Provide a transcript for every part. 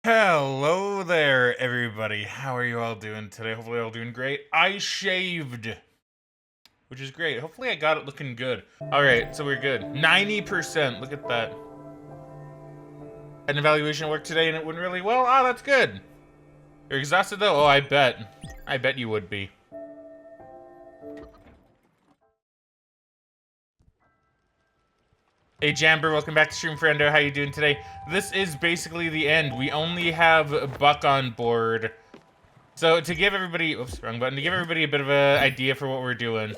Hello there, everybody. How are you all doing today? Hopefully, you're all doing great. I shaved, which is great. Hopefully, I got it looking good. All right, so we're good. 90%. Look at that. An evaluation worked today and it went really well. Oh, that's good. You're exhausted though? Oh, I bet. I bet you would be. Hey Jamber, welcome back to Stream Friendo. How you doing today? This is basically the end. We only have Buck on board. So to give everybody, oops, wrong button. To give everybody a bit of an idea for what we're doing.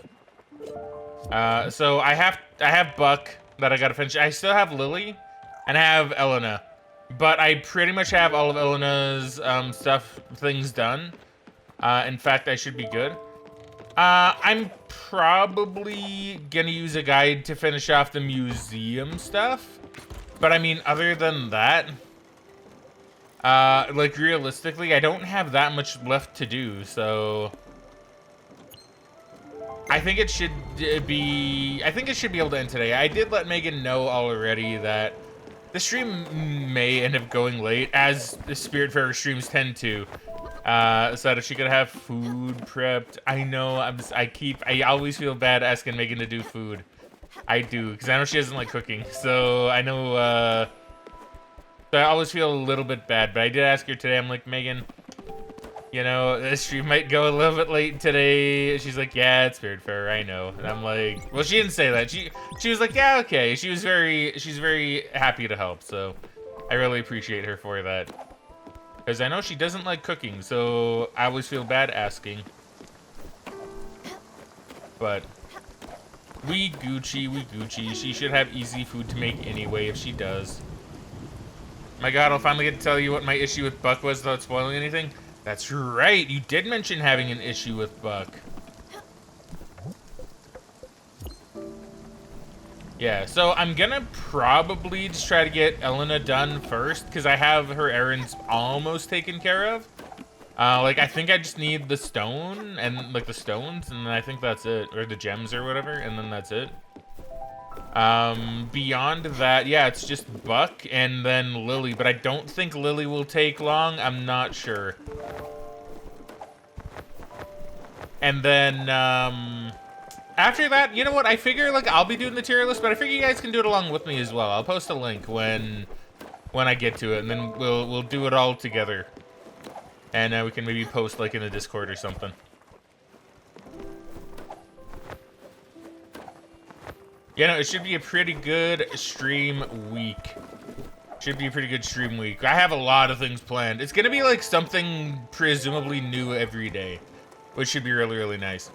So I have Buck that I gotta finish. I still have Lily, and I have Elena, but I pretty much have all of Elena's things done. In fact, I should be good. I'm probably gonna use a guide to finish off the museum stuff, but I mean, other than that, like realistically, I don't have that much left to do, so I think it should be able to end today. I did let Megan know already that the stream may end up going late, as the Spiritfarer streams tend to. So that she could have food prepped. I know, I always feel bad asking Megan to do food. I do, because I know she doesn't like cooking. So I know, so I always feel a little bit bad, but I did ask her today. I'm like, Megan, you know, the stream might go a little bit late today. She's like, yeah, it's Spiritfarer, I know. And I'm like, well, she didn't say that. She was like, yeah, okay. She's very happy to help, so I really appreciate her for that. Because I know she doesn't like cooking, so I always feel bad asking. But we Gucci. She should have easy food to make anyway if she does. My god, I'll finally get to tell you what my issue with Buck was without spoiling anything. That's right, you did mention having an issue with Buck. Yeah, so I'm gonna probably just try to get Elena done first, because I have her errands almost taken care of. Like, I think I just need the stone, and, like, the stones, and I think that's it. Or the gems or whatever, and then that's it. Beyond that, yeah, it's just Buck and then Lily, but I don't think Lily will take long. I'm not sure. And then, after that, you know what? I figure, like, I'll be doing the tier list, but I figure you guys can do it along with me as well. I'll post a link when I get to it, and then we'll do it all together. And we can maybe post, like, in the Discord or something. Yeah, no, it should be a pretty good stream week. Should be a pretty good stream week. I have a lot of things planned. It's gonna be, like, something presumably new every day, which should be really, really nice.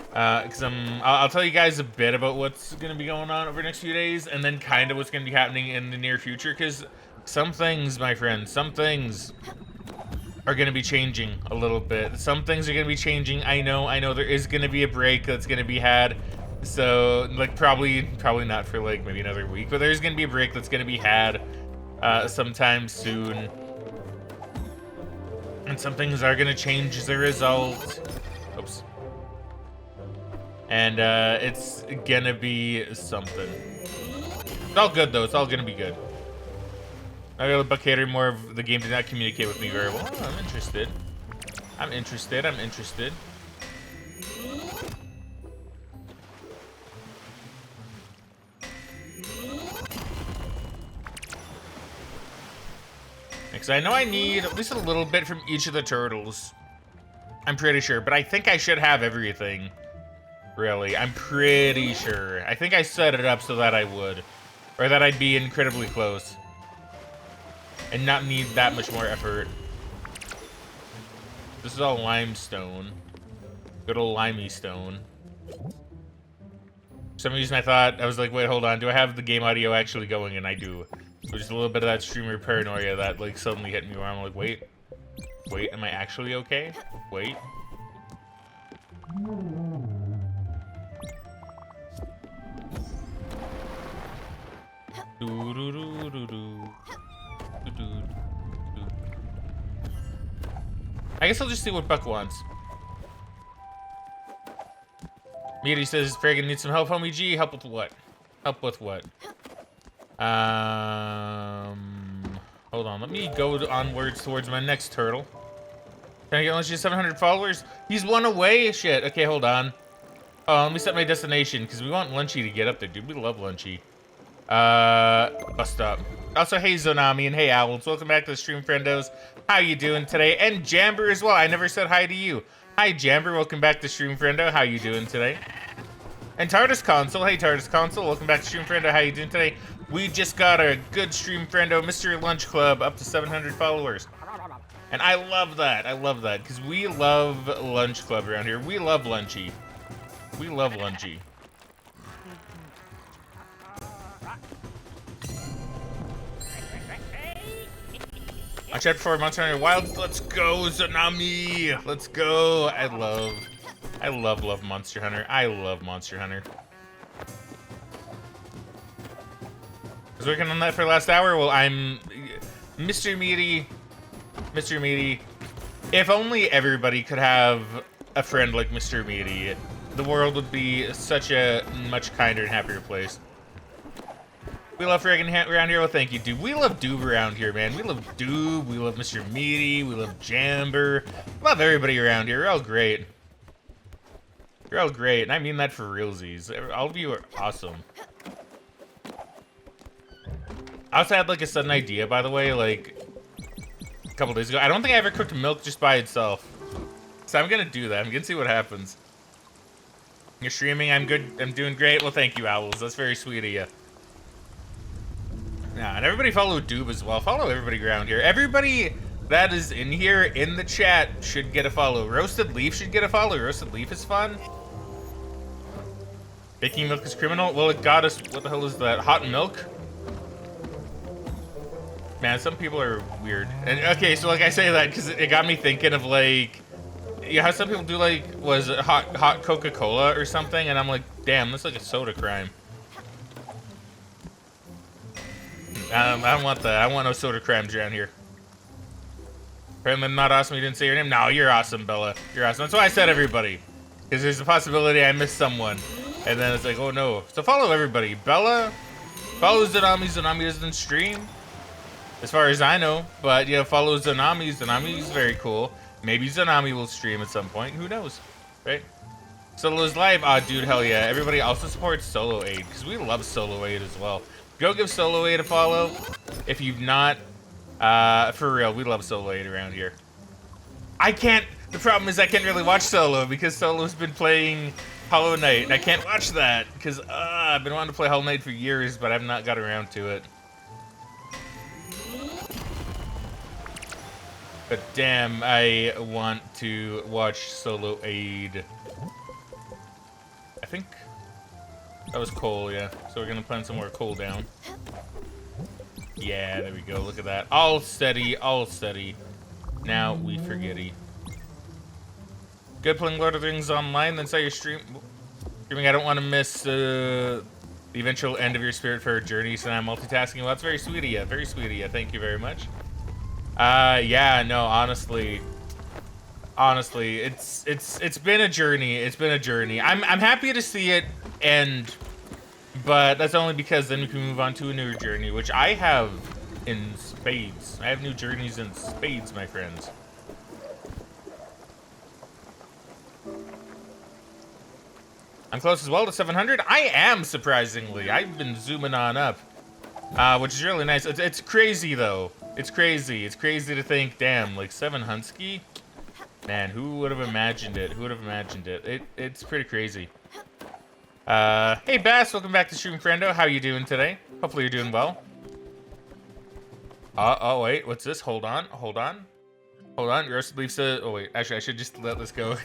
Because I'll tell you guys a bit about what's going to be going on over the next few days, and then kind of what's going to be happening in the near future, because some things, my friends, some things are going to be changing a little bit. Some things are going to be changing. I know there is going to be a break that's going to be had, so, like, probably not for, like, maybe another week, but there's going to be a break that's going to be had sometime soon. And some things are going to change as a result. Oops. And it's gonna be something. It's all good though. It's all gonna be good. I got a Buck hater. More of the game did not communicate with me very well. Oh, I'm interested. I'm interested. Because I know I need at least a little bit from each of the turtles. I'm pretty sure, but I think I should have everything. Really, I'm pretty sure. I think I set it up so that I would. Or that I'd be incredibly close. And not need that much more effort. This is all limestone. Good old limey stone. For some reason I thought, I was like, wait, hold on. Do I have the game audio actually going? And I do. So just a little bit of that streamer paranoia that, like, suddenly hit me where I'm like, wait, am I actually okay? Wait. I guess I'll just see what Buck wants. Meaty says, Fraggin needs some help, homie G. Help with what? Help with what? Hold Hold on, let me go onwards towards my next turtle. Can I get Lunchy 700 followers? He's one away? Shit, okay, hold on. Oh, let me set my destination, because we want Lunchy to get up there, dude. We love Lunchy. Bus stop. Also, hey Zonami and hey Owls. Welcome back to the stream, friendos. How you doing today? And Jamber as well. I never said hi to you. Hi, Jamber. Welcome back to stream, friendo. How you doing today? And TARDIS Console. Hey, TARDIS Console. Welcome back to stream, friendo. How you doing today? We just got a good stream, friendo, Mr. Lunch Club, up to 700 followers. And I love that. I love that, because we love Lunch Club around here. We love Lunchy. We love Lunchy. On chapter 4, Monster Hunter Wilds. Let's go, Tsunami. Let's go. I love Monster Hunter. I love Monster Hunter. I was working on that for the last hour. Well, I'm Mr. Meaty. Mr. Meaty. If only everybody could have a friend like Mr. Meaty, the world would be such a much kinder and happier place. We love Fraggin around here. Well, thank you, dude. We love Doob around here, man. We love Doob. We love Mr. Meaty. We love Jamber. Love everybody around here. You're all great. You're all great, and I mean that for realsies. All of you are awesome. I also had like a sudden idea, by the way, like a couple days ago. I don't think I ever cooked milk just by itself, so I'm gonna do that. I'm gonna see what happens. You're streaming. I'm good. I'm doing great. Well, thank you, Owls. That's very sweet of you. Yeah, and everybody follow Doob as well. Follow everybody around here. Everybody that is in here in the chat should get a follow. Roasted Leaf should get a follow. Roasted Leaf is fun. Baking milk is criminal. Well, it got us. What the hell is that? Hot milk? Man, some people are weird. And okay, so like I say that because it got me thinking of like, yeah, how some people do like was it hot Coca-Cola or something, and I'm like, damn, that's like a soda crime. I don't want that. I want no soda crimes around here. Apparently I'm not awesome. You didn't say your name. No, you're awesome, Bella. You're awesome. That's why I said everybody, because there's a possibility I missed someone, and then it's like, oh no. So follow everybody. Bella, follow Zanami. Zanami doesn't stream, as far as I know, but yeah, follow Zanami. Zanami is very cool. Maybe Zanami will stream at some point. Who knows, right? Solo's live. Ah, dude, hell yeah. Everybody also supports Solo Aid, because we love Solo Aid as well. Go give Solo Aid a follow if you've not. For real, we love Solo Aid around here. The problem is I can't really watch Solo because Solo's been playing Hollow Knight, and I can't watch that because I've been wanting to play Hollow Knight for years, but I've not got around to it. But damn, I want to watch Solo Aid. I think that was coal, yeah. So we're gonna plant some more coal down. Yeah, there we go. Look at that. All steady, all steady. Now we forgetty. Good playing Lord of the Rings online. Then say your streaming. I don't want to miss the eventual end of your Spiritfarer journey, so I'm multitasking. Well, that's very sweet of you. Very sweet of you. Thank you very much. Yeah, no, honestly, it's been a journey. It's been a journey. I'm happy to see it end. But that's only because then we can move on to a new journey, which I have in spades. I have new journeys in spades, my friends. I'm close as well to 700. I am, surprisingly. I've been zooming on up, which is really nice. It's crazy, though. It's crazy. It's crazy to think, damn, like 7 Hunsky? Man, who would have imagined it? Who would have imagined it? It's pretty crazy. Hey Bass, welcome back to Stream Friendo. How you doing today? Hopefully you're doing well. Oh wait, what's this? Hold on. Roasted Leaf says, oh wait, actually I should just let this go.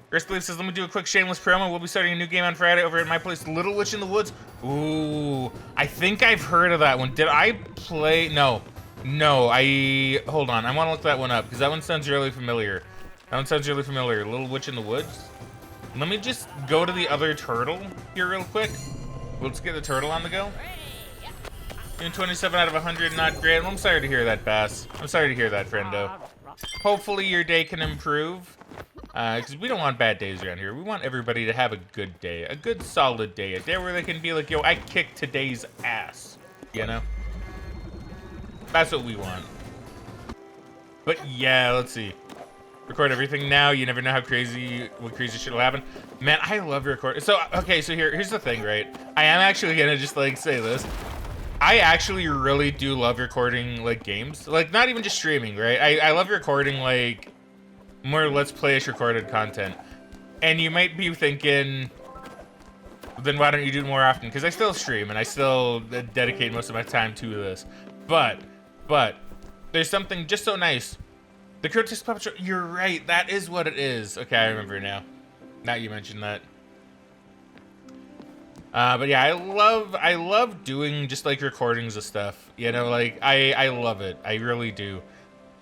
Roasted Leaf says, let me do a quick shameless promo. We'll be starting a new game on Friday over at my place, Little Witch in the Woods. Ooh, I think I've heard of that one. Did I play? No, hold on. I want to look that one up because that one sounds really familiar. Little Witch in the Woods. Let me just go to the other turtle here real quick. Let's get the turtle on the go. Doing 27 out of 100, not great. Well, I'm sorry to hear that, Bass. I'm sorry to hear that, friendo. Hopefully your day can improve. Because we don't want bad days around here. We want everybody to have a good day. A good, solid day. A day where they can be like, yo, I kicked today's ass. You know? That's what we want. But yeah, let's see. Record everything now. You never know what crazy shit will happen. Man, I love recording. So, okay, so here's the thing, right? I am actually gonna just, like, say this. I actually really do love recording, like, games. Like, not even just streaming, right? I love recording, like, more Let's Play-ish recorded content. And you might be thinking, then why don't you do it more often? Because I still stream, and I still dedicate most of my time to this. But, there's something just so nice. The Grotesque Puppet Show, you're right, that is what it is. Okay, I remember now. Now you mentioned that. But yeah, I love doing just like recordings of stuff. You know, like I love it. I really do.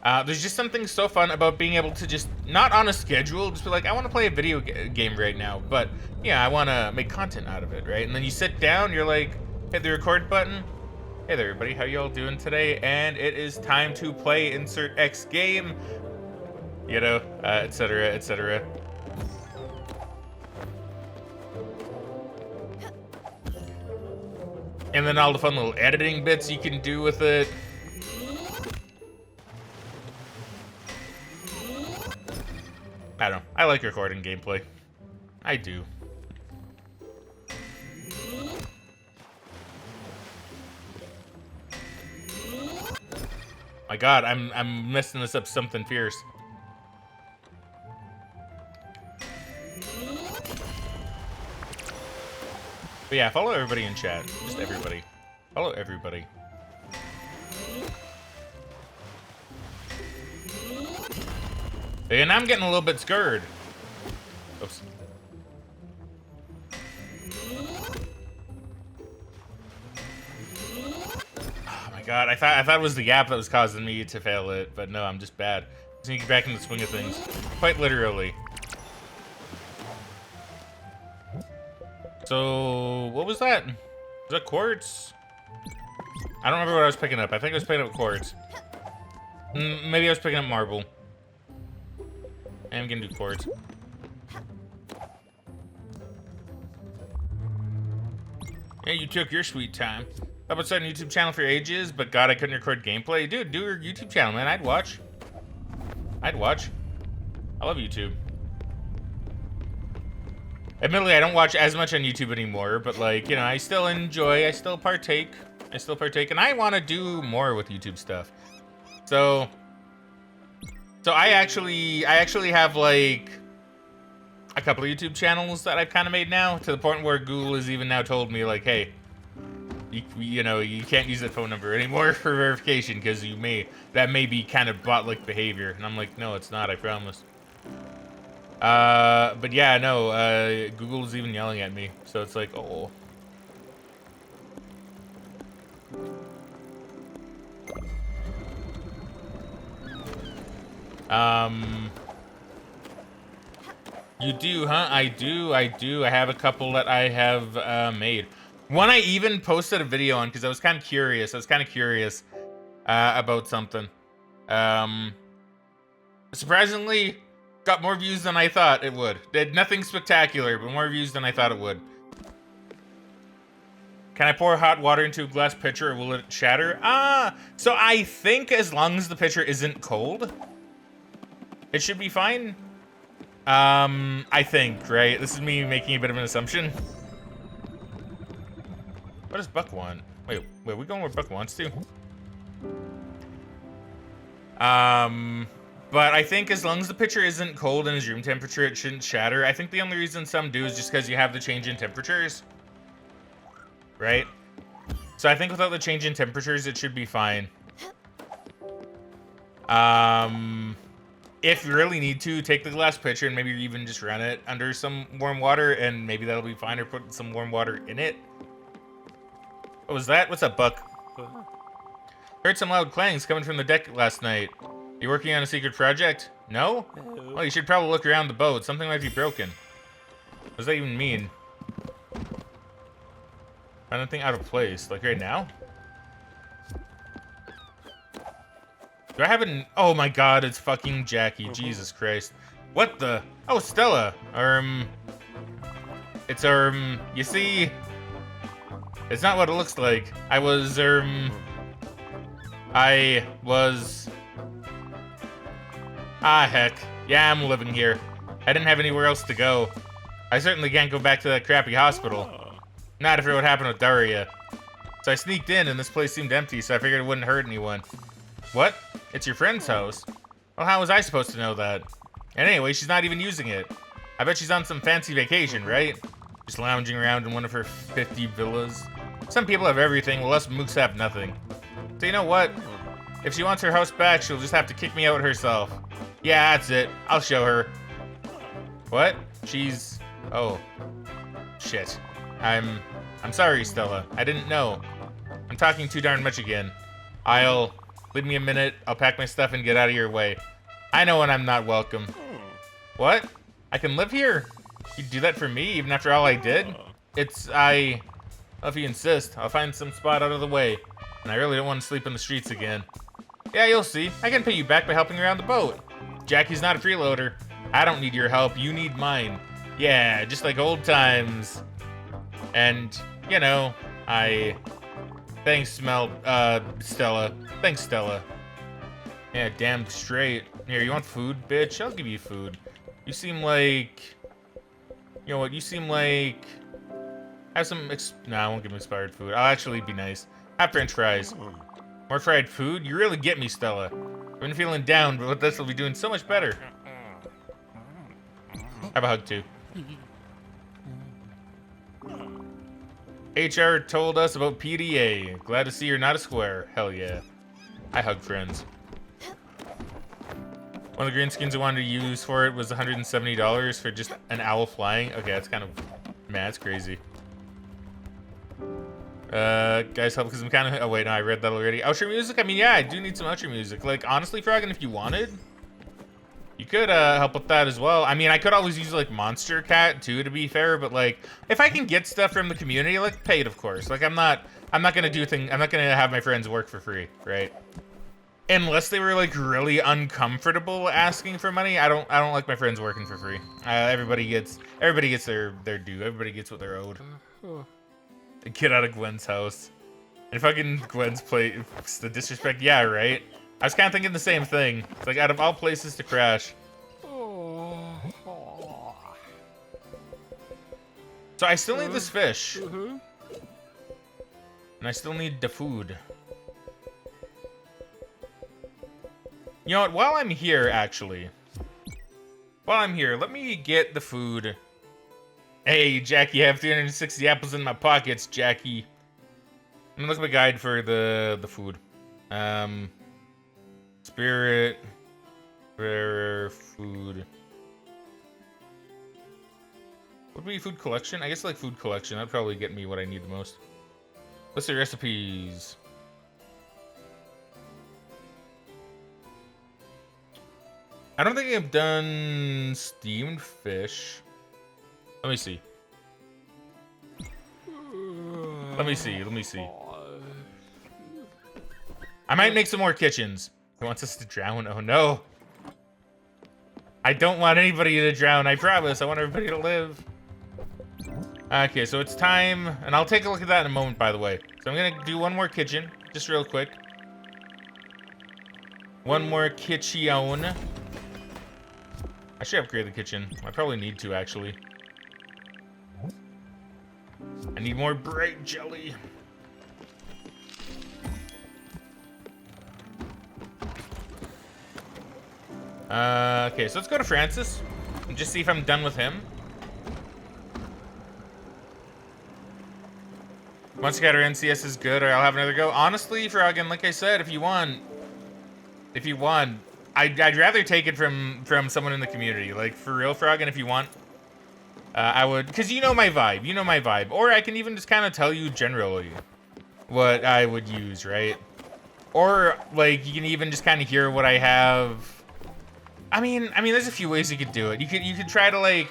There's just something so fun about being able to just, not on a schedule, just be like, I want to play a video game right now, but yeah, I want to make content out of it, right? And then you sit down, you're like, hit the record button. Hey there, everybody, how y'all doing today? And it is time to play insert X game, you know, etc., etc. And then all the fun little editing bits you can do with it. I don't know. I like recording gameplay. I do. My God, I'm messing this up something fierce. But yeah, follow everybody in chat. Just everybody. Follow everybody. And I'm getting a little bit scared. Oops. Oh my God, I thought it was the gap that was causing me to fail it, but no, I'm just bad. Just need to get back in the swing of things. Quite literally. So, what was that? Was that quartz? I don't remember what I was picking up. I think I was picking up quartz. Maybe I was picking up marble. I'm gonna do quartz. Yeah, you took your sweet time. How about starting a YouTube channel for ages, but God, I couldn't record gameplay? Dude, do your YouTube channel, man. I'd watch. I'd watch. I love YouTube. Admittedly, I don't watch as much on YouTube anymore, but like, you know, I still enjoy, I still partake, and I want to do more with YouTube stuff. So I actually have like a couple of YouTube channels that I've kind of made now, to the point where Google has even now told me like, hey, you know, you can't use that phone number anymore for verification because that may be kind of bot-like behavior. And I'm like, no, it's not, I promise. But yeah, no, Google's even yelling at me, so it's like, oh. You do, huh? I do. I have a couple that I have, made. One I even posted a video on, because I was kind of curious. About something. Surprisingly, got more views than I thought it would. Did nothing spectacular, but more views than I thought it would. Can I pour hot water into a glass pitcher or will it shatter? So I think as long as the pitcher isn't cold, it should be fine. I think, right? This is me making a bit of an assumption. What does Buck want? Wait, we going where Buck wants to? But I think as long as the pitcher isn't cold and is room temperature, it shouldn't shatter. I think the only reason some do is just because you have the change in temperatures. Right? So I think without the change in temperatures, it should be fine. If you really need to, take the glass pitcher and maybe even just run it under some warm water, and maybe that'll be fine, or put some warm water in it. What was that? What's up, Buck? Heard some loud clangs coming from the deck last night. You working on a secret project? No? Well, you should probably look around the boat. Something might be broken. What does that even mean? Find anything out of place, like right now? Do I have an... Oh my God, it's fucking Jackie. Jesus Christ. What the... Oh, Stella. It's, you see... It's not what it looks like. I was, I was... Ah, heck. Yeah, I'm living here. I didn't have anywhere else to go. I certainly can't go back to that crappy hospital. Not after what happened with Daria. So I sneaked in and this place seemed empty, so I figured it wouldn't hurt anyone. What? It's your friend's house? Well, how was I supposed to know that? And anyway, she's not even using it. I bet she's on some fancy vacation, right? Just lounging around in one of her 50 villas. Some people have everything, while us mooks have nothing. So you know what? If she wants her house back, she'll just have to kick me out herself. Yeah, that's it. I'll show her. What? She's... Oh. Shit. I'm sorry, Stella. I didn't know. I'm talking too darn much again. Leave me a minute. I'll pack my stuff and get out of your way. I know when I'm not welcome. What? I can live here? You'd do that for me, even after all I did? Well, if you insist, I'll find some spot out of the way. And I really don't want to sleep in the streets again. Yeah, you'll see. I can pay you back by helping around the boat. Jackie's not a freeloader. I don't need your help. You need mine. Yeah, just like old times. And, you know, Thanks, Stella. Thanks, Stella. Yeah, damn straight. Here, you want food, bitch? I'll give you food. You seem like... You know what? You seem like... Have some... No, I won't give him expired food. I'll actually be nice. Have french fries. More fried food? You really get me, Stella. I've been feeling down, but with this, we'll be doing so much better. Have a hug, too. HR told us about PDA. Glad to see you're not a square. Hell yeah. I hug friends. One of the green skins I wanted to use for it was $170 for just an owl flying. Okay, that's kind of... Man, that's crazy. Guys, help because I'm kind of... Oh, wait, no, I read that already. Outro music? I mean, yeah, I do need some outro music. Like, honestly, Fraggin, if you wanted, you could help with that as well. I mean, I could always use, like, Monster Cat, too, to be fair. But, like, if I can get stuff from the community, like, paid, of course. Like, I'm not going to do things... I'm not going to have my friends work for free, right? Unless they were, like, really uncomfortable asking for money. I don't like my friends working for free. Everybody gets their due. Everybody gets what they're owed. Get out of Gwen's house. And fucking Gwen's the disrespect. Yeah, right? I was kind of thinking the same thing. It's like, out of all places to crash. So I still need this fish. And I still need the food. You know what? While I'm here, actually. While I'm here, let me get the food. Hey, Jackie, I have 360 apples in my pockets, Jackie. I'm gonna look at my guide for the food. Spiritfarer food. What would be food collection? I guess like food collection. That'd probably get me what I need the most. List of recipes. I don't think I've done steamed fish. Let me see. Let me see. I might make some more kitchens. He wants us to drown? Oh no. I don't want anybody to drown, I promise. I want everybody to live. Okay, so it's time, and I'll take a look at that in a moment, by the way. So I'm gonna do one more kitchen, just real quick. One more kitchen. I should upgrade the kitchen. I probably need to, actually. I need more bright jelly. Okay, so let's go to Francis and just see if I'm done with him. Once you got our NCS is good, or I'll have another go. Honestly, Fraggin, like I said, if you want, I'd rather take it from someone in the community. Like, for real, Fraggin, if you want. I would, because you know my vibe. Or I can even just kind of tell you generally what I would use, right? Or, like, you can even just kind of hear what I have. I mean, there's a few ways you could do it. You could try to, like,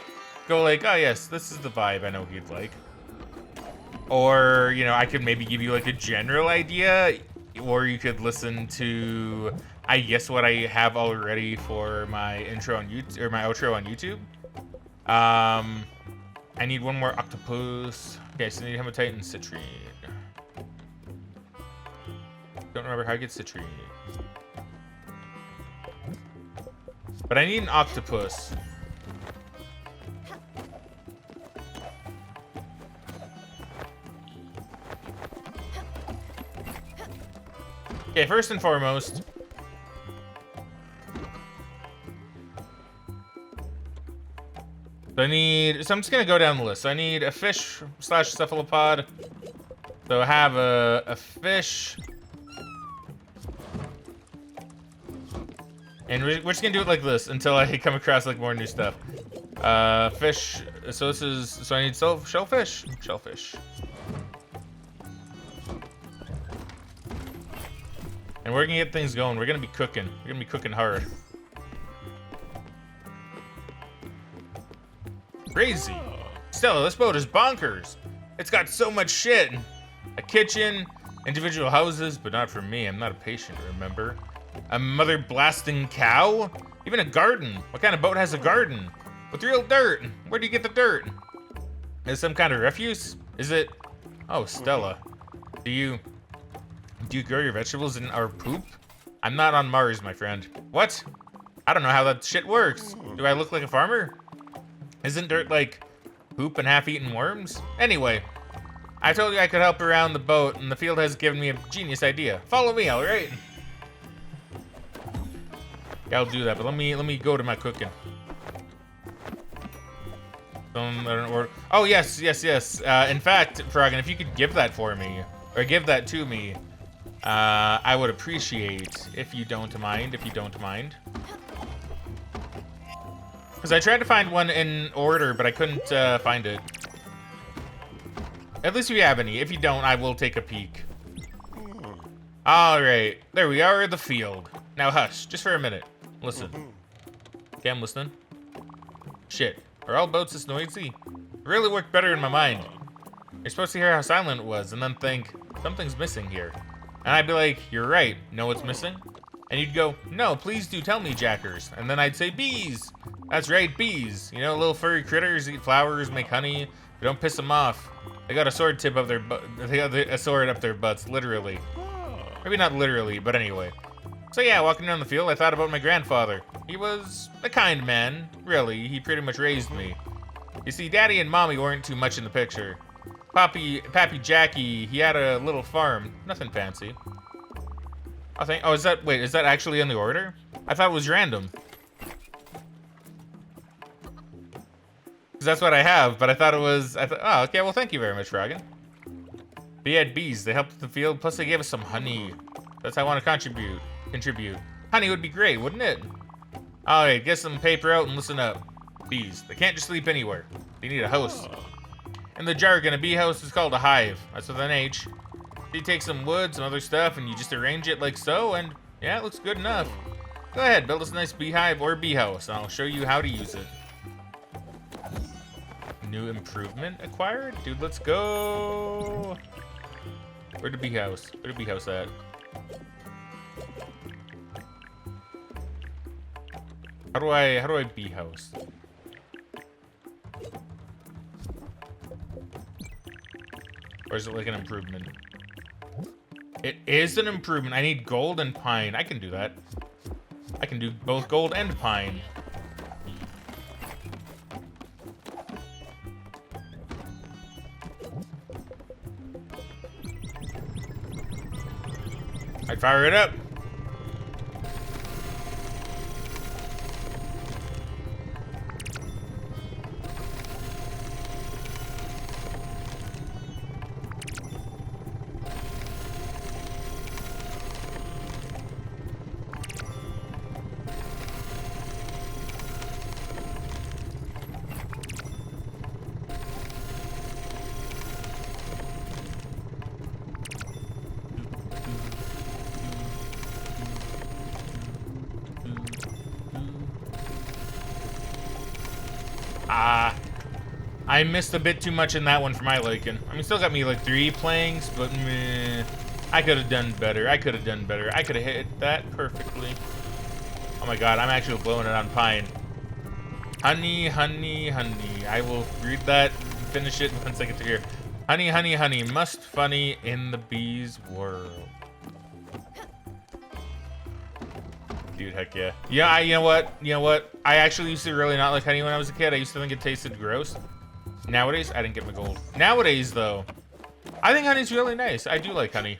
go like, oh, yes, this is the vibe I know he'd like. Or, you know, I could maybe give you, like, a general idea. Or you could listen to, I guess, what I have already for my intro on YouTube, or my outro on YouTube. I need one more octopus. Okay, so I need hematite and citrine. Don't remember how it gets to tree. But I need an octopus. Okay, first and foremost. So I'm just gonna go down the list. So I need a fish / cephalopod. So I have a fish. And we're just gonna do it like this until I come across like more new stuff. Fish. So I need shellfish. Shellfish. And we're gonna get things going. We're gonna be cooking. We're gonna be cooking hard. Crazy. Stella, this boat is bonkers. It's got so much shit. A kitchen, individual houses, but not for me. I'm not a patient, remember? A mother blasting cow? Even a garden. What kind of boat has a garden? With real dirt. Where do you get the dirt? Is it some kind of refuse? Is it? Oh, Stella. Do you grow your vegetables in our poop? I'm not on Mars, my friend. What? I don't know how that shit works. Do I look like a farmer? Isn't dirt like poop and half-eaten worms? Anyway, I told you I could help around the boat, and the field has given me a genius idea. Follow me, all right? Yeah, I'll do that, but let me go to my cooking. Oh, yes. In fact, Fraggin, if you could give that for me, or give that to me, I would appreciate, if you don't mind. Because I tried to find one in order, but I couldn't find it. At least if you have any. If you don't, I will take a peek. All right, there we are, the field. Now hush, just for a minute. Listen. Okay, I'm listening. Shit, are all boats this noisy? It really worked better in my mind. You're supposed to hear how silent it was and then think, something's missing here. And I'd be like, you're right, know what's missing? And you'd go, no, please do tell me, Jackers. And then I'd say, bees. That's right, bees. You know, little furry critters eat flowers, make honey. But don't piss them off. They got a sword tip up their butt. They got a sword up their butts, literally. Maybe not literally, but anyway. So yeah, walking down the field, I thought about my grandfather. He was a kind man, really. He pretty much raised me. You see, Daddy and Mommy weren't too much in the picture. Pappy Jackie, he had a little farm. Nothing fancy. Oh, is that actually in the order? I thought it was random. Because that's what I have, but I thought it was, oh, okay, well, thank you very much, Fraggin. They had bees, they helped the field, plus they gave us some honey. That's how I want to contribute. Honey would be great, wouldn't it? All right, get some paper out and listen up. Bees, they can't just sleep anywhere. They need a house. In the jargon, a bee house is called a hive. That's with an H. You take some wood, some other stuff, and you just arrange it like so, and yeah, it looks good enough. Go ahead, build us a nice beehive or bee house, and I'll show you how to use it. New improvement acquired? Dude, let's go. Where's the bee house? Where's the bee house at? How do I bee house? Or is it like an improvement? It is an improvement. I need gold and pine. I can do that. I can do both gold and pine. I'd fire it up. I missed a bit too much in that one for my liking. I mean, still got me like 3 planks, but meh, I could have done better. I could have hit that perfectly. Oh my god, I'm actually blowing it on pine. Honey, honey, honey. I will read that and finish it once I get to here. Honey, honey, honey. Must funny in the bees' world. Dude, heck yeah. Yeah, you know what? You know what? I actually used to really not like honey when I was a kid. I used to think it tasted gross. Nowadays, I didn't get my gold. Nowadays, though, I think honey's really nice. I do like honey.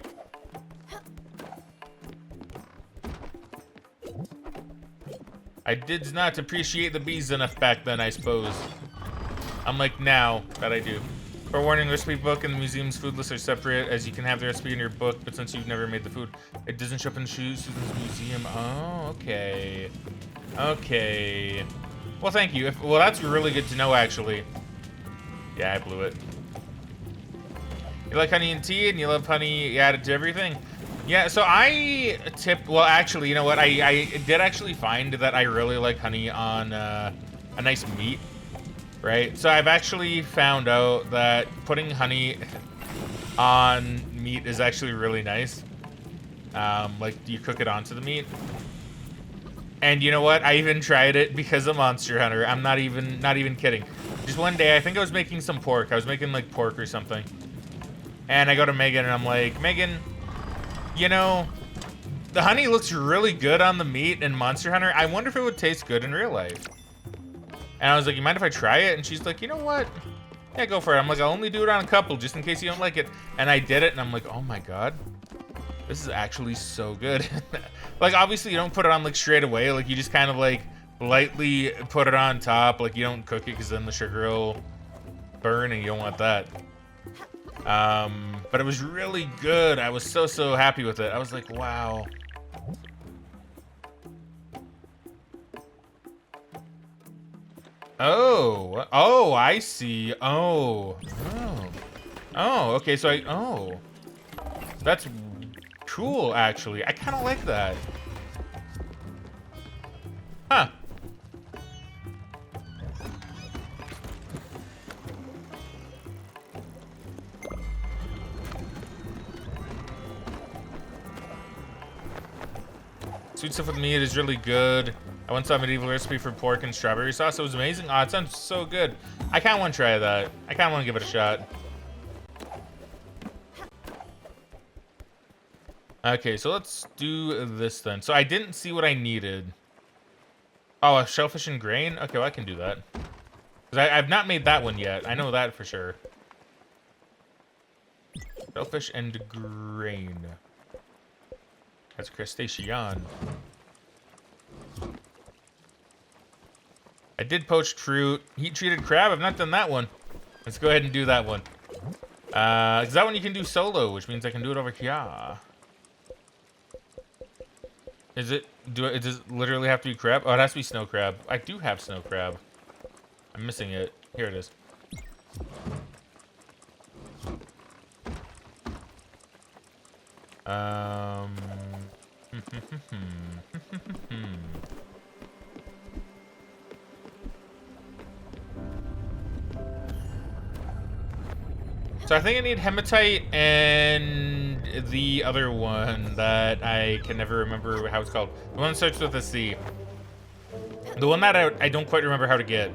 I did not appreciate the bees enough back then, I suppose. Unlike now that I do. For warning, recipe book and the museum's food lists are separate, as you can have the recipe in your book, but since you've never made the food, it doesn't show up in Susan's museum. Oh, okay. Okay. Well, thank you. Well, that's really good to know, actually. Yeah, I blew it. You like honey and tea, and you love honey added to everything? Yeah, so well, actually, you know what? I did actually find that I really like honey on a nice meat. Right, so I've actually found out that putting honey on meat is actually really nice. Like, you cook it onto the meat. And you know what? I even tried it because of Monster Hunter. I'm not even kidding. Just one day, I think I was making some pork. I was making, like, pork or something. And I go to Megan, and I'm like, Megan, you know, the honey looks really good on the meat in Monster Hunter. I wonder if it would taste good in real life. And I was like, you mind if I try it? And she's like, you know what? Yeah, go for it. I'm like, I'll only do it on a couple just in case you don't like it. And I did it, and I'm like, oh my god. This is actually so good. Like, obviously, you don't put it on, like, straight away. Like, you just kind of, like, lightly put it on top. Like, you don't cook it because then the sugar will burn, and you don't want that. But it was really good. I was so happy with it. I was like, wow. Oh, I see. Oh, okay, so that's cool, actually. I kind of like that. Huh. Sweet stuff with meat is really good. I once saw a medieval recipe for pork and strawberry sauce. It was amazing. Oh, it sounds so good. I kind of want to try that. I kind of want to give it a shot. Okay, so let's do this then. So I didn't see what I needed. Oh, a shellfish and grain? Okay, well, I can do that. Because I've not made that one yet. I know that for sure. Shellfish and grain. That's crustacean. I did poached fruit. Heat-treated crab. I've not done that one. Let's go ahead and do that one. Because that one you can do solo, which means I can do it over here. Does it literally have to be crab? Oh, it has to be snow crab. I do have snow crab. I'm missing it. Here it is. So I think I need hematite and the other one that I can never remember how it's called. The one that starts with a C. The one that I don't quite remember how to get.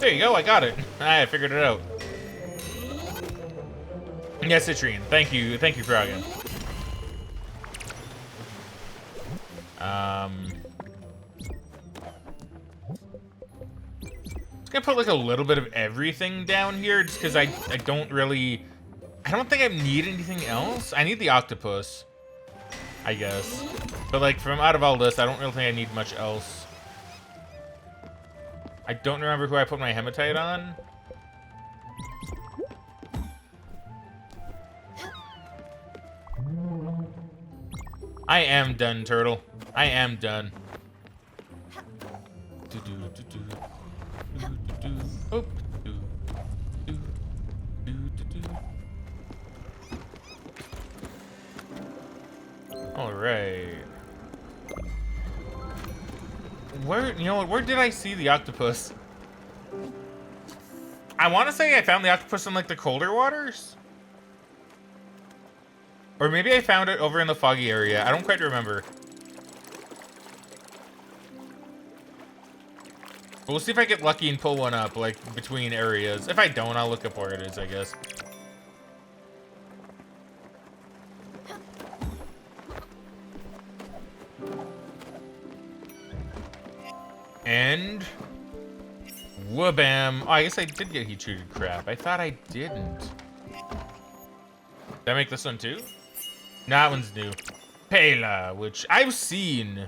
There you go, I got it. I figured it out. Yes, Citrine. Thank you, Fraggin. Just gonna put like a little bit of everything down here, just because I don't think I need anything else. I need the octopus, I guess. But like from out of all this, I don't really think I need much else. I don't remember who I put my hematite on. I am done, turtle. I am done. All right. Where did I see the octopus? I want to say I found the octopus in like the colder waters. Or maybe I found it over in the foggy area. I don't quite remember. But we'll see if I get lucky and pull one up, like, between areas. If I don't, I'll look up where it is, I guess. And whabam. Oh, I guess I did get heat treated crab. I thought I didn't. Did I make this one too? No, that one's new. Pela, which I've seen.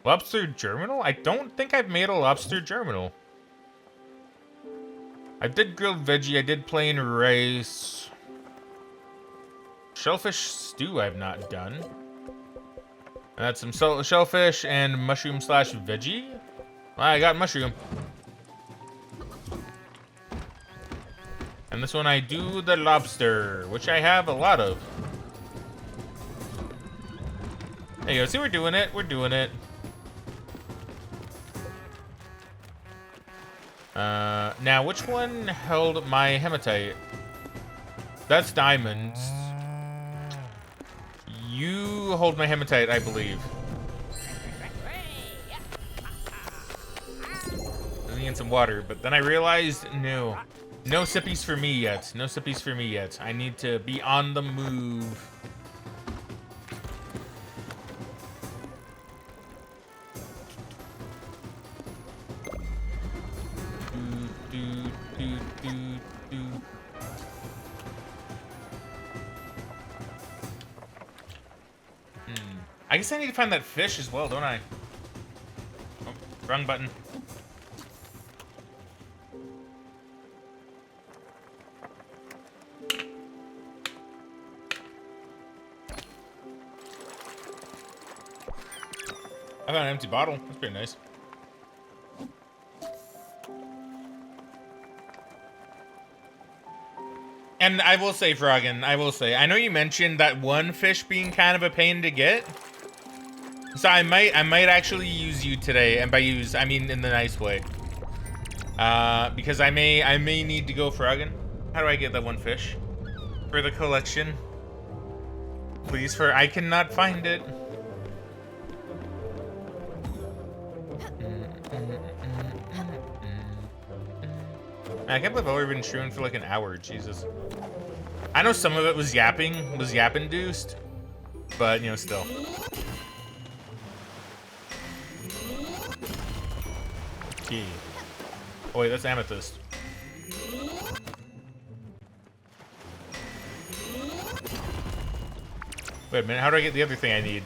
Lobster germinal? I don't think I've made a lobster germinal. I did grilled veggie. I did plain rice. Shellfish stew I've not done. I had some shellfish and mushroom slash veggie. I got mushroom. And this one I do the lobster, which I have a lot of. There you go. See, we're doing it. We're doing it. Now, which one held my hematite? That's diamonds. You hold my hematite, I believe. I need some water, but then I realized, no. No sippies for me yet. No sippies for me yet. I need to be on the move. I guess I need to find that fish as well, don't I? Oh, wrong button. I got an empty bottle. That's pretty nice. And I will say, Fraggin, I know you mentioned that one fish being kind of a pain to get. So I might actually use you today, and by use I mean in the nice way. Because I may need to go Fraggin. How do I get that one fish? For the collection. Please, I cannot find it. I can't believe I've already been chewing for like an hour, Jesus. I know some of it was yap-induced, but you know, still. Key. Oh wait, that's amethyst. Wait a minute, how do I get the other thing I need?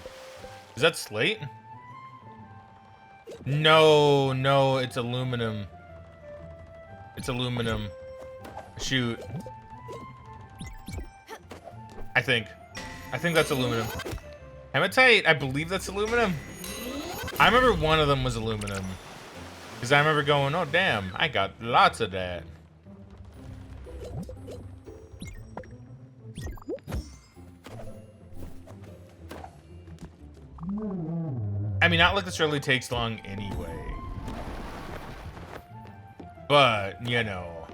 Is that slate? No, no, it's aluminum. It's aluminum. Shoot. I think that's aluminum. Hematite, I believe that's aluminum. I remember one of them was aluminum. Because I remember going, oh damn, I got lots of that. I mean, not like this really takes long anyway. But, you know.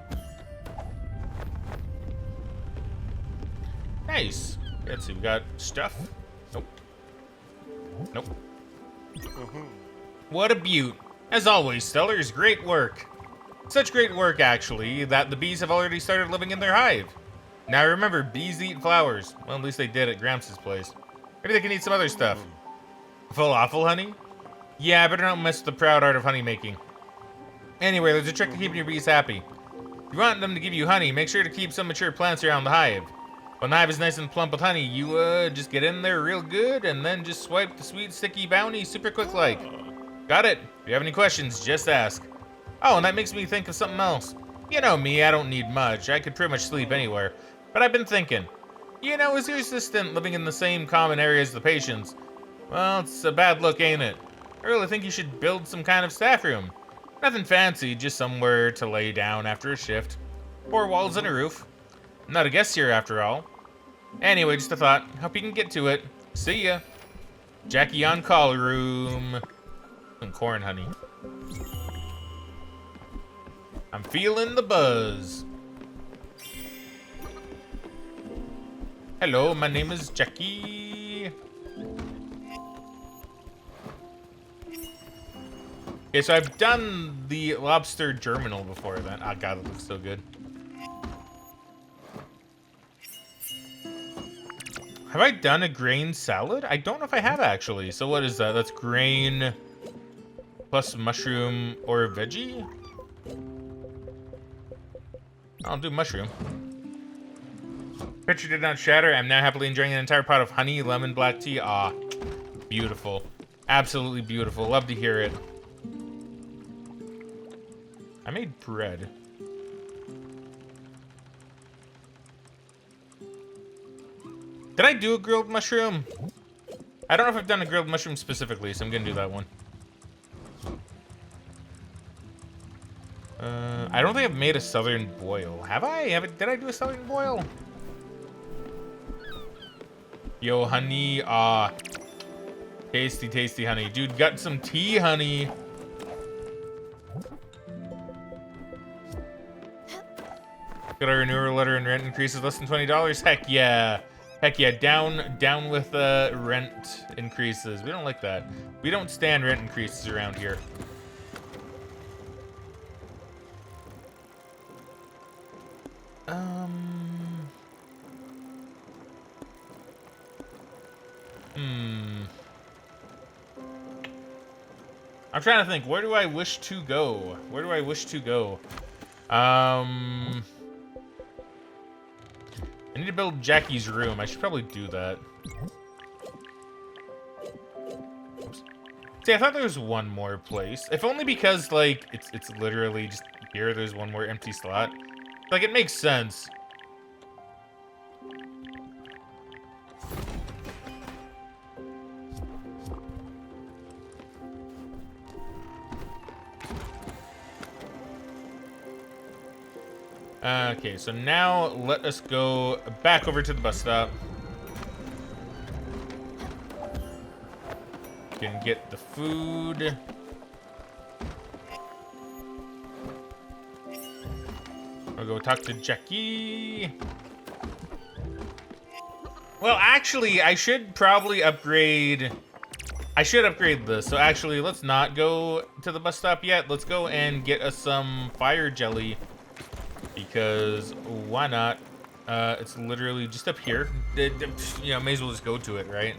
Nice. Let's see, we got stuff. Nope. Nope. What a beaut. As always, Stellars, great work. Such great work, actually, that the bees have already started living in their hive. Now remember, bees eat flowers. Well, at least they did at Gramps' place. Maybe they can eat some other stuff. Falafel honey? Yeah, better not mess with the proud art of honey making. Anyway, there's a trick to keeping your bees happy. If you want them to give you honey, make sure to keep some mature plants around the hive. When the hive is nice and plump with honey, you just get in there real good and then just swipe the sweet sticky bounty super quick like. Got it? If you have any questions, just ask. Oh, and that makes me think of something else. You know me, I don't need much. I could pretty much sleep anywhere. But I've been thinking. You know, is your assistant living in the same common area as the patients? Well, it's a bad look, ain't it? I really think you should build some kind of staff room. Nothing fancy, just somewhere to lay down after a shift. 4 walls and a roof. I'm not a guest here after all. Anyway, just a thought. Hope you can get to it. See ya. Jackie on call room. Some corn honey. I'm feeling the buzz. Hello, my name is Jackie. Okay, so I've done the lobster germinal before then. Oh god, it looks so good. Have I done a grain salad? I don't know if I have actually. So what is that? That's grain. plus mushroom or veggie? I'll do mushroom. Picture did not shatter. I'm now happily enjoying an entire pot of honey, lemon, black tea. Ah, beautiful. Absolutely beautiful. Love to hear it. I made bread. Did I do a grilled mushroom? I don't know if I've done a grilled mushroom specifically, so I'm gonna do that one. I don't think I've made a southern boil. Have I? Did I do a southern boil? Yo, honey. Tasty, tasty honey. Dude, got some tea, honey. Got our renewal letter and rent increases less than $20. Heck yeah. Heck yeah. Down with rent increases. We don't like that. We don't stand rent increases around here. I'm trying to think. Where do I wish to go? Where do I wish to go? I need to build Jackie's room. I should probably do that. Oops. See, I thought there was one more place. If only because, like, it's literally just here. There's one more empty slot. Like, it makes sense. Okay, so now let us go back over to the bus stop. Can get the food. I'll go talk to Jackie. Well, actually, I should probably upgrade. I should upgrade this. So actually, let's not go to the bus stop yet. Let's go and get us some fire jelly. Because why not? It's literally just up here. You know, may as well just go to it, right?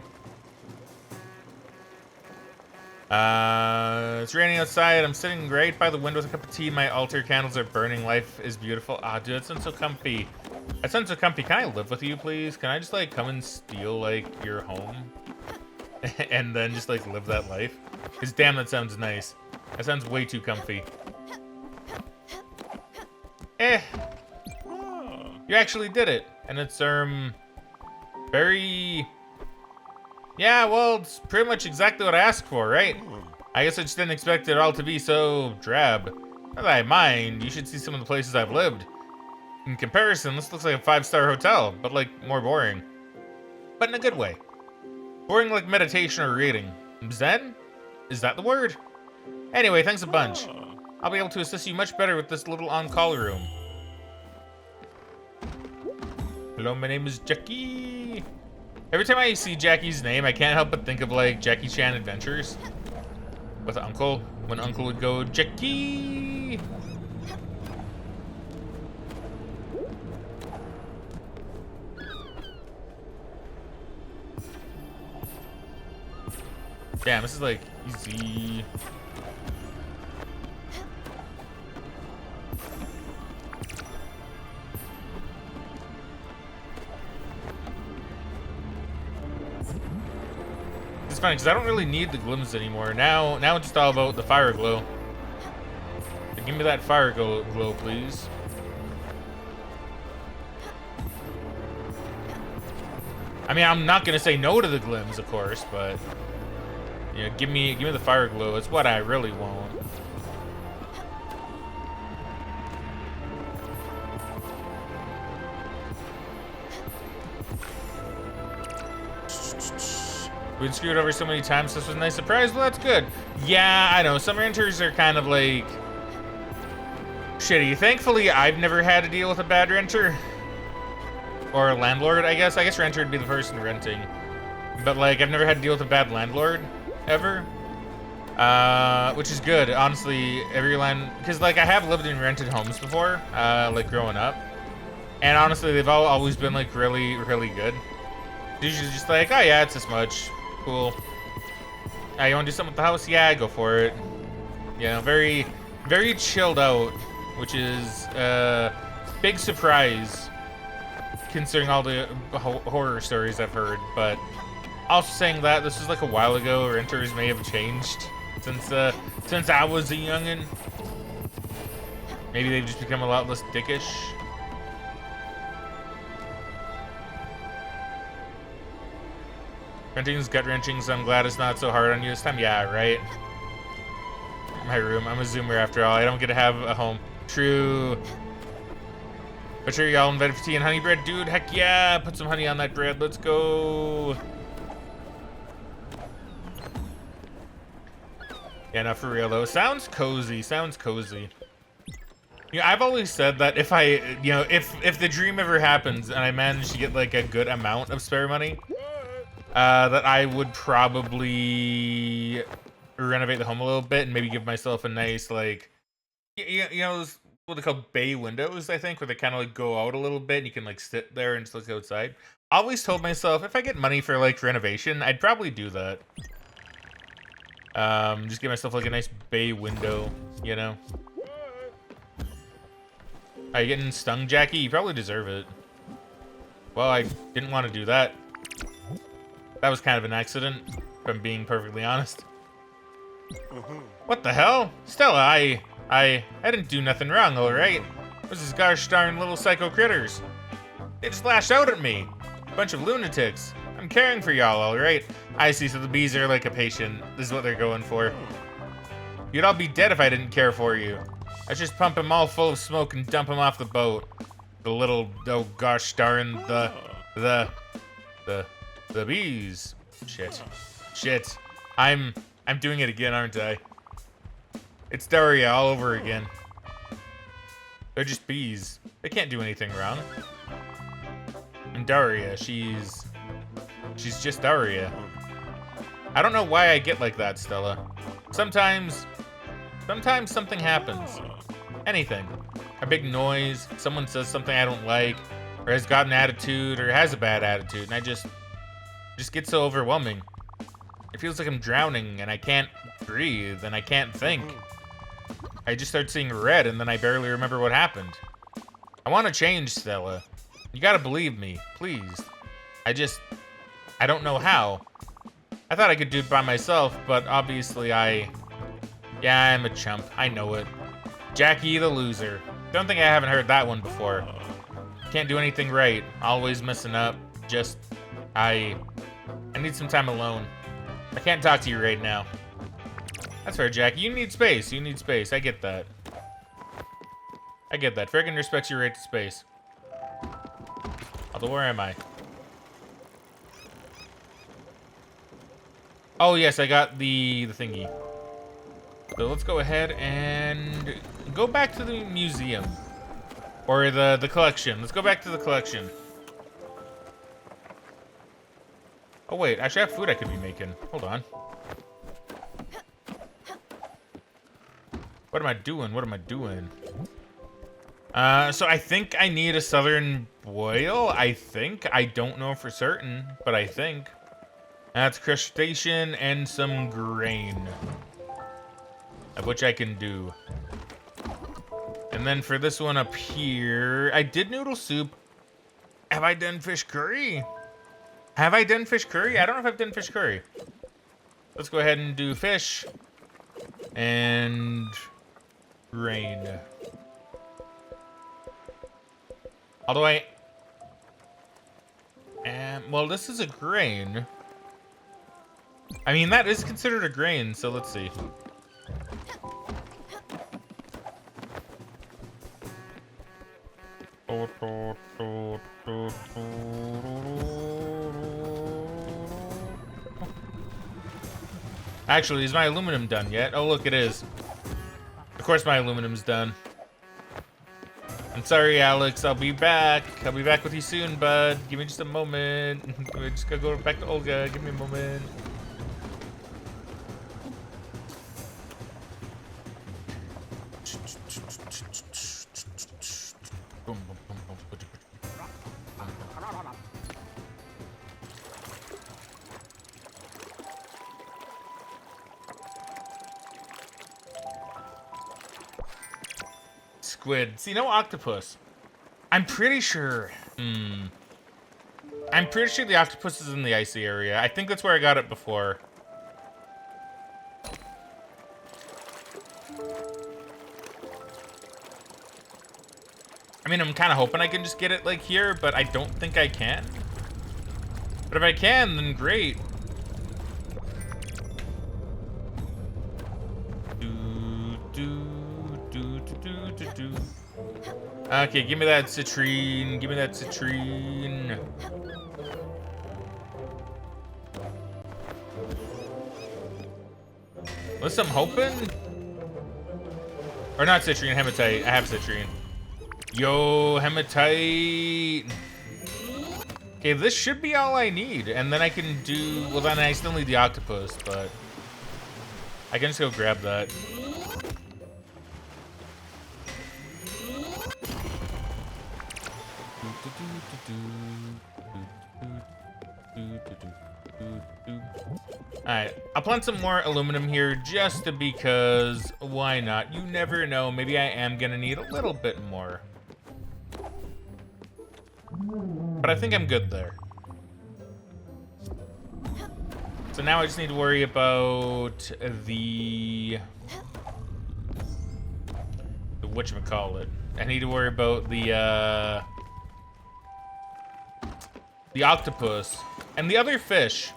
It's raining outside. I'm sitting right by the window with a cup of tea. My altar candles are burning. Life is beautiful. Ah, dude, that sounds so comfy. That sounds so comfy. Can I live with you, please? Can I just, like, come and steal, like, your home? And then just, like, live that life? Because, damn, that sounds nice. That sounds way too comfy. You actually did it. And it's, very... Yeah, well, it's pretty much exactly what I asked for, right? I guess I just didn't expect it all to be so drab. Not that I mind, you should see some of the places I've lived. In comparison, this looks like a 5-star hotel, but, like, more boring. But in a good way. Boring like meditation or reading. Zen? Is that the word? Anyway, thanks a bunch. I'll be able to assist you much better with this little on-call room. Hello, my name is Jackie. Every time I see Jackie's name, I can't help but think of, like, Jackie Chan Adventures. With Uncle. When Uncle would go, Jackie! Damn, this is, like, easy. It's funny because I don't really need the glims anymore. Now it's just all about the fire glow. So give me that fire glow, please. I mean, I'm not gonna say no to the glims, of course, but yeah, give me the fire glow. It's what I really want. We've been screwed over so many times. This was a nice surprise. Well, that's good. Yeah, I know. Some renters are kind of like shitty. Thankfully, I've never had to deal with a bad renter. Or a landlord, I guess. I guess renter would be the person renting. But, like, I've never had to deal with a bad landlord, ever. Which is good, honestly. Because, like, I have lived in rented homes before, like, growing up. And, honestly, they've always been, like, really, really good. Usually just like, oh, yeah, it's this much. Cool. You want to do something with the house? Yeah, go for it. You know, very, very chilled out, which is big surprise considering all the horror stories I've heard. But also saying that this is like a while ago, renters may have changed since I was a youngin'. Maybe they've just become a lot less dickish. Renting's gut-wrenching, so I'm glad it's not so hard on you this time. Yeah, right? My room. I'm a Zoomer after all. I don't get to have a home. True. But sure, y'all invited for tea and honey bread. Dude, heck yeah! Put some honey on that bread. Let's go! Yeah, no, for real though. Sounds cozy. Sounds cozy. You know, I've always said that if I, you know, if the dream ever happens and I manage to get like a good amount of spare money, that I would probably renovate the home a little bit and maybe give myself a nice, like, you know, those, what they call bay windows, I think, where they kind of like go out a little bit and you can like sit there and just look outside. I always told myself if I get money for like renovation, I'd probably do that. Just give myself like a nice bay window, you know. Are you getting stung, Jackie? You probably deserve it. Well, I didn't want to do that. That was kind of an accident, if I'm being perfectly honest. What the hell? Stella, I didn't do nothing wrong, alright? This is gosh darn little psycho critters. They just lashed out at me. Bunch of lunatics. I'm caring for y'all, alright? I see, so the bees are like a patient. This is what they're going for. You'd all be dead if I didn't care for you. I just pump them all full of smoke and dump them off the boat. The little, oh gosh darn, the bees. Shit. I'm doing it again, aren't I? It's Daria all over again. They're just bees. They can't do anything wrong. And Daria, she's just Daria. I don't know why I get like that, Stella. Sometimes something happens. Anything. A big noise, someone says something I don't like, or has got an attitude, or has a bad attitude, and I just get so overwhelming. It feels like I'm drowning, and I can't breathe, and I can't think. I just start seeing red, and then I barely remember what happened. I want to change, Stella. You gotta believe me, please. I don't know how. I thought I could do it by myself, but obviously yeah, I'm a chump. I know it. Jackie the loser. Don't think I haven't heard that one before. Can't do anything right. Always messing up. I need some time alone. I can't talk to you right now. That's fair, Jackie. You need space. You need space. I get that. I get that. Fraggin respects your right to space. Although, where am I? Oh, yes, I got the thingy. So let's go ahead and go back to the museum. Or the collection. Let's go back to the collection. Oh, wait. Actually, I have food I could be making. Hold on. What am I doing? What am I doing? So I think I need a southern boil. I think. I don't know for certain, but I think. That's crustacean and some grain. Of which I can do. And then for this one up here, I did noodle soup. Have I done fish curry? Have I done fish curry? I don't know if I've done fish curry. Let's go ahead and do fish. And grain. Although well, this is a grain. I mean, that is considered a grain, so let's see. Actually, is my aluminum done yet? Oh, look, it is. Of course my aluminum's done. I'm sorry, Alex. I'll be back. I'll be back with you soon, bud. Give me just a moment. We just gotta go back to Olga. Give me a moment. squid. See, no octopus. I'm pretty sure. I'm pretty sure the octopus is in the icy area. I think that's where I got it before. I mean, I'm kind of hoping I can just get it like here, but I don't think I can. But if I can, then great. Okay, give me that citrine. Give me that citrine. Unless I'm hoping. Or not citrine, hematite. I have citrine. Yo, hematite. Okay, this should be all I need. And then I can do, well then I still need the octopus, but I can just go grab that. Alright, I'll plant some more aluminum here just because, why not? You never know, maybe I am gonna need a little bit more. But I think I'm good there. So now I just need to worry about the whatchamacallit. I need to worry about the octopus and the other fish.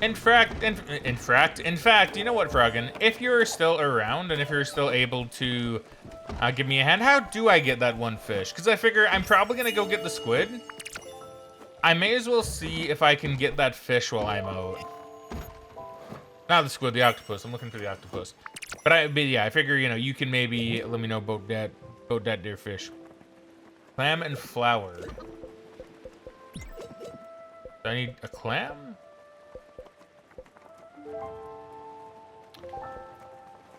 In fact, you know what, Fraggin? If you're still around and if you're still able to give me a hand, how do I get that one fish? Because I figure I'm probably gonna go get the squid. I may as well see if I can get that fish while I'm out. Not the squid, the octopus. I'm looking for the octopus. But yeah, I figure, you know, you can maybe let me know about that dear fish. Clam and flour. Do I need a clam?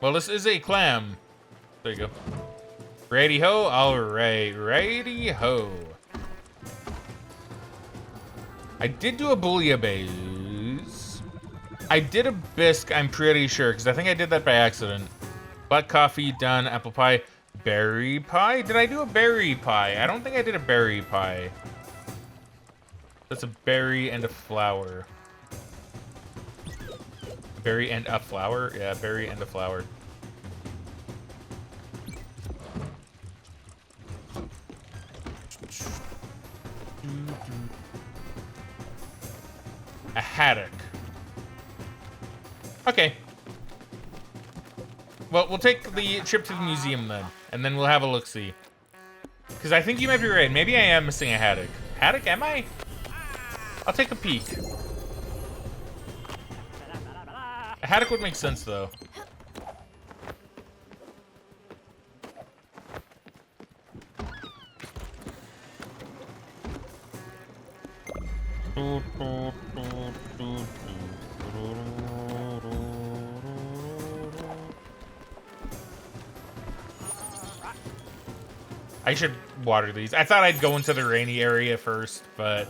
Well, this is a clam. There you go. Righty ho. All right. Righty ho. I did do a bouillabaisse. I did a bisque, I'm pretty sure, because I think I did that by accident. Black coffee, done. Apple pie. Berry pie? Did I do a berry pie? I don't think I did a berry pie. That's a berry and a flour. Berry and a flour? Yeah, berry and a flour. A haddock. Okay. Well, we'll take the trip to the museum then, and then we'll have a look-see. Because I think you might be right. Maybe I am missing a haddock. Haddock, am I? I'll take a peek. A haddock would make sense, though. I should water these. I thought I'd go into the rainy area first, but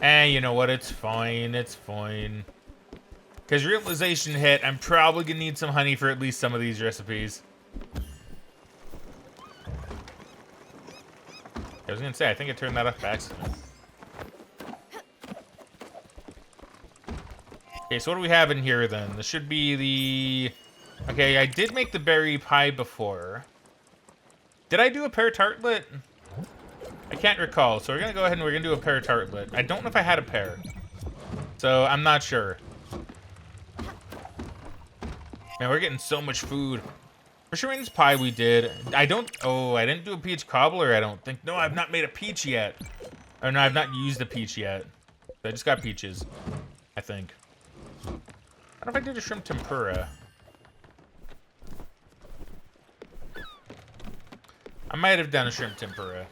you know what? It's fine. It's fine. Because realization hit, I'm probably gonna need some honey for at least some of these recipes. I was gonna say, I think I turned that off by accident. Okay, so what do we have in here then? This should be the... Okay, I did make the berry pie before. Did I do a pear tartlet? I can't recall, so we're gonna go ahead and we're gonna do a pear tartlet. I don't know if I had a pear, so I'm not sure. Man, we're getting so much food. Fisherman's pie we did. I didn't do a peach cobbler, I don't think. No, I've not made a peach yet. Or no, I've not used a peach yet. I just got peaches, I think. I don't know if I did a shrimp tempura. I might have done a shrimp tempura.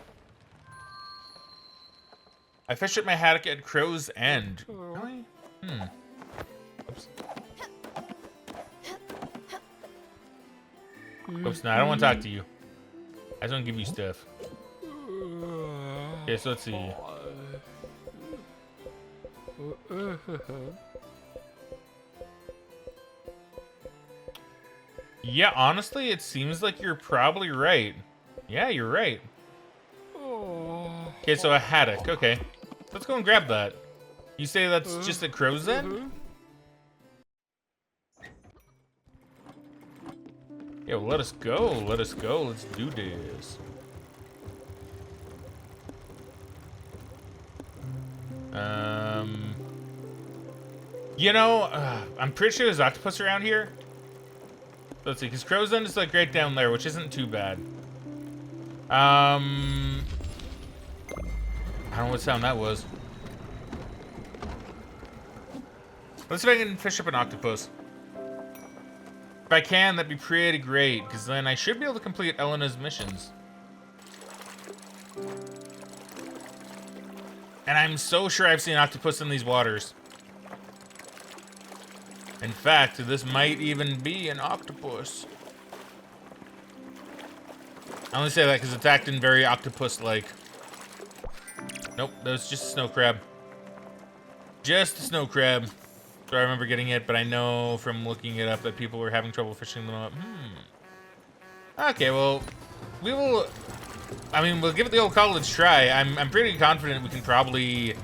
I fished at my haddock at Crow's End. Really? Oops. Oops, no, I don't want to talk to you. I just want to give you stuff. Okay, so let's see. Yeah, honestly, it seems like you're probably right. Yeah, you're right. Okay, so a haddock. Okay. Let's go and grab that. You say that's just at Crow's End? Yeah, well, let us go. Let us go. Let's do this. You know, I'm pretty sure there's octopus around here. Let's see, because Crow's End is like right down there, which isn't too bad. I don't know what sound that was. Let's see if I can fish up an octopus. If I can, that'd be pretty great, because then I should be able to complete Elena's missions. And I'm so sure I've seen octopus in these waters. In fact, this might even be an octopus. I only say that because it's acting very octopus-like. Nope, that was just a snow crab. Just a snow crab. So I remember getting it, but I know from looking it up that people were having trouble fishing them up. Okay, well, we will... I mean, we'll give it the old college try. I'm pretty confident we can probably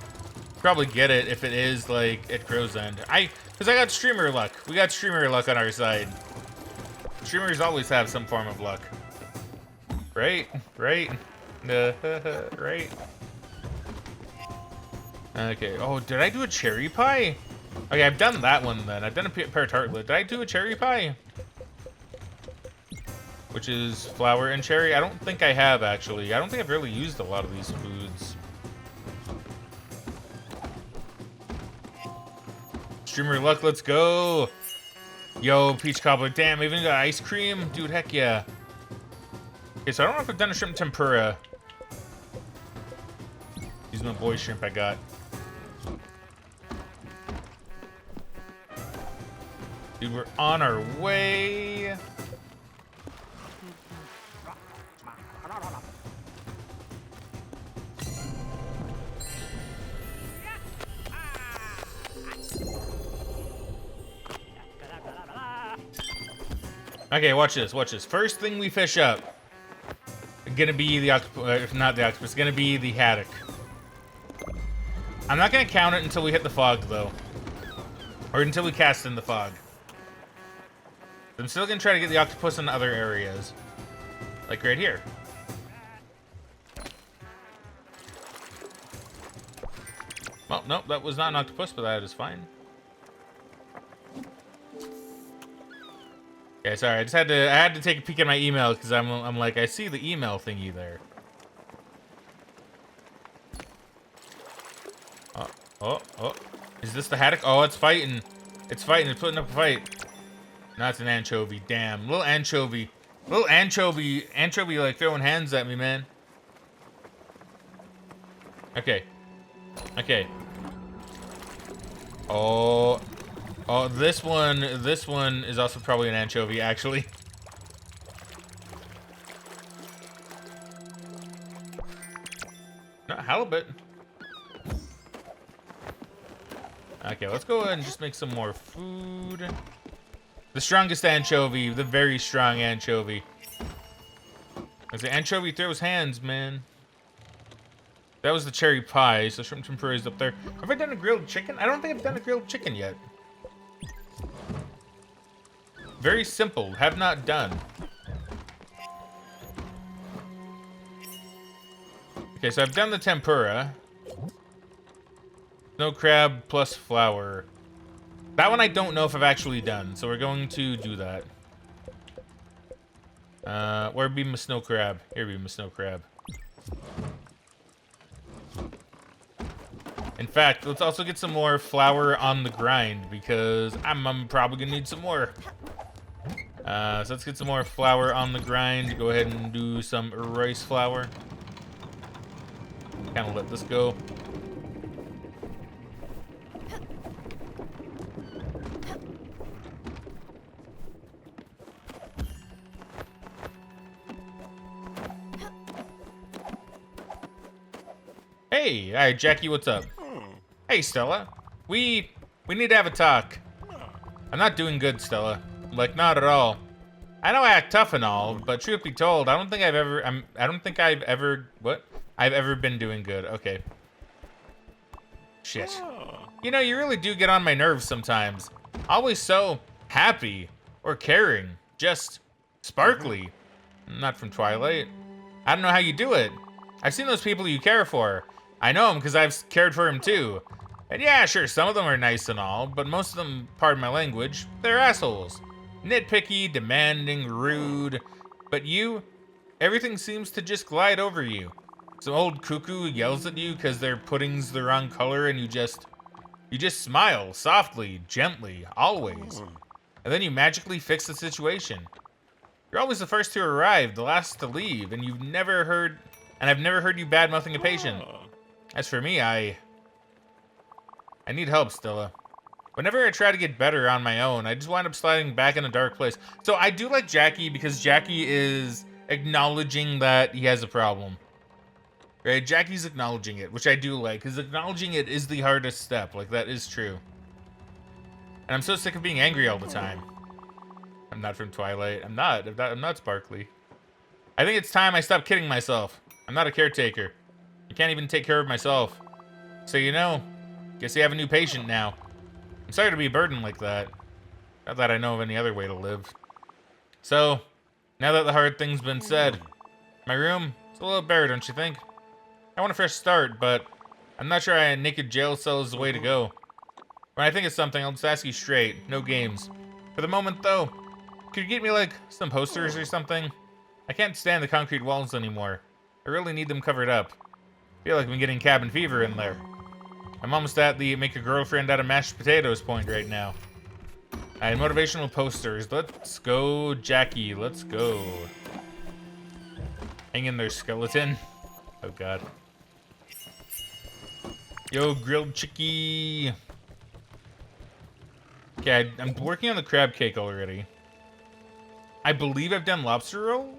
get it if it is, like, at Crow's End. Because I got streamer luck. We got streamer luck on our side. Streamers always have some form of luck. Right? Right? Right? Okay. Oh, did I do a cherry pie? Okay, I've done that one then. I've done a pear tartlet. Did I do a cherry pie? Which is flour and cherry. I don't think I have, actually. I don't think I've really used a lot of these foods. Streamer luck, let's go. Yo, peach cobbler. Damn, even got ice cream? Dude, heck yeah. Okay, so I don't know if I've done a shrimp tempura. These are my boy shrimp I got. Dude, we're on our way. Okay, watch this, watch this. First thing we fish up, gonna be the octopus, if not the octopus, gonna be the haddock. I'm not gonna count it until we hit the fog, though. Or until we cast in the fog. I'm still gonna try to get the octopus in other areas. Like right here. Well, nope, that was not an octopus, but that is fine. Okay, sorry, I had to take a peek at my email because I'm like, I see the email thingy there. Oh. Is this the haddock? Oh, it's fighting. It's fighting, it's putting up a fight. No, it's an anchovy, damn. Little anchovy. Little anchovy like throwing hands at me, man. Okay. Okay. Oh, this one is also probably an anchovy, actually. No, halibut. Okay, let's go ahead and just make some more food. The strongest anchovy, the very strong anchovy. As the anchovy throws hands, man. That was the cherry pie, so shrimp tempura is up there. Have I done a grilled chicken? I don't think I've done a grilled chicken yet. Very simple. Have not done. Okay, so I've done the tempura. Snow crab plus flour. That one I don't know if I've actually done, so we're going to do that. Where'd be my snow crab? Here be my snow crab. In fact, let's also get some more flour on the grind because I'm probably gonna need some more. So let's get some more flour on the grind. Go ahead and do some rice flour. Kind of let this go. Hey, all right, Jackie, what's up? Hey, Stella. We need to have a talk. I'm not doing good, Stella. Like, not at all. I know I act tough and all, but truth be told, I don't think I've ever been doing good. Okay. Shit. You know, you really do get on my nerves sometimes. Always so happy or caring, just sparkly. Not from Twilight. I don't know how you do it. I've seen those people you care for. I know them because I've cared for him too. And yeah, sure, some of them are nice and all, but most of them, pardon my language, they're assholes. Nitpicky, demanding, rude. But you, everything seems to just glide over you. Some old cuckoo yells at you because their pudding's the wrong color and you just smile, softly, gently, always. And then you magically fix the situation. You're always the first to arrive, the last to leave, and I've never heard you bad-mouthing a patient. As for me, I need help, Stella. Whenever I try to get better on my own, I just wind up sliding back in a dark place. So I do like Jackie because Jackie is acknowledging that he has a problem. Right? Jackie's acknowledging it, which I do like, because acknowledging it is the hardest step. Like, that is true. And I'm so sick of being angry all the time. I'm not from Twilight. I'm not sparkly. I think it's time I stop kidding myself. I'm not a caretaker. I can't even take care of myself. So, you know, guess you have a new patient now. I'm sorry to be a burden like that. Not that I know of any other way to live. So, now that the hard thing's been said, my room is a little bare, don't you think? I want a fresh start, but I'm not sure a naked jail cell is the way to go. When I think of something, I'll just ask you straight. No games. For the moment, though, could you get me, like, some posters or something? I can't stand the concrete walls anymore. I really need them covered up. I feel like I'm getting cabin fever in there. I'm almost at the make a girlfriend out of mashed potatoes point right now. Motivational posters. Let's go, Jackie. Let's go. Hang in there, skeleton. Oh, God. Yo, grilled chickie. Okay, I'm working on the crab cake already. I believe I've done lobster roll?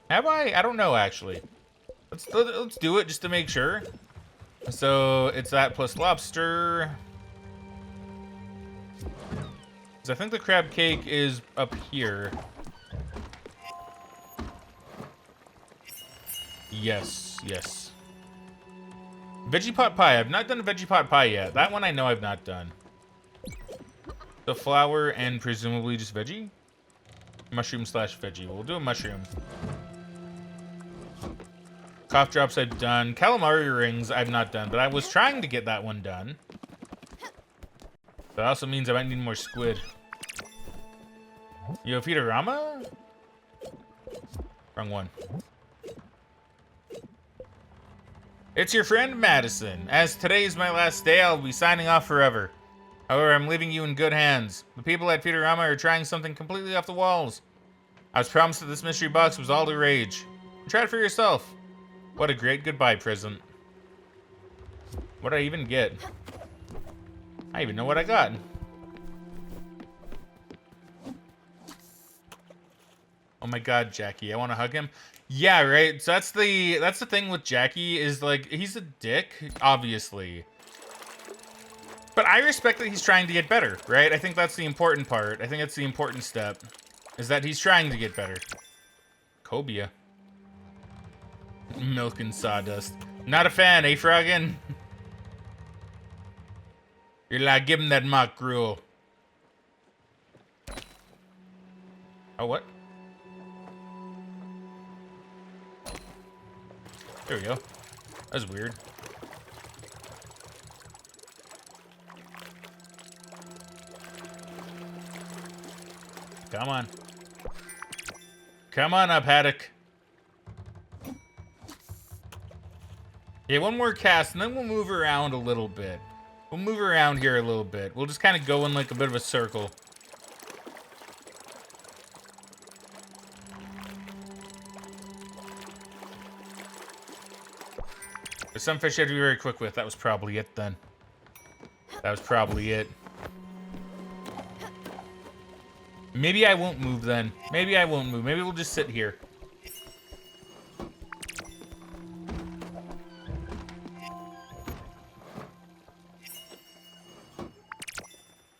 Have I? I don't know, actually. Let's do it just to make sure. So it's that plus lobster. So I think the crab cake is up here. Yes, yes. Veggie pot pie. I've not done a veggie pot pie yet. That one I know I've not done. The flour and presumably just veggie? Mushroom slash veggie. We'll do a mushroom. Cough drops I've done. Calamari rings I've not done, but I was trying to get that one done. That also means I might need more squid. Yo, Futurama? Wrong one. It's your friend Madison. As today is my last day, I'll be signing off forever. However, I'm leaving you in good hands. The people at Futurama are trying something completely off the walls. I was promised that this mystery box was all the rage. Try it for yourself. What a great goodbye present. What did I even get? I even know what I got. Oh my God, Jackie, I want to hug him. Yeah, right. So that's the thing with Jackie is like he's a dick, obviously. But I respect that he's trying to get better, right? I think that's the important part. I think that's the important step, is that he's trying to get better. Cobia. Milk and sawdust. Not a fan, eh, Fraggin? You're like, give him that mock gruel. Oh, what? There we go. That was weird. Come on. Come on up, Haddock. Yeah, one more cast, and then we'll move around a little bit. We'll move around here a little bit. We'll just kind of go in like a bit of a circle. There's some fish I have to be very quick with. That was probably it then. That was probably it. Maybe I won't move then. Maybe I won't move. Maybe we'll just sit here.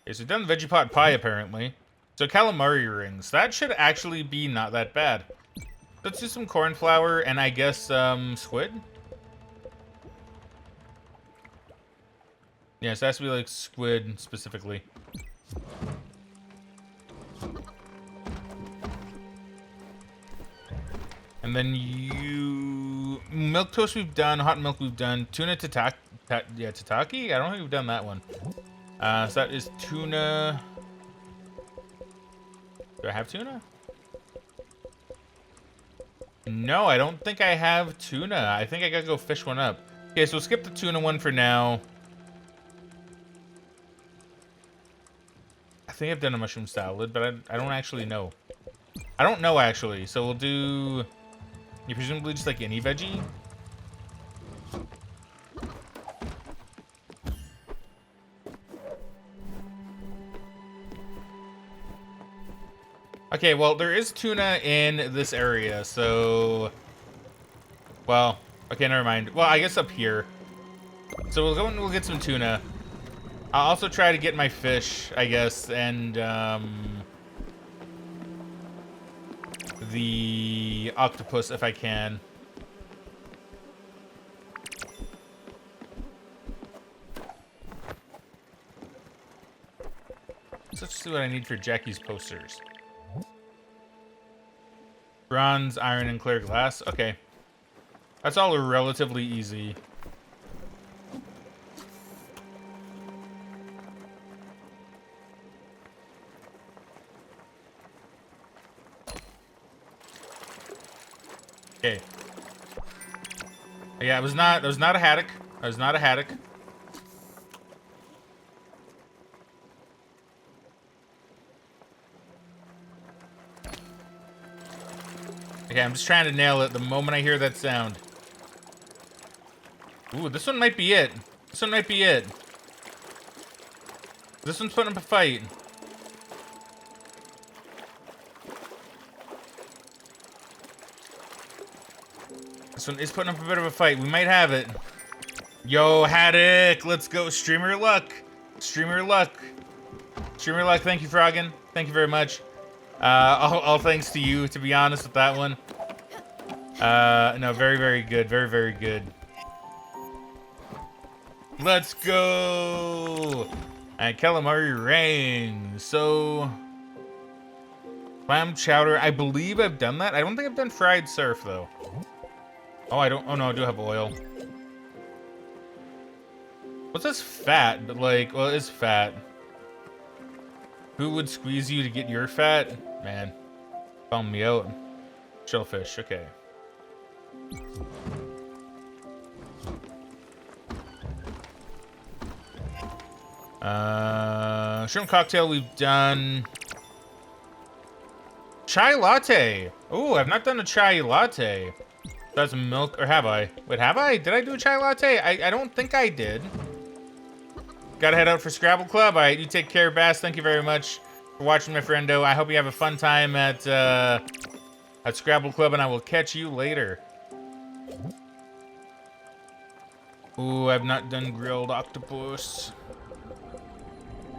Okay, so we've done the veggie pot pie apparently. So calamari rings. That should actually be not that bad. Let's do some cornflower and I guess squid. Yes, it has to be like squid specifically. And then milk toast we've done, hot milk we've done, tuna tataki. Yeah, tataki. I don't think we've done that one. So that is tuna. Do I have tuna? No, I don't think I have tuna. I think I gotta go fish one up. Okay, so we'll skip the tuna one for now. I think I've done a mushroom salad, but I don't actually know. I don't know, actually. So we'll do... You presumably just like any veggie? Okay, well, there is tuna in this area, so... Well, okay, never mind. Well, I guess up here. So we'll go and we'll get some tuna. I'll also try to get my fish, I guess, and, the octopus if I can. So let's see what I need for Jackie's posters. Bronze, iron, and clear glass. Okay. That's all relatively easy. Okay. Yeah, that was not a haddock. That was not a haddock. Okay, I'm just trying to nail it the moment I hear that sound. Ooh, this one might be it. This one might be it. This one's putting up a fight. This one is putting up a bit of a fight. We might have it. Yo, haddock, let's go. Streamer luck. Streamer luck. Streamer luck. Thank you, Fraggin. Thank you very much. All thanks to you, to be honest with that one. No, very, very good. Very, very good. Let's go. Alright, calamari rings. So, clam chowder. I believe I've done that. I don't think I've done fried surf, though. Oh, I don't. Oh, no, I do have oil. What's this fat? But, like, well, it is fat. Who would squeeze you to get your fat? Man, bum me out. Shellfish, okay. Shrimp cocktail we've done. Chai latte. Oh, I've not done a chai latte. That's milk, or have I? Wait, have I? Did I do a chai latte? I don't think I did. Gotta head out for Scrabble Club. All right, you take care, Bass. Thank you very much for watching, my friendo. I hope you have a fun time at Scrabble Club, and I will catch you later. Ooh, I've not done grilled octopus.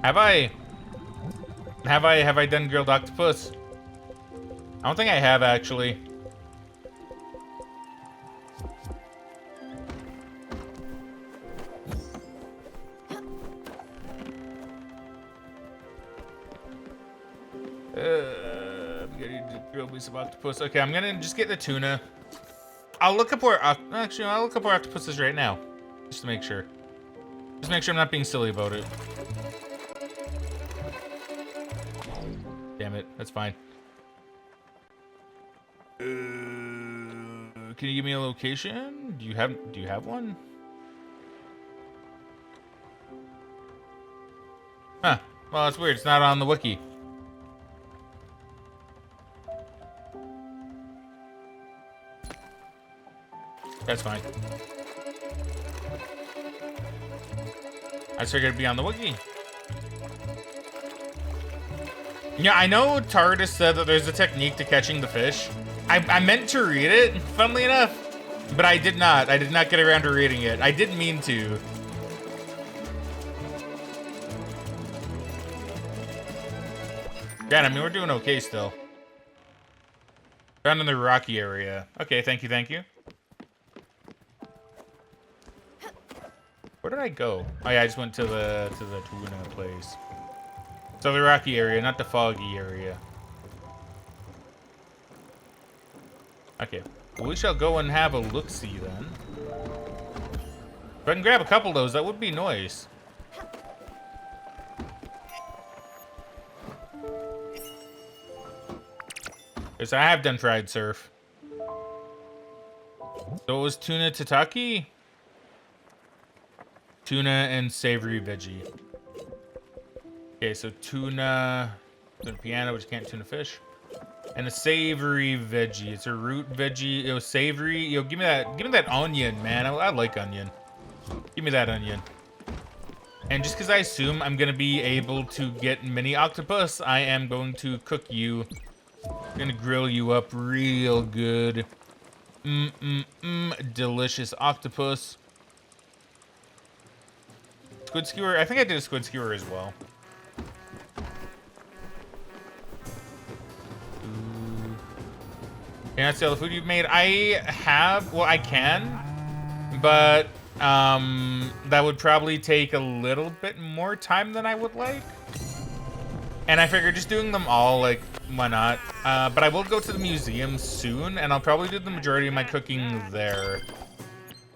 Have I? Have I done grilled octopus? I don't think I have, actually. I'm gonna grill me some octopus. Okay, I'm gonna just get the tuna. I'll look up where actually I'll look up where octopus is right now, just to make sure. Just make sure I'm not being silly about it. Damn it, that's fine. Can you give me a location? Do you have one? Huh. Well, that's weird. It's not on the wiki. That's fine. I just figured it'd be on the wiki. Yeah, I know Tardis said that there's a technique to catching the fish. I meant to read it, funnily enough, but I did not. I did not get around to reading it. I did mean to. Yeah, I mean, we're doing okay still. Down in the rocky area. Okay, thank you, thank you. Where did I go? Oh yeah, I just went to the tuna place. So the rocky area, not the foggy area. Okay. Well, we shall go and have a look-see then. If I can grab a couple of those, that would be nice. Because I have done fried surf. So it was tuna tataki? Tuna and savory veggie. Okay, so tuna piano, but you can't tuna fish. And a savory veggie. It's a root veggie. It was savory. Yo, give me that onion, man. I like onion. Give me that onion. And just because I assume I'm gonna be able to get mini octopus, I am going to cook you. I'm gonna grill you up real good. Delicious octopus. Squid skewer. I think I did a squid skewer as well. Can I see all the food you've made? I have. Well, I can, but that would probably take a little bit more time than I would like. And I figured just doing them all, like, why not? But I will go to the museum soon, and I'll probably do the majority of my cooking there.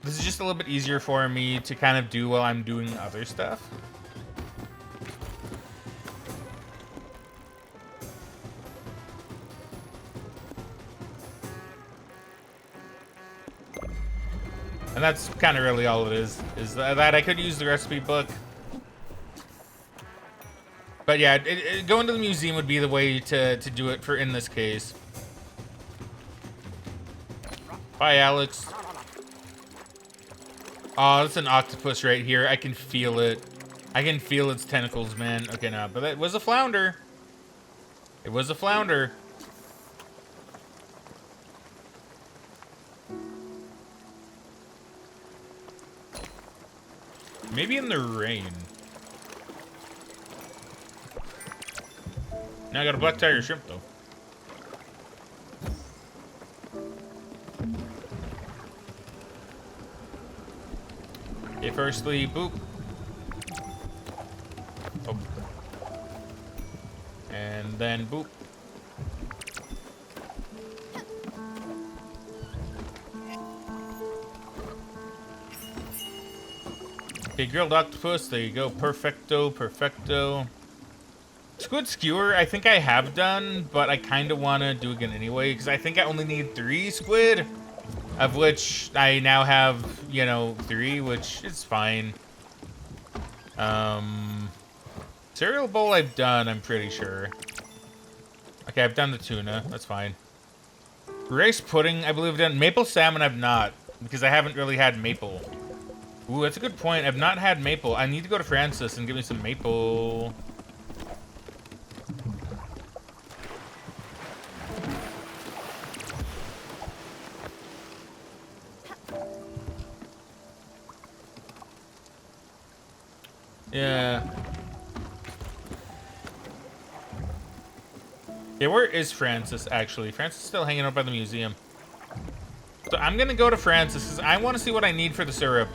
This is just a little bit easier for me to kind of do while I'm doing other stuff. And that's kind of really all it is that I could use the recipe book. But yeah, going to the museum would be the way to do it for in this case. Bye, Alex. Oh, that's an octopus right here. I can feel it. I can feel its tentacles, man. Okay, no, but it was a flounder. It was a flounder. Maybe in the rain. Now I got a black tiger shrimp, though. Okay, firstly, boop. Oh. And then boop. Okay, grilled octopus. There you go. Perfecto, perfecto. Squid skewer, I think I have done, but I kind of want to do again anyway, because I think I only need 3 squid, of which I now have, you know, 3, which is fine. Cereal bowl I've done, I'm pretty sure. Okay, I've done the tuna. That's fine. Rice pudding, I believe I've done. Maple salmon I've not, because I haven't really had maple. Ooh, that's a good point. I've not had maple. I need to go to Francis and give me some maple. Yeah. Yeah, where is Francis, actually? Francis is still hanging out by the museum. So I'm gonna go to Francis, because I want to see what I need for the syrup.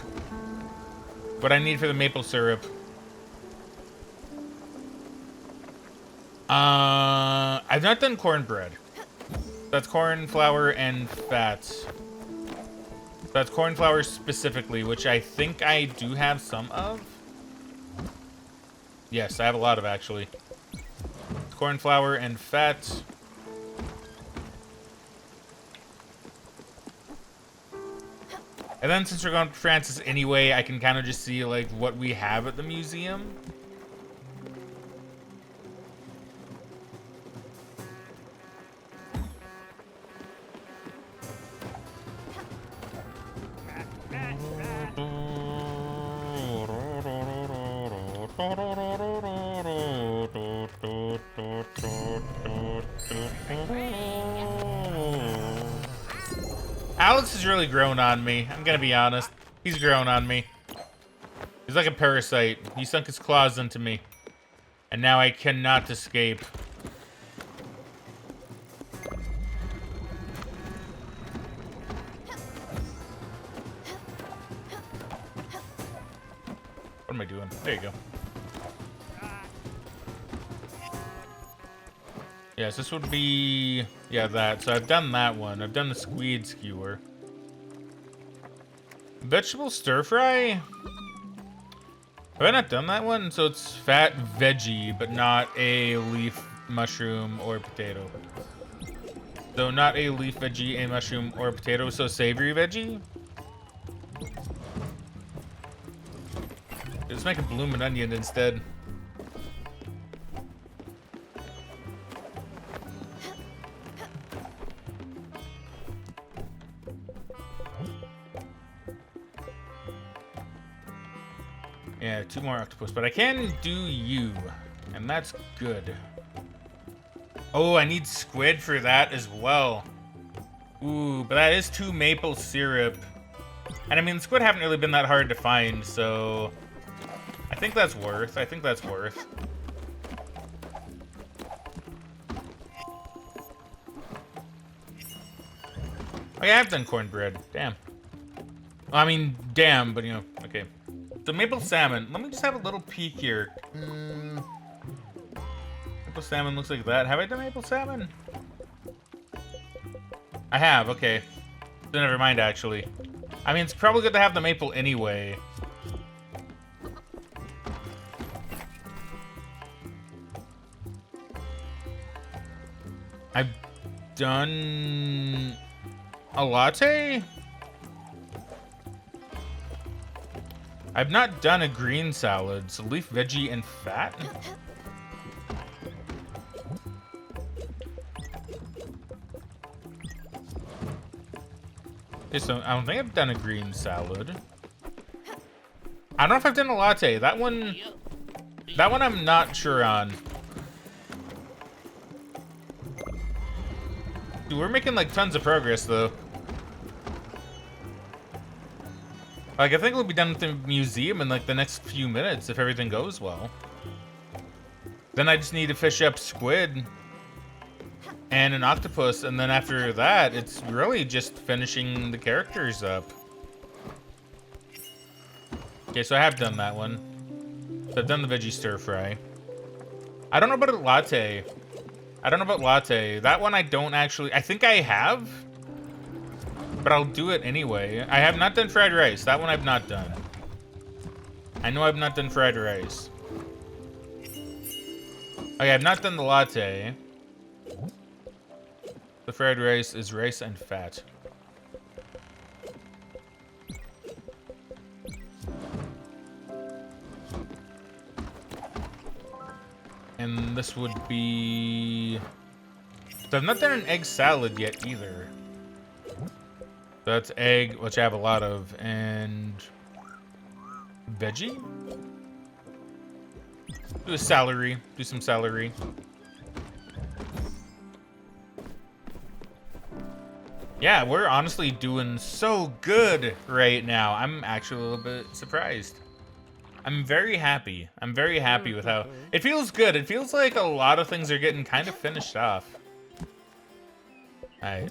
What I need for the maple syrup. I've not done cornbread. That's corn flour and fat. That's corn flour specifically, which I think I do have some of. Yes, I have a lot of, actually. Corn flour and fat. And then since we're going to Francis anyway, I can kind of just see, like, what we have at the museum. Alex has really grown on me. I'm gonna be honest. He's grown on me. He's like a parasite. He sunk his claws into me. And now I cannot escape. What am I doing? There you go. Yes, this would be... Yeah, that. So I've done that one. I've done the squid skewer. Vegetable stir fry? Have I not done that one? So it's fat veggie, but not a leaf, mushroom, or potato. So not a leaf veggie, a mushroom, or a potato. So savory veggie? Let's make a bloomin' onion instead. Yeah, 2 more octopus, but I can do you, and that's good. Oh, I need squid for that as well. Ooh, but that is 2 maple syrup. And I mean, squid haven't really been that hard to find, so... I think that's worth. I think that's worth. Oh yeah, I've done cornbread. Damn. Well, I mean, damn, but you know, okay. So maple salmon. Let me just have a little peek here. Maple salmon looks like that. Have I done maple salmon? I have, okay. So never mind, actually. I mean, it's probably good to have the maple anyway. I've done a latte? I've not done a green salad, so leaf, veggie, and fat? Okay, so I don't think I've done a green salad. I don't know if I've done a latte. That one I'm not sure on. Dude, we're making like tons of progress though. Like, I think we'll be done with the museum in like the next few minutes if everything goes well. Then I just need to fish up squid and an octopus, and then after that, it's really just finishing the characters up. Okay, so I have done that one. So I've done the veggie stir fry. I don't know about a latte. I don't know about latte. That one I don't actually... I think I have, but I'll do it anyway. I have not done fried rice. That one I've not done. I know I've not done fried rice. Okay, I've not done the latte. The fried rice is rice and fat. And this would be... So I've not done an egg salad yet either. So that's egg, which I have a lot of, and veggie? Do a celery. Do some celery. Yeah, we're honestly doing so good right now. I'm actually a little bit surprised. I'm very happy. I'm very happy with how... It feels good. It feels like a lot of things are getting kind of finished off. Alright.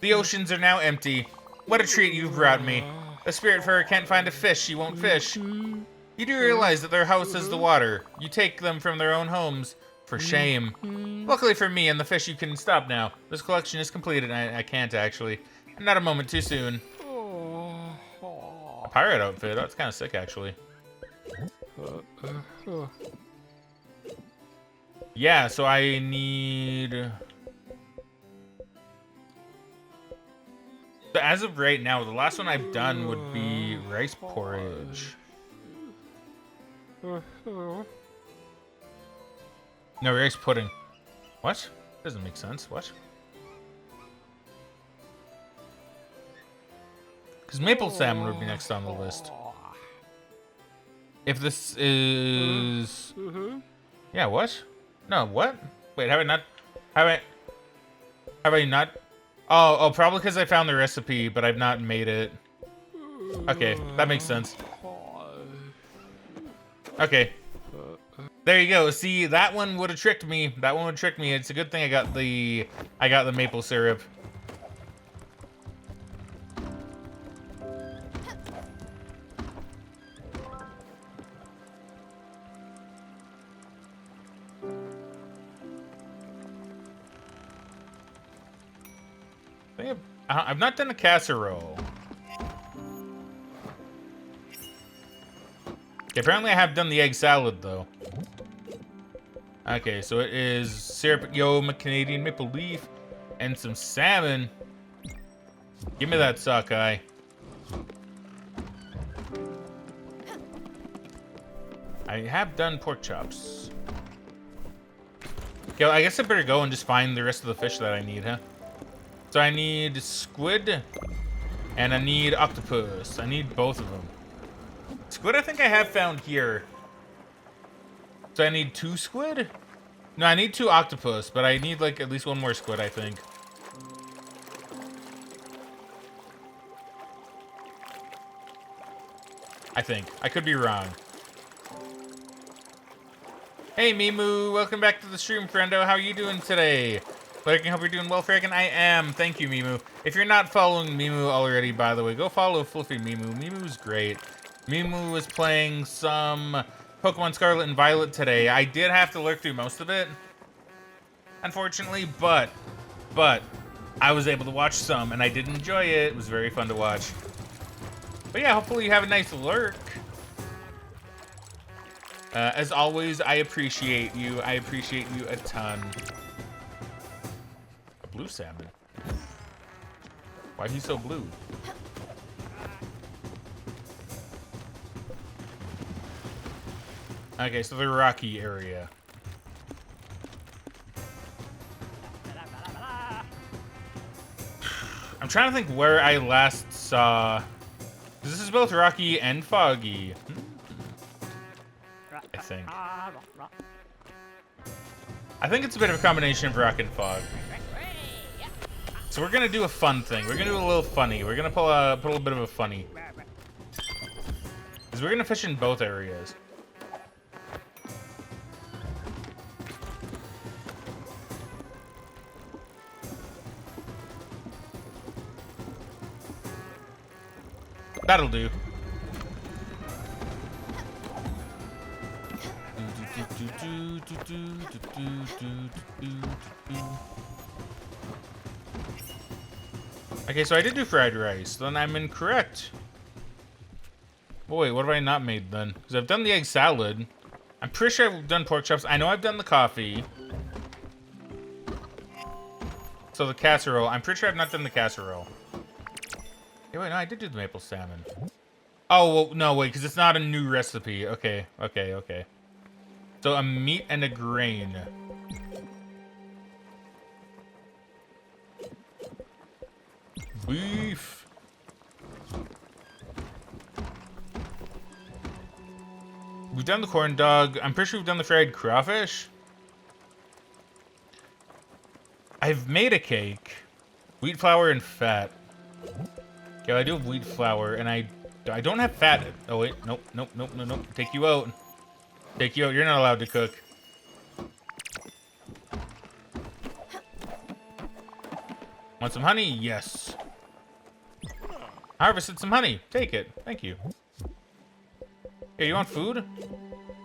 The oceans are now empty. What a treat you've brought me. A Spiritfarer can't find a fish she won't fish. You do realize that their house is the water. You take them from their own homes. For shame. Luckily for me and the fish, you can stop now. This collection is completed. I can't, actually. Not a moment too soon. A pirate outfit? That's kind of sick, actually. Yeah, so I need... So as of right now, the last one I've done would be rice porridge. No, rice pudding. What? Doesn't make sense. What? Because maple salmon would be next on the list. If this is... Yeah, what? No, what? Wait, have I not... Oh, probably because I found the recipe, but I've not made it. Okay, that makes sense. Okay. There you go. See, that one would have tricked me. That one would have tricked me. It's a good thing I got the maple syrup. I've not done a casserole. Okay, apparently I have done the egg salad, though. Okay, so it is syrup, Canadian maple leaf, and some salmon. Give me that sockeye. I have done pork chops. Okay, well, I guess I better go and just find the rest of the fish that I need, huh? So I need squid, and I need octopus. I need both of them. Squid I think I have found here. So I need 2 squid? No, I need 2 octopus, but I need like at least 1 more squid, I think. I could be wrong. Hey Mimu, welcome back to the stream, friendo. How are you doing today? I hope you're doing well, Fraggin. I am. Thank you, Mimu. If you're not following Mimu already, by the way, go follow Fluffy Mimu. Mimu's great. Mimu was playing some Pokemon Scarlet and Violet today. I did have to lurk through most of it, unfortunately, but I was able to watch some, and I did enjoy it. It was very fun to watch. But yeah, hopefully you have a nice lurk. As always, I appreciate you. I appreciate you a ton. A blue salmon. Why is he so blue? Okay, so the rocky area. I'm trying to think where I last saw. This is both rocky and foggy. I think it's a bit of a combination of rock and fog. So we're gonna do a fun thing. We're gonna do a little funny. We're gonna put a little bit of a funny. Because we're gonna fish in both areas. That'll do. Okay, so I did do fried rice. Then I'm incorrect. Oh, wait, what have I not made then? Because I've done the egg salad. I'm pretty sure I've done pork chops. I know I've done the coffee. So the casserole. I'm pretty sure I've not done the casserole. Hey, wait, no, I did do the maple salmon. Oh, well, no, wait, because it's not a new recipe. Okay. So a meat and a grain. Beef. We've done the corn dog. I'm pretty sure we've done the fried crawfish. I've made a cake. Wheat flour and fat. Okay, I do have wheat flour, and I don't have fat. Oh, wait. Nope. Take you out. Take you out. You're not allowed to cook. Want some honey? Yes. Harvested some honey. Take it. Thank you. Hey, you want food?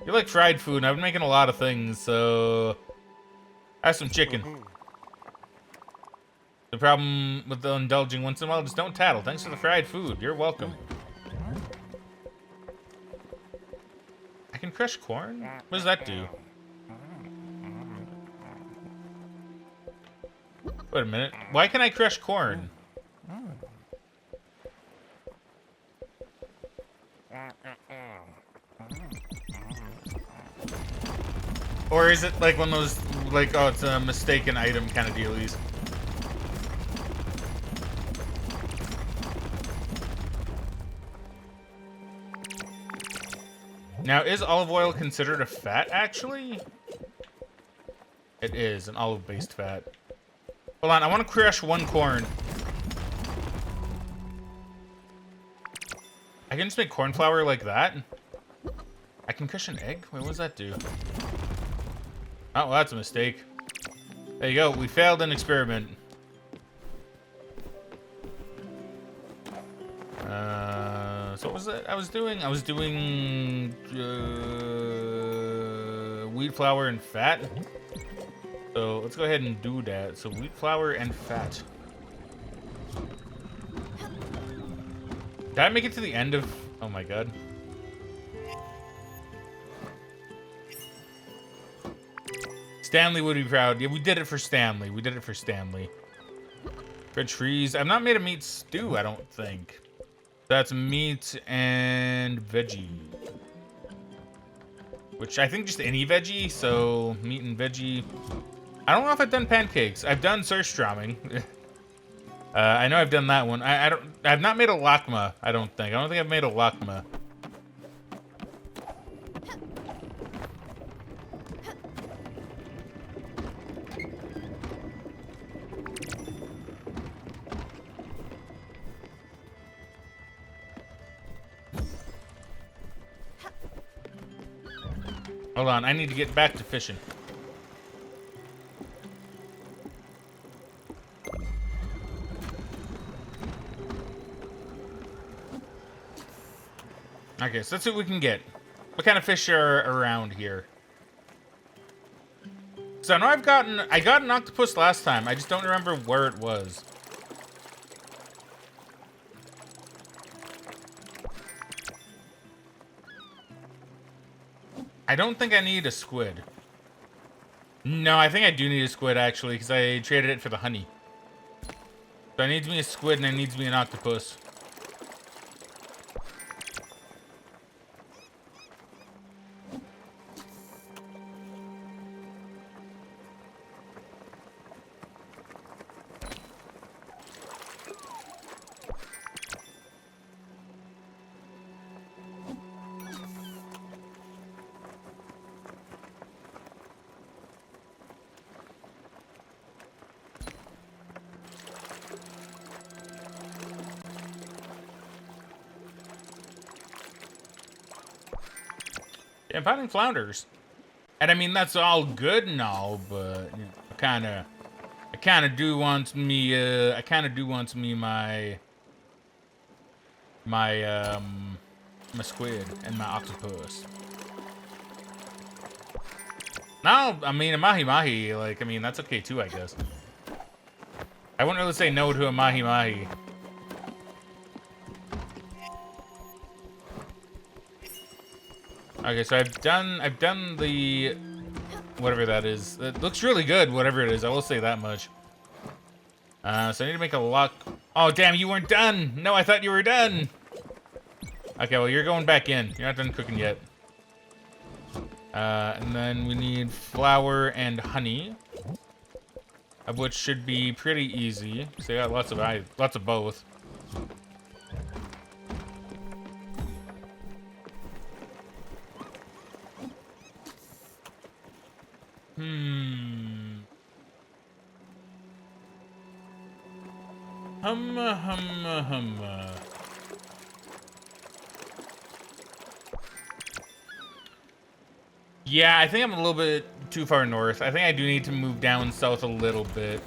You like fried food, and I've been making a lot of things, so... I have some chicken. The problem with the indulging once in a while, just don't tattle. Thanks for the fried food. You're welcome. I can crush corn? What does that do? Wait a minute. Why can I crush corn? Or is it like one of those, like, oh, it's a mistaken item kind of dealies? Now, is olive oil considered a fat, actually? It is, an olive-based fat. Hold on, I want to crush 1 corn. I can just make corn flour like that? I can crush an egg? Wait, what does that do? Oh, well, that's a mistake. There you go, we failed an experiment. So what was it I was doing? I was doing wheat flour and fat. So let's go ahead and do that. So wheat flour and fat. Did I make it to the end of... Oh my god. Stanley would be proud. Yeah, we did it for Stanley. We did it for Stanley. Red trees. I've not made a meat stew, I don't think. That's meat and veggie. Which I think just any veggie, so meat and veggie. I don't know if I've done pancakes. I've done surströmming. I know I've done that one. I've not made a lakma, I don't think. I don't think I've made a lakma. Hold on, I need to get back to fishing. Okay, so let's see what we can get. What kind of fish are around here? So I know I got an octopus last time. I just don't remember where it was. I don't think I need a squid. No, I think I do need a squid, actually, because I traded it for the honey. So it needs me a squid, and it needs me an octopus. I'm finding flounders, and I mean that's all good and all, but you know, I kind of do want me my squid and my octopus. Now, I mean a mahi mahi, like I mean that's okay too, I guess. I wouldn't really say no to a mahi mahi. Okay, so I've done the whatever that is. It looks really good, whatever it is. I will say that much. So I need to make a lock. Oh damn, you weren't done. No, I thought you were done. Okay, well you're going back in. You're not done cooking yet. And then we need flour and honey, of which should be pretty easy. So I got lots of both. Yeah, I think I'm a little bit too far north. I think I do need to move down south a little bit.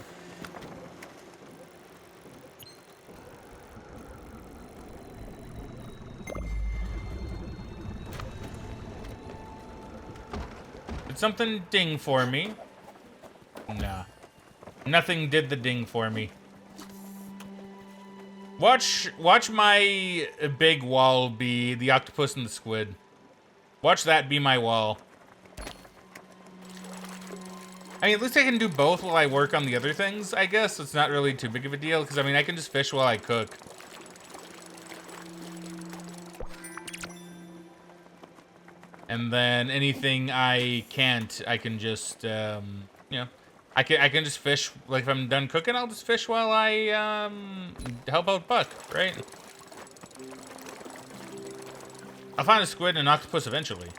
Did something ding for me? Nah. Nothing did the ding for me. Watch my big wall be the octopus and the squid. Watch that be my wall. I mean, at least I can do both while I work on the other things, I guess. It's not really too big of a deal, because, I mean, I can just fish while I cook. And then anything I can't, I can just, you know, I can just fish. Like, if I'm done cooking, I'll just fish while I, help out Buck, right? I'll find a squid and an octopus eventually.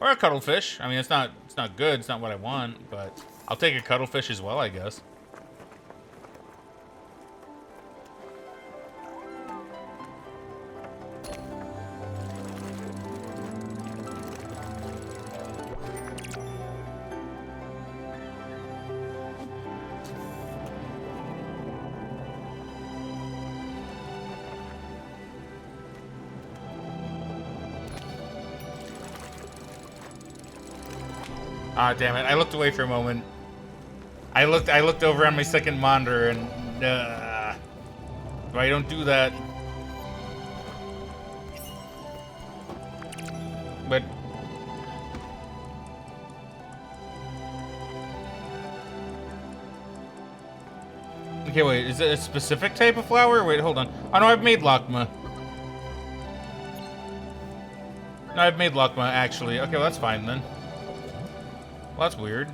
Or a cuttlefish. I mean, it's not good. It's not what I want, but I'll take a cuttlefish as well, I guess. Ah, damn it. I looked away for a moment. I looked over on my second monitor and, I don't do that. But okay, wait, is it a specific type of flower? Wait, hold on. Oh no, I've made Lakma. No, I've made Lakma, actually. Okay, well, that's fine then. Well, that's weird.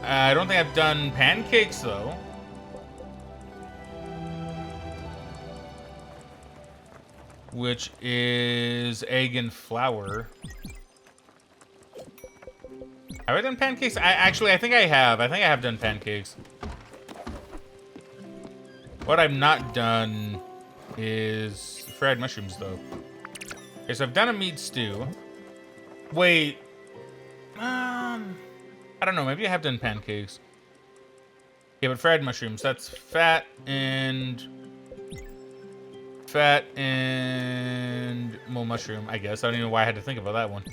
I don't think I've done pancakes, though. Which is egg and flour. Have I done pancakes? I think I have. I think I have done pancakes. What I've not done is fried mushrooms, though. Okay, so I've done a meat stew. Wait. I don't know. Maybe I have done pancakes. Yeah, but fried mushrooms. That's fat and well, mushroom, I guess. I don't even know why I had to think about that one.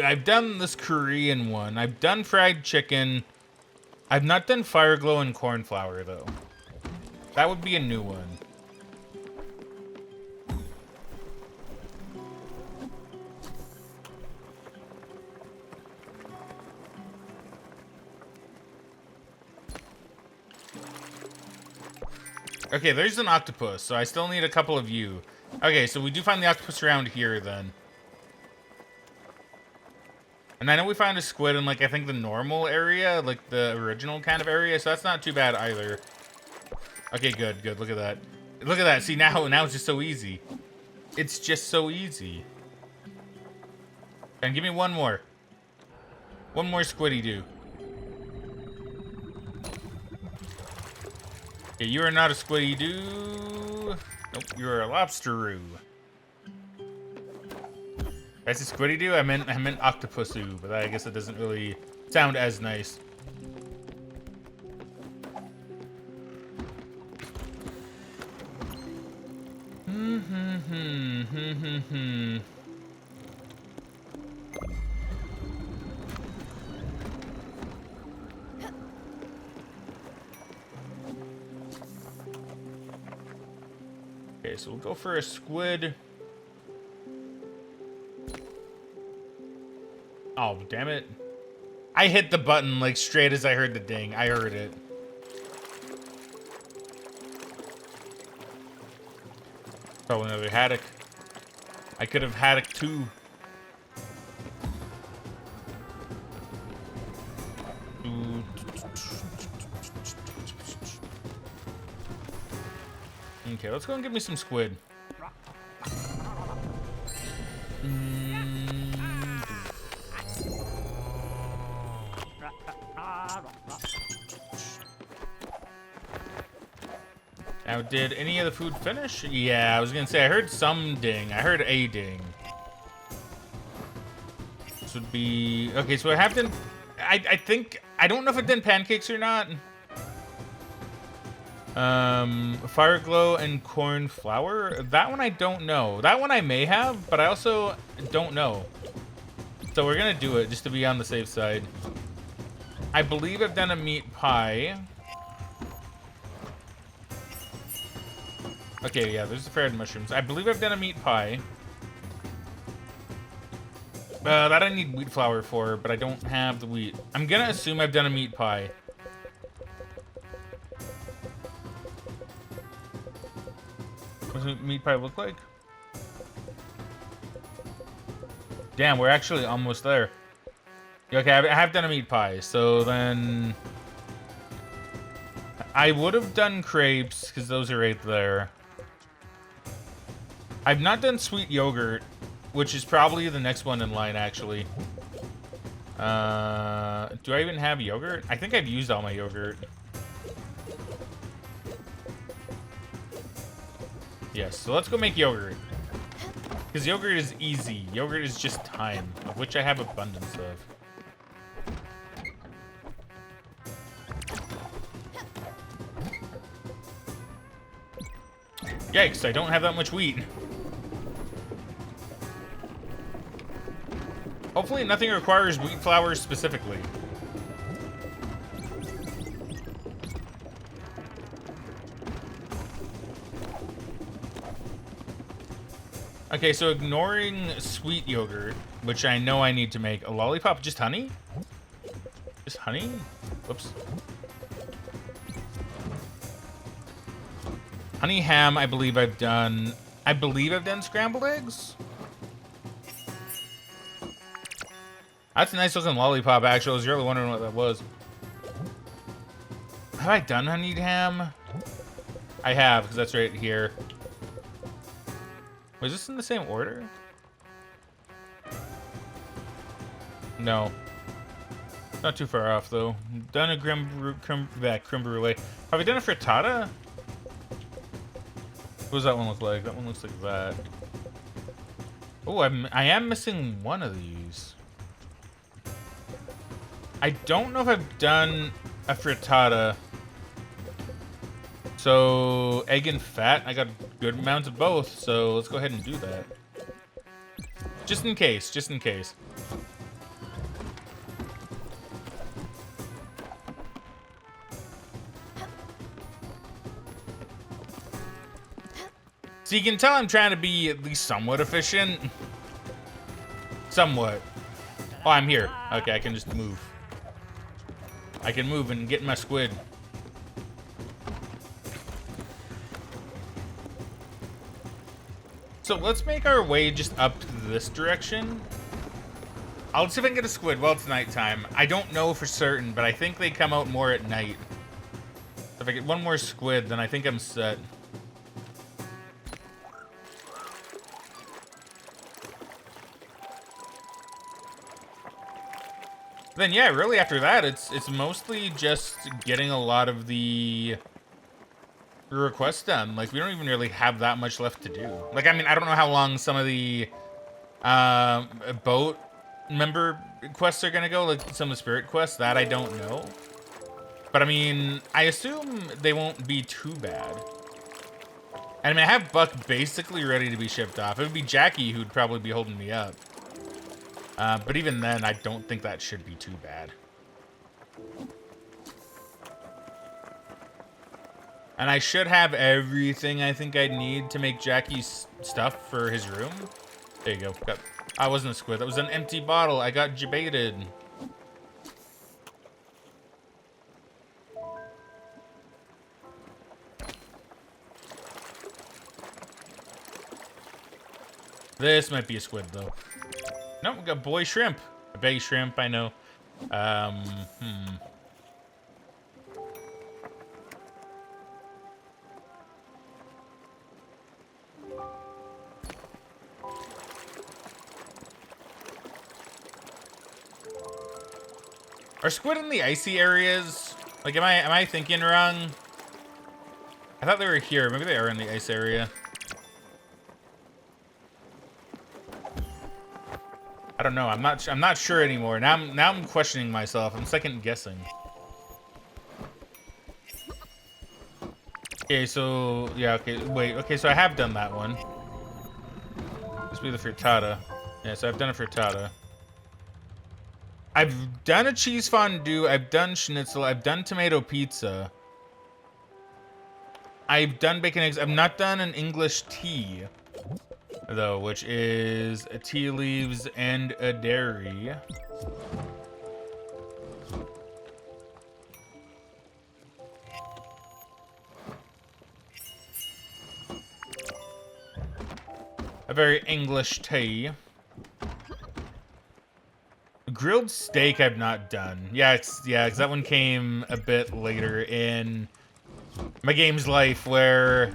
I've done this Korean one. I've done fried chicken. I've not done fire glow and cornflower, though. That would be a new one. Okay, there's an octopus, so I still need a couple of you. Okay, so we do find the octopus around here, then. And I know we found a squid in, like, I think the normal area, like the original kind of area, so that's not too bad either. Okay, good, good. Look at that. Look at that. See, now it's just so easy. It's just so easy. And give me one more. One more squiddy-doo. Okay, you are not a squiddy-doo. Nope, you're a lobster-oo. That's a squiddy-doo? I meant octopus-oo, but I guess it doesn't really sound as nice. Okay, so we'll go for a squid. Oh, damn it. I hit the button like straight as I heard the ding. I heard it. Probably another haddock. I could have haddock too. Okay, let's go and get me some squid. Now, did any of the food finish? Yeah, I was gonna say, I heard some ding. I heard a ding. This would be... Okay, so I have done... I think... I don't know if I've done pancakes or not. Fire glow and corn flour? That one I don't know. That one I may have, but I also don't know. So we're gonna do it, just to be on the safe side. I believe I've done a meat pie. Okay, yeah, there's the fried mushrooms. I believe I've done a meat pie. That I need wheat flour for, but I don't have the wheat. I'm gonna assume I've done a meat pie. What does a meat pie look like? Damn, we're actually almost there. Okay, I have done a meat pie, so then... I would have done crepes, because those are right there. I've not done sweet yogurt, which is probably the next one in line, actually. Do I even have yogurt? I think I've used all my yogurt. Yes, so let's go make yogurt. Because yogurt is easy. Yogurt is just time, of which I have abundance of. Yikes, I don't have that much wheat. Hopefully nothing requires wheat flour specifically. Okay, so ignoring sweet yogurt, which I know I need to make a lollipop. Just honey? Just honey? Whoops. Honey ham, I believe I've done. I believe I've done scrambled eggs. That's a nice looking lollipop, actually. I was really wondering what that was. Have I done honeyed ham? I have, because that's right here. Was this in the same order? No. Not too far off, though. Done a creme brulee. Have I done a frittata? What does that one look like? That one looks like that. Oh, I am missing one of these. I don't know if I've done a frittata. So, egg and fat, I got good amounts of both, so let's go ahead and do that. Just in case, just in case. So you can tell I'm trying to be at least somewhat efficient. Somewhat. Oh, I'm here. Okay, I can just move. I can move and get my squid. So let's make our way just up this direction. I'll see if I can get a squid while it's nighttime. I don't know for certain, but I think they come out more at night. If I get one more squid, then I think I'm set. Then yeah, really after that, it's mostly just getting a lot of the requests done. Like, we don't even really have that much left to do. Like, I mean, I don't know how long some of the boat member quests are gonna go, like some of the spirit quests. That I don't know. But I mean, I assume they won't be too bad. And I mean, I have Buck basically ready to be shipped off. It would be Jackie who'd probably be holding me up. But even then, I don't think that should be too bad. And I should have everything I think I need to make Jackie's stuff for his room. There you go. I wasn't a squid. That was an empty bottle. I got jebaited. This might be a squid, though. Nope, we got boy shrimp. A big shrimp, I know. Are squid in the icy areas? Like, am I thinking wrong? I thought they were here. Maybe they are in the ice area. I don't know. I'm not sure anymore. Now I'm questioning myself. I'm second guessing. Okay, so yeah. Okay, wait. Okay, so I have done that one. This would be the frittata. Yeah, so I've done a frittata. I've done a cheese fondue. I've done schnitzel. I've done tomato pizza. I've done bacon eggs. I've not done an English tea, though, which is a tea leaves and a dairy. A very English tea. Grilled steak I've not done. Yeah, because that one came a bit later in my game's life, where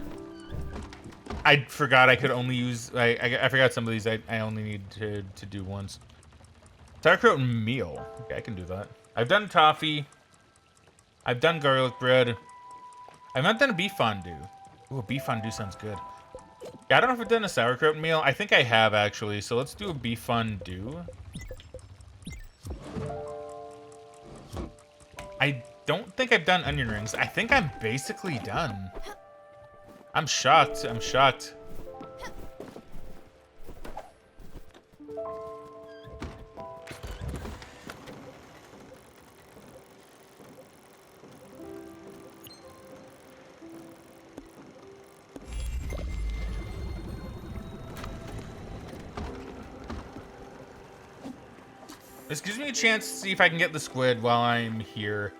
I forgot I could only use. I forgot some of these I only need to do once. Sauerkraut meal. Okay, I can do that. I've done toffee. I've done garlic bread. I've not done a beef fondue. Ooh, a beef fondue sounds good. Yeah, I don't know if I've done a sauerkraut meal. I think I have, actually. So let's do a beef fondue. I don't think I've done onion rings. I think I'm basically done. I'm shocked. I'm shocked. This gives me a chance to see if I can get the squid while I'm here.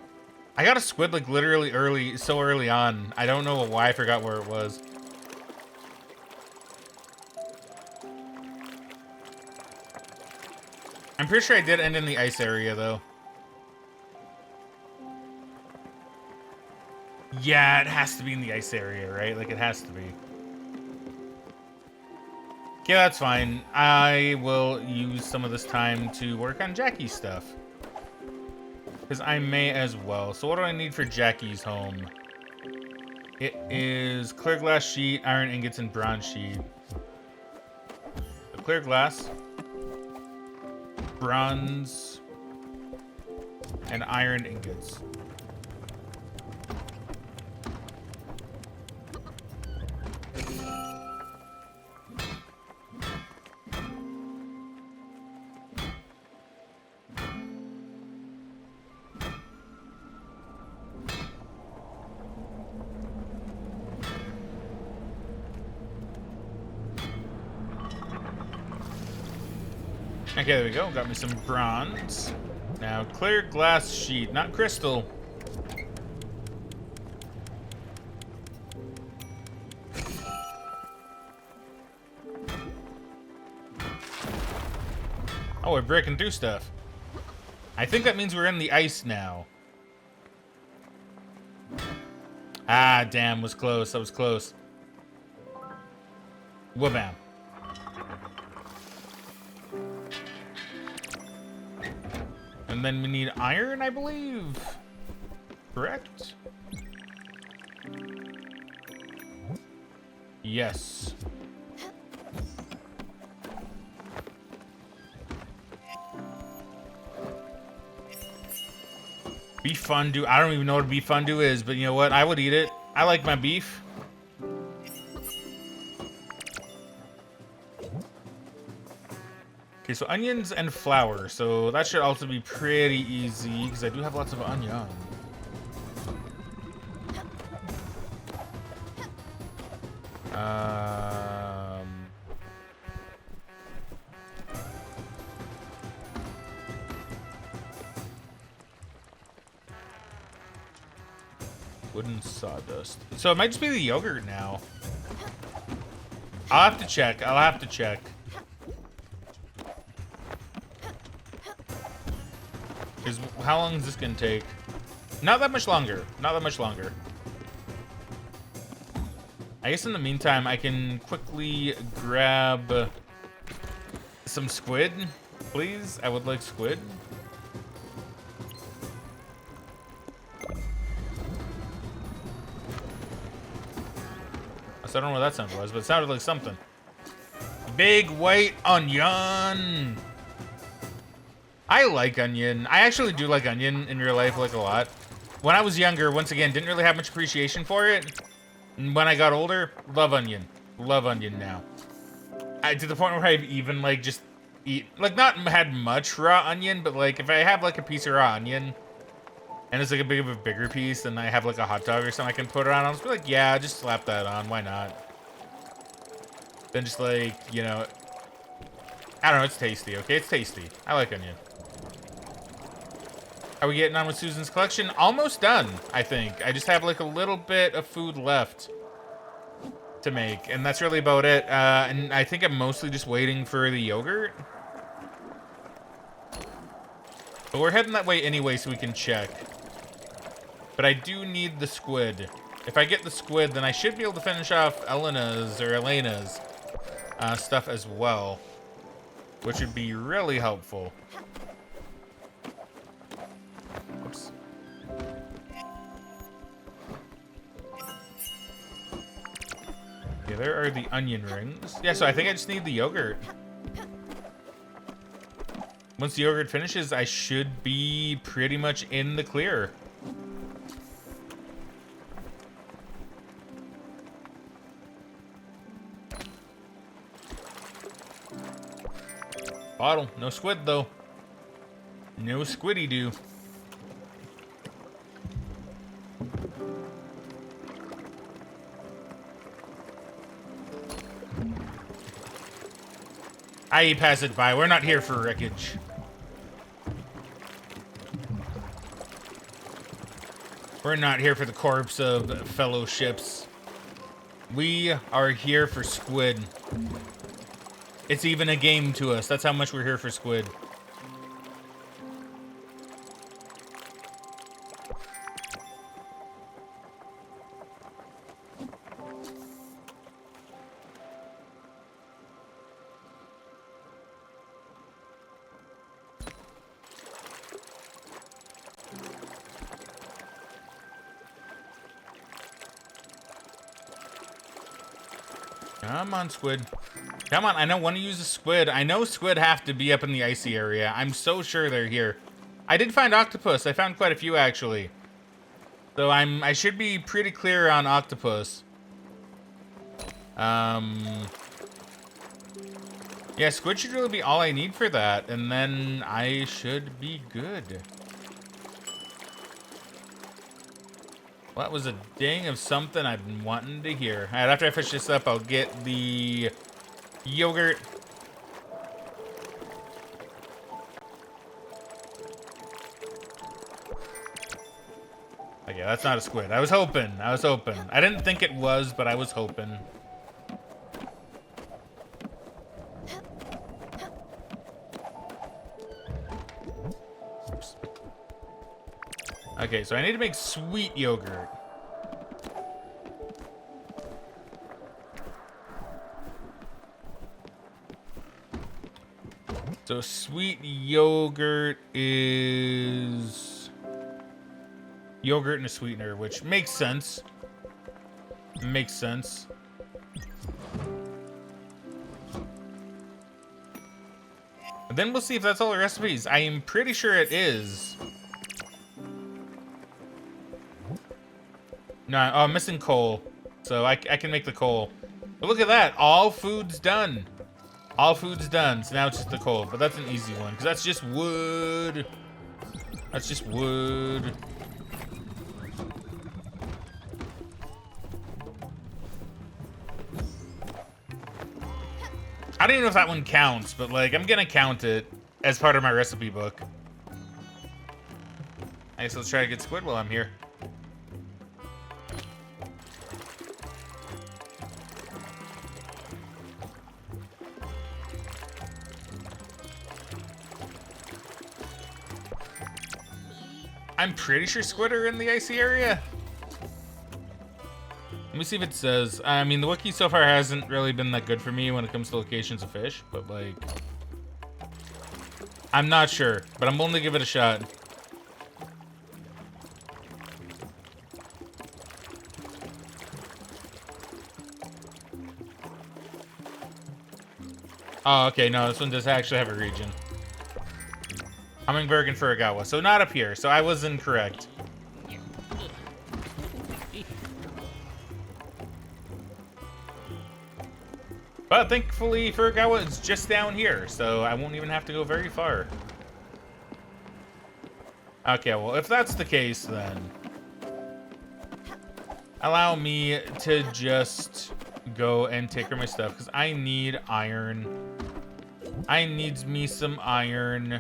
I got a squid like literally so early on. I don't know why I forgot where it was. I'm pretty sure I did end in the ice area though. Yeah, it has to be in the ice area, right? Like, it has to be. Okay, that's fine. I will use some of this time to work on Jackie's stuff. Because I may as well. So what do I need for Jackie's home? It is clear glass sheet, iron ingots, and bronze sheet. So clear glass, bronze, and iron ingots. Okay, there we go. Got me some bronze. Now, clear glass sheet, not crystal. Oh, we're breaking through stuff. I think that means we're in the ice now. Ah, damn, was close. That was close. Wha-bam. And then we need iron, I believe. Correct? Yes. Beef fondue. I don't even know what beef fondue is, but you know what? I would eat it. I like my beef. Okay, so onions and flour. So that should also be pretty easy because I do have lots of onion. Wooden sawdust. So it might just be the yogurt now. I'll have to check. I'll have to check. Because how long is this gonna take? Not that much longer. Not that much longer. I guess in the meantime, I can quickly grab some squid, please. I would like squid. I don't know what that sound was, but it sounded like something. Big white onion. I like onion. I actually do like onion in real life, like a lot. When I was younger, once again, didn't really have much appreciation for it. And when I got older, love onion. Love onion now. To the point where I've even like just eat, like not had much raw onion, but like if I have like a piece of raw onion and it's like a bit of a bigger piece and I have like a hot dog or something I can put it on, I'll just be like, yeah, just slap that on. Why not? Then just like, you know, I don't know, it's tasty, okay? It's tasty. I like onion. How are we getting on with Susan's collection? Almost done, I think. I just have like a little bit of food left to make, and that's really about it. And I think I'm mostly just waiting for the yogurt. But we're heading that way anyway so we can check. But I do need the squid. If I get the squid, then I should be able to finish off Elena's stuff as well, which would be really helpful. Oops. Yeah, there are the onion rings. Yeah, so I think I just need the yogurt. Once the yogurt finishes, I should be pretty much in the clear. Bottle. No squid, though. No squiddy-doo. I pass it by. We're not here for wreckage. We're not here for the corpse of fellow ships. We are here for squid. It's even a game to us. That's how much we're here for squid. Come on, squid. Come on, I don't want to use a squid. I know squid have to be up in the icy area. I'm so sure they're here. I did find octopus. I found quite a few, actually. So I should be pretty clear on octopus. Yeah, squid should really be all I need for that. And then I should be good. Well, that was a ding of something I've been wanting to hear. All right, after I finish this up, I'll get the yogurt. Okay, that's not a squid. I was hoping. I didn't think it was, but I was hoping. Oops. Okay, so I need to make sweet yogurt. So sweet yogurt is yogurt and a sweetener, which makes sense. Makes sense. And then we'll see if that's all the recipes. I am pretty sure it is. No, oh, I'm missing coal. So I can make the coal. But look at that. All food's done. All food's done. So now it's just the coal. But that's an easy one. Because that's just wood. That's just wood. I don't even know if that one counts. But, like, I'm going to count it as part of my recipe book. I guess let's try to get squid while I'm here. I'm pretty sure squid are in the icy area. Let me see if it says. I mean, the wiki so far hasn't really been that good for me when it comes to locations of fish, but like, I'm not sure, but I'm willing to give it a shot. Oh, okay, no, this one does actually have a region. Hummingbird and Furugawa, so not up here, so I was incorrect. But thankfully, Furugawa is just down here, so I won't even have to go very far. Okay, well, if that's the case, then allow me to just go and take care of my stuff, because I need iron. I need me some iron.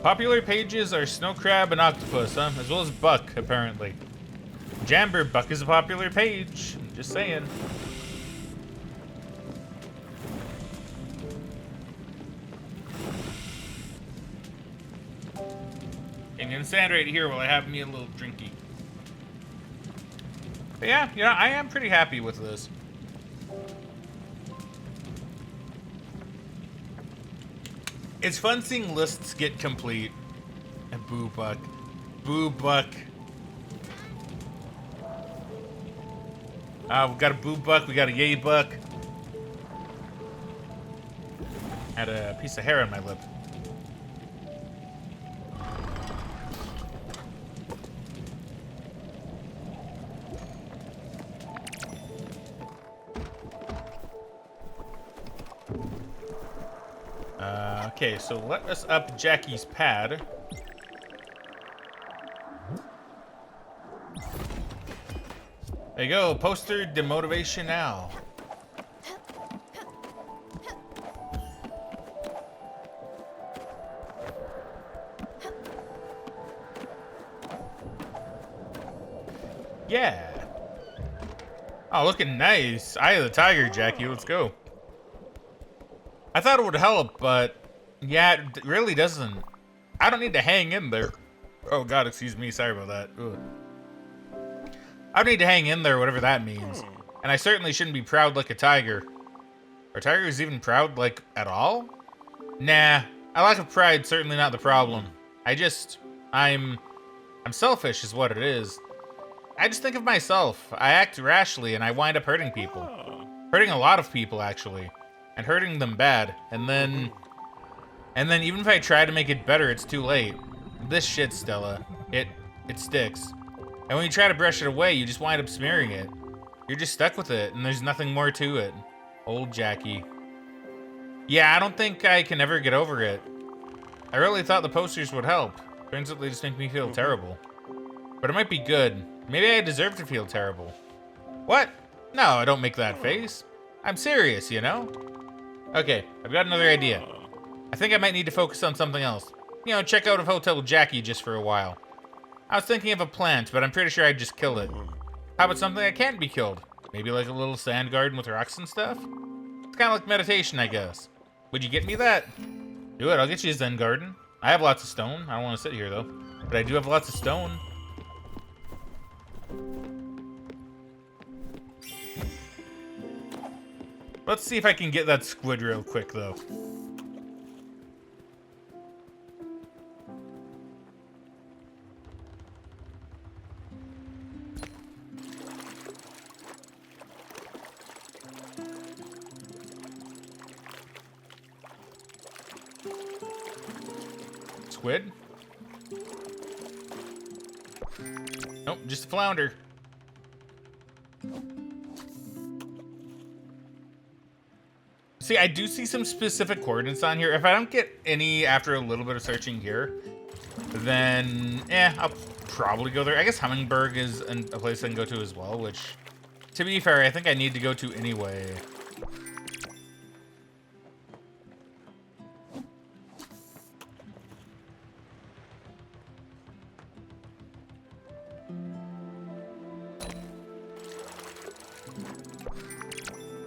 Popular pages are snow crab and octopus, huh? As well as buck, apparently. Jamber buck is a popular page. I'm just saying. I'm gonna stand right here while I have me a little drinky. But yeah, you know, I am pretty happy with this. It's fun seeing lists get complete. And boo buck. Boo buck. We got a boo buck, we got a yay buck. Had a piece of hair on my lip. Okay, so let us up Jackie's pad. There you go, poster demotivation now. Yeah. Oh, looking nice. Eye of the Tiger, Jackie. Let's go. I thought it would help, but yeah, it really doesn't. I don't need to hang in there. Oh God, excuse me. Sorry about that. Ugh. I don't need to hang in there, whatever that means. And I certainly shouldn't be proud like a tiger. Are tigers even proud, like, at all? Nah, a lack of pride certainly not the problem. I'm selfish is what it is. I just think of myself. I act rashly and I wind up hurting people. Hurting a lot of people, actually. And hurting them bad. And then even if I try to make it better, it's too late. This shit, Stella. It sticks. And when you try to brush it away, you just wind up smearing it. You're just stuck with it, and there's nothing more to it. Old Jackie. Yeah, I don't think I can ever get over it. I really thought the posters would help. Turns out they just make me feel terrible. But it might be good. Maybe I deserve to feel terrible. What? No, I don't make that face. I'm serious, you know? Okay, I've got another idea. I think I might need to focus on something else. You know, check out of Hotel Jackie just for a while. I was thinking of a plant, but I'm pretty sure I'd just kill it. How about something that can't be killed? Maybe like a little sand garden with rocks and stuff? It's kind of like meditation, I guess. Would you get me that? Do it, I'll get you a Zen garden. I have lots of stone. I don't want to sit here, though. But I do have lots of stone. Let's see if I can get that squid real quick, though. Squid? Nope, just a flounder. See, I do see some specific coordinates on here. If I don't get any after a little bit of searching here, then, I'll probably go there. I guess Hummingberg is a place I can go to as well, which, to be fair, I think I need to go to anyway.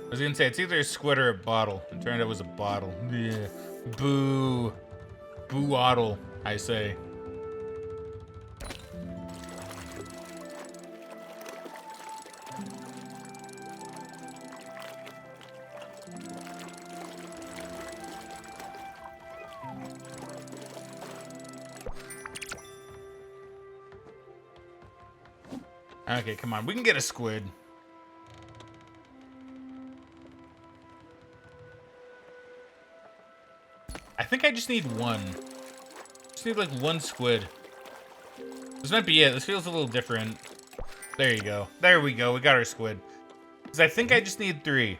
I was gonna say, it's either a squid or a bottle. It turned out it was a bottle. Yeah. Boo. Boo-oddle, I say. Okay, come on. We can get a squid. I think I just need one. Just need like one squid. This might be it. This feels a little different. There you go. There we go. We got our squid. Because I think I just need 3.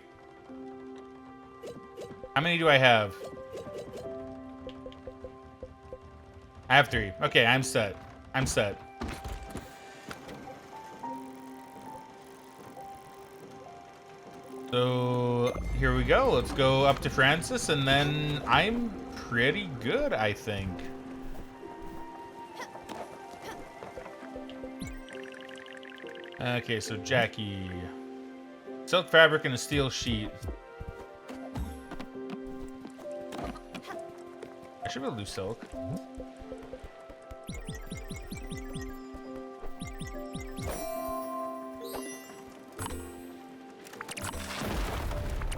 How many do I have? I have 3. Okay, I'm set. I'm set. So here we go. Let's go up to Francis, and then I'm pretty good, I think. Okay, so Jackie. Silk fabric and a steel sheet. I should be able to do silk.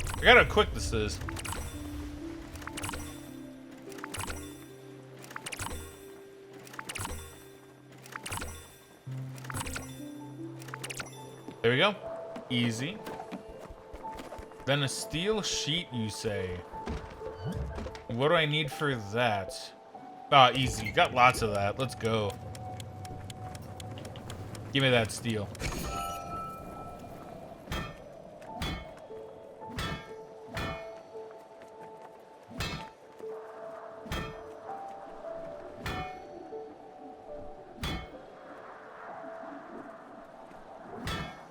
I forgot how quick this is. There we go. Easy. Then a steel sheet, you say. What do I need for that? Ah, easy. Got lots of that. Let's go. Give me that steel.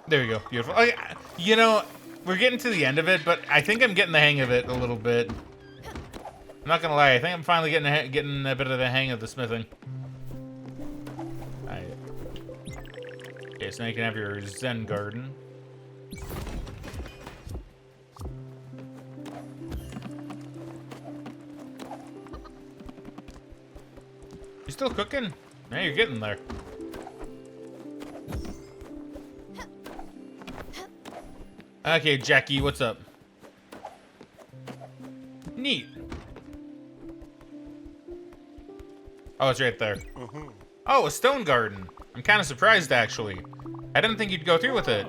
There we go. Beautiful. Oh, yeah. You know, we're getting to the end of it, but I think I'm getting the hang of it a little bit. I'm not gonna lie. I think I'm finally getting a bit of the hang of the smithing. Alright. Okay, so now you can have your Zen garden. You still cooking? Now you're getting there. Okay, Jackie, what's up? Neat. Oh, it's right there. Oh, a stone garden. I'm kind of surprised, actually. I didn't think you'd go through with it.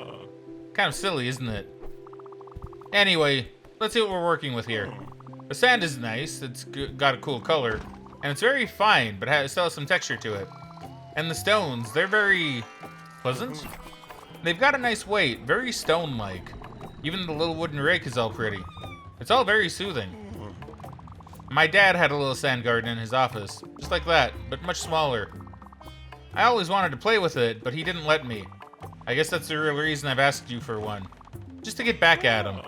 Kind of silly, isn't it? Anyway, let's see what we're working with here. The sand is nice. It's got a cool color. And it's very fine, but it still has some texture to it. And the stones, they're very pleasant. They've got a nice weight, very stone-like. Even the little wooden rake is all pretty. It's all very soothing. My dad had a little sand garden in his office, just like that, but much smaller. I always wanted to play with it, but he didn't let me. I guess that's the real reason I've asked you for one. Just to get back at him.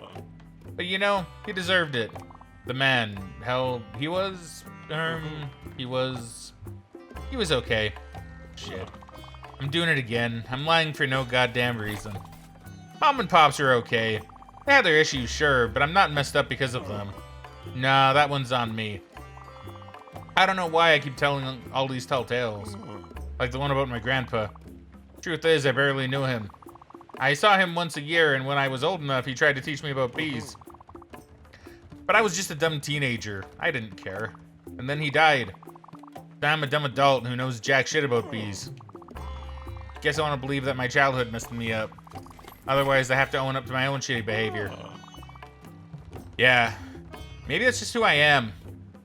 But you know, he deserved it. The man, hell, he was okay. Shit. I'm doing it again. I'm lying for no goddamn reason. Mom and Pops are okay. They had their issues, sure, but I'm not messed up because of them. Nah, that one's on me. I don't know why I keep telling all these tall tales. Like the one about my grandpa. Truth is, I barely knew him. I saw him once a year, and when I was old enough, he tried to teach me about bees. But I was just a dumb teenager. I didn't care. And then he died. I'm a dumb adult who knows jack shit about bees. Guess I want to believe that my childhood messed me up. Otherwise, I have to own up to my own shitty behavior. Yeah. Maybe that's just who I am.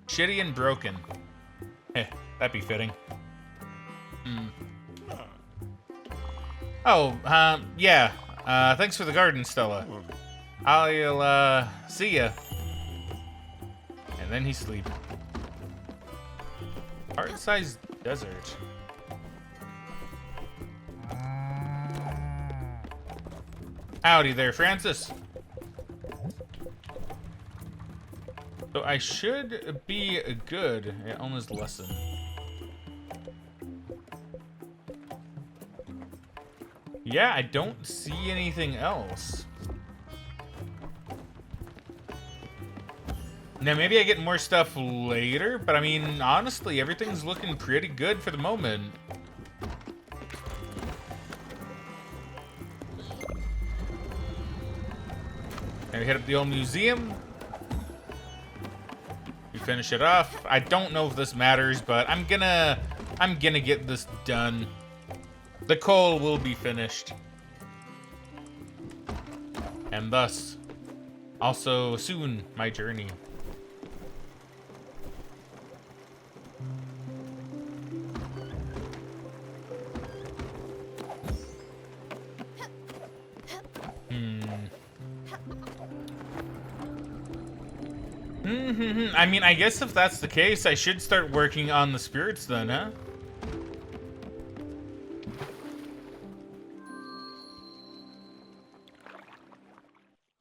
Shitty and broken. Heh, that'd be fitting. Oh, yeah. Thanks for the garden, Stella. I'll, see ya. And then he sleep. Heart-sized desert. Howdy there, Francis. So I should be good at Oma's lesson. Yeah, I don't see anything else. Now, maybe I get more stuff later, but I mean, honestly, everything's looking pretty good for the moment. And we hit up the old museum. We finish it off. I don't know if this matters, but I'm gonna get this done. The coal will be finished. And thus, also soon, my journey. I mean, I guess if that's the case, I should start working on the spirits then, huh?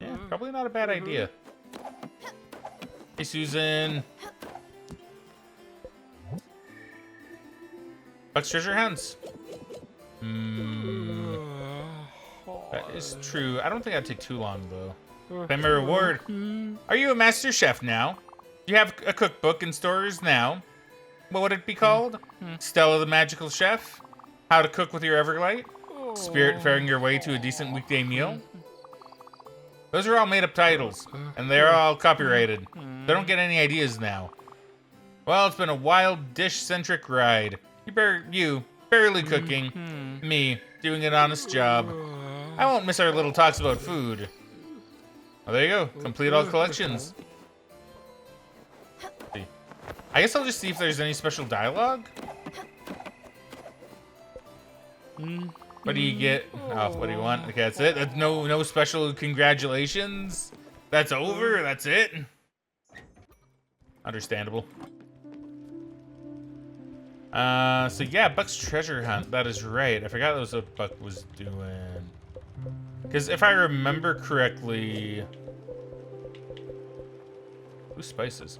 Yeah, probably not a bad idea. Hey, Susan. Buck's treasure hunts. That is true. I don't think that'd take too long, though. Claim my reward. Are you a master chef now? Do you have a cookbook in stores now? What would it be called? Stella the Magical Chef? How to Cook with Your Everlight? Spiritfaring Your Way to a Decent Weekday Meal? Those are all made-up titles, and they're all copyrighted. So don't get any ideas now. Well, it's been a wild, dish-centric ride. You barely cooking. Me, doing an honest job. I won't miss our little talks about food. Oh, there you go. Complete all collections. I guess I'll just see if there's any special dialogue. What do you get? Oh, what do you want? Okay, that's it. That's no special congratulations. That's over. That's it. Understandable. So yeah, Buck's treasure hunt. That is right. I forgot that was what Buck was doing. Because if I remember correctly... Ooh, spices.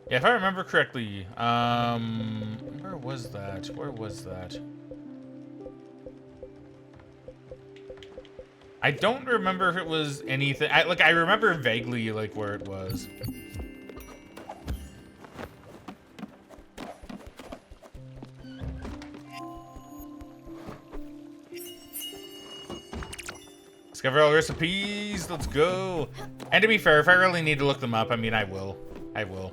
Yeah, if I remember correctly, where was that? Where was that? I don't remember if it was anything. I remember vaguely, like, where it was. Discover all recipes. Let's go. And to be fair, if I really need to look them up, I mean, I will. I will.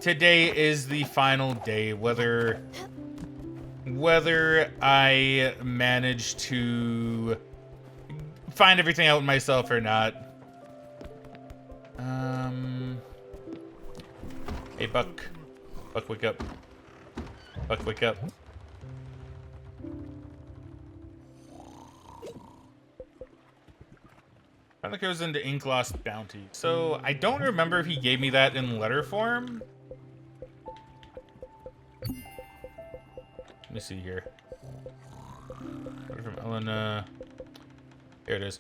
Today is the final day. Whether I manage to find everything out myself or not. Hey, Buck. Buck, wake up. Buck, wake up. I think it goes into Ink Lost Bounty. So I don't remember if he gave me that in letter form. Let me see here. Letter from Elena. Here it is.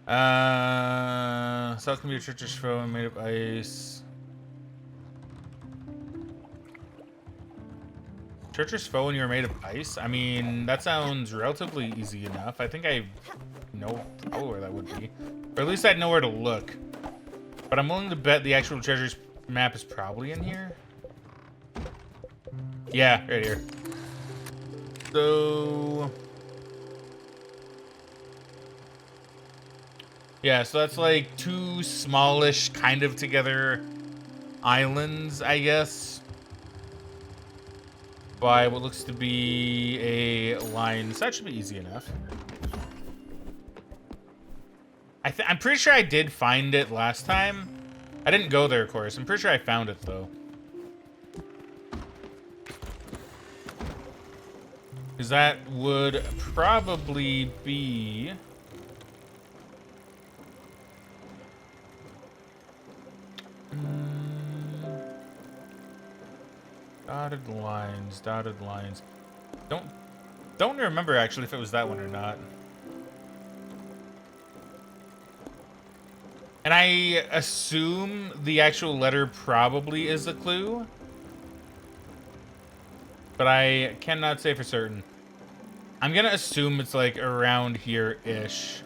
South can be a treacherous foe and made of ice. Treacherous foe when you're made of ice? I mean, that sounds relatively easy enough. I think I know probably where that would be. Or at least I'd know where to look. But I'm willing to bet the actual treasures map is probably in here. Yeah, right here. So... yeah, so that's like two smallish kind of together islands, I guess. By what looks to be a line. So that should be easy enough. I'm pretty sure I did find it last time. I didn't go there, of course. I'm pretty sure I found it, though. Because that would probably be... dotted lines, dotted lines. Don't remember, actually, if it was that one or not. And I assume the actual letter probably is a clue. But I cannot say for certain. I'm gonna assume it's like around here-ish.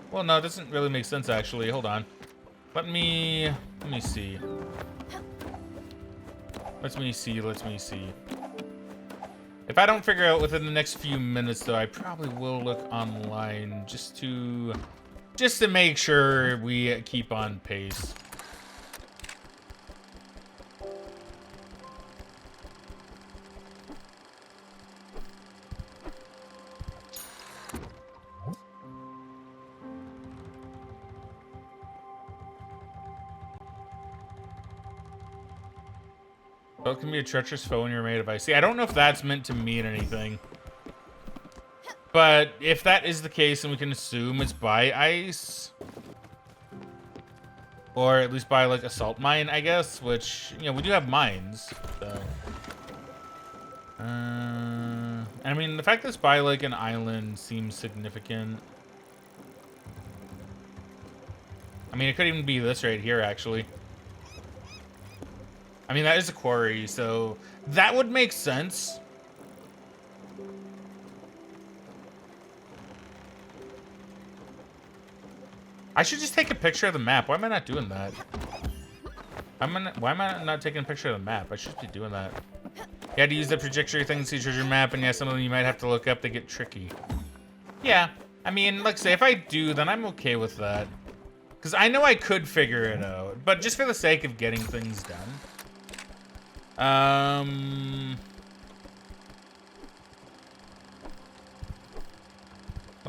Well, no, it doesn't really make sense, actually. Hold on. Let me see. Let me see. If I don't figure out within the next few minutes, though, I probably will look online just to make sure we keep on pace. So it can be a treacherous foe when you're made of ice. See, I don't know if that's meant to mean anything. But if that is the case, then we can assume it's by ice. Or at least by, like, a salt mine, I guess. Which, you know, we do have mines. So. I mean, the fact that it's by, like, an island seems significant. I mean, it could even be this right here, actually. I mean, that is a quarry, so that would make sense. I should just take a picture of the map. Why am I not doing that? Why am I not taking a picture of the map? I should be doing that. You had to use the trajectory thing to see treasure map, and yeah, some of them you might have to look up. They get tricky. Yeah, I mean, like I say, if I do, then I'm okay with that. Because I know I could figure it out, but just for the sake of getting things done. Let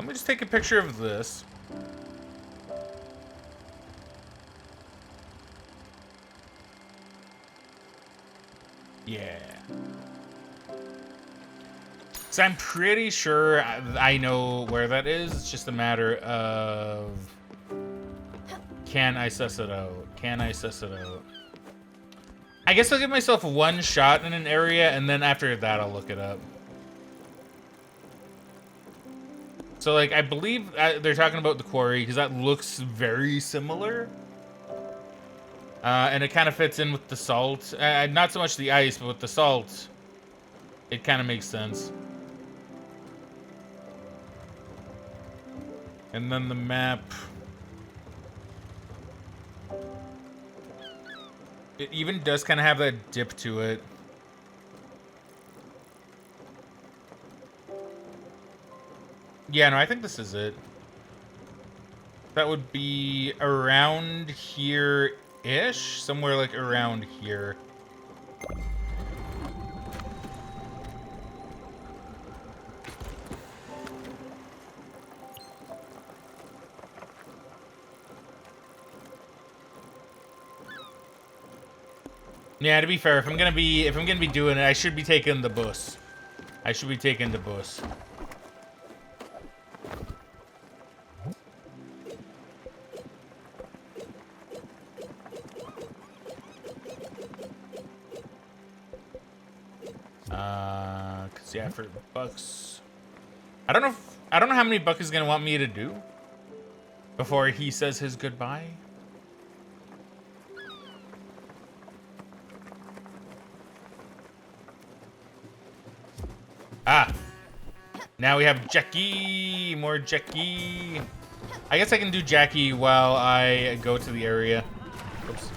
me just take a picture of this. Yeah. So I'm pretty sure I know where that is. It's just a matter of... can I suss it out? Can I suss it out? I guess I'll give myself one shot in an area, and then after that, I'll look it up. So, like, I believe they're talking about the quarry because that looks very similar. And it kind of fits in with the salt. Not so much the ice, but with the salt, it kind of makes sense. And then the map. It even does kind of have that dip to it. Yeah, no, I think this is it. That would be around here-ish? Somewhere like around here. Yeah, to be fair, if I'm gonna be doing it, I should be taking the bus. I should be taking the bus. Cause yeah, for bucks. I don't know how many Buck is gonna want me to do before he says his goodbye. Ah, now we have Jackie, more Jackie. I guess I can do Jackie while I go to the area. Oops.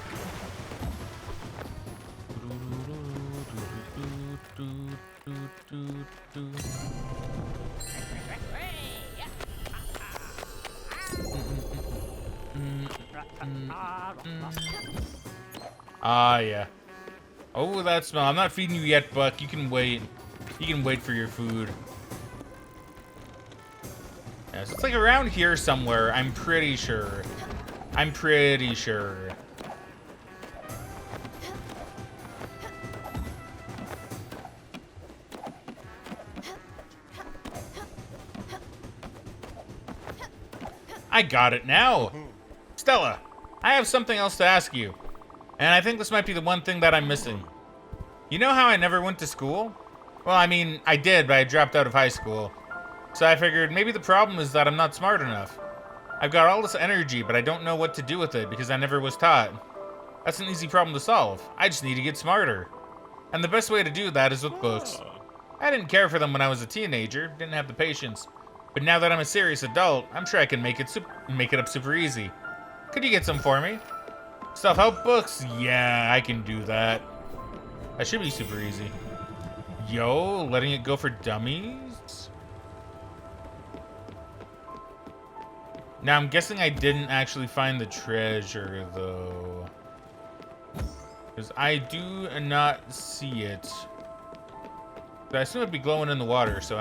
Ah, yeah. Oh, that smell. I'm not feeding you yet, Buck. You can wait. You can wait for your food. Yeah, so it's like around here somewhere. I'm pretty sure. I'm pretty sure. I got it now. Stella, I have something else to ask you. And I think this might be the one thing that I'm missing. You know how I never went to school? Well, I mean, I did, but I dropped out of high school. So I figured maybe the problem is that I'm not smart enough. I've got all this energy, but I don't know what to do with it because I never was taught. That's an easy problem to solve. I just need to get smarter. And the best way to do that is with books. I didn't care for them when I was a teenager, didn't have the patience. But now that I'm a serious adult, I'm sure I can make it up super easy. Could you get some for me? Self-help books? Yeah, I can do that. That should be super easy. Yo, letting it go for dummies? Now, I'm guessing I didn't actually find the treasure, though. Because I do not see it. But I assume it'd be glowing in the water, so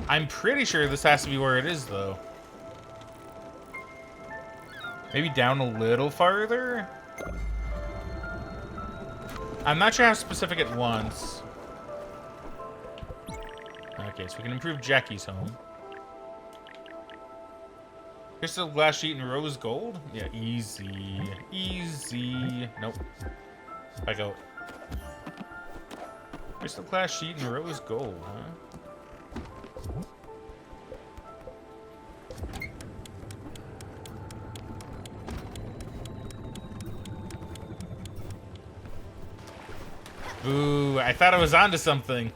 I'm pretty sure this has to be where it is, though. Maybe down a little farther? I'm not sure how specific it wants. Okay, so we can improve Jackie's home. Crystal glass sheet and rose gold? Yeah, easy. Easy. Nope. Back out. Crystal glass sheet and rose gold, huh? Ooh, I thought I was onto something.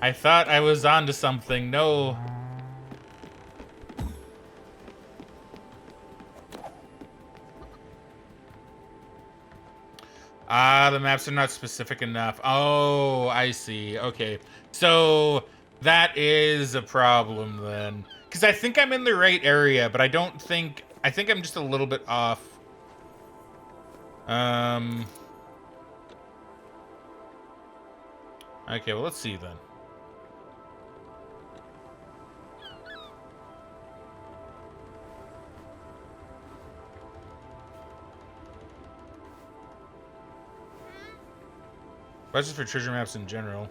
I thought I was onto something. No. Ah, the maps are not specific enough. Oh, I see. Okay. So that is a problem then. Because I think I'm in the right area, but I think I'm just a little bit off. Okay, well, let's see then. That's just for treasure maps in general.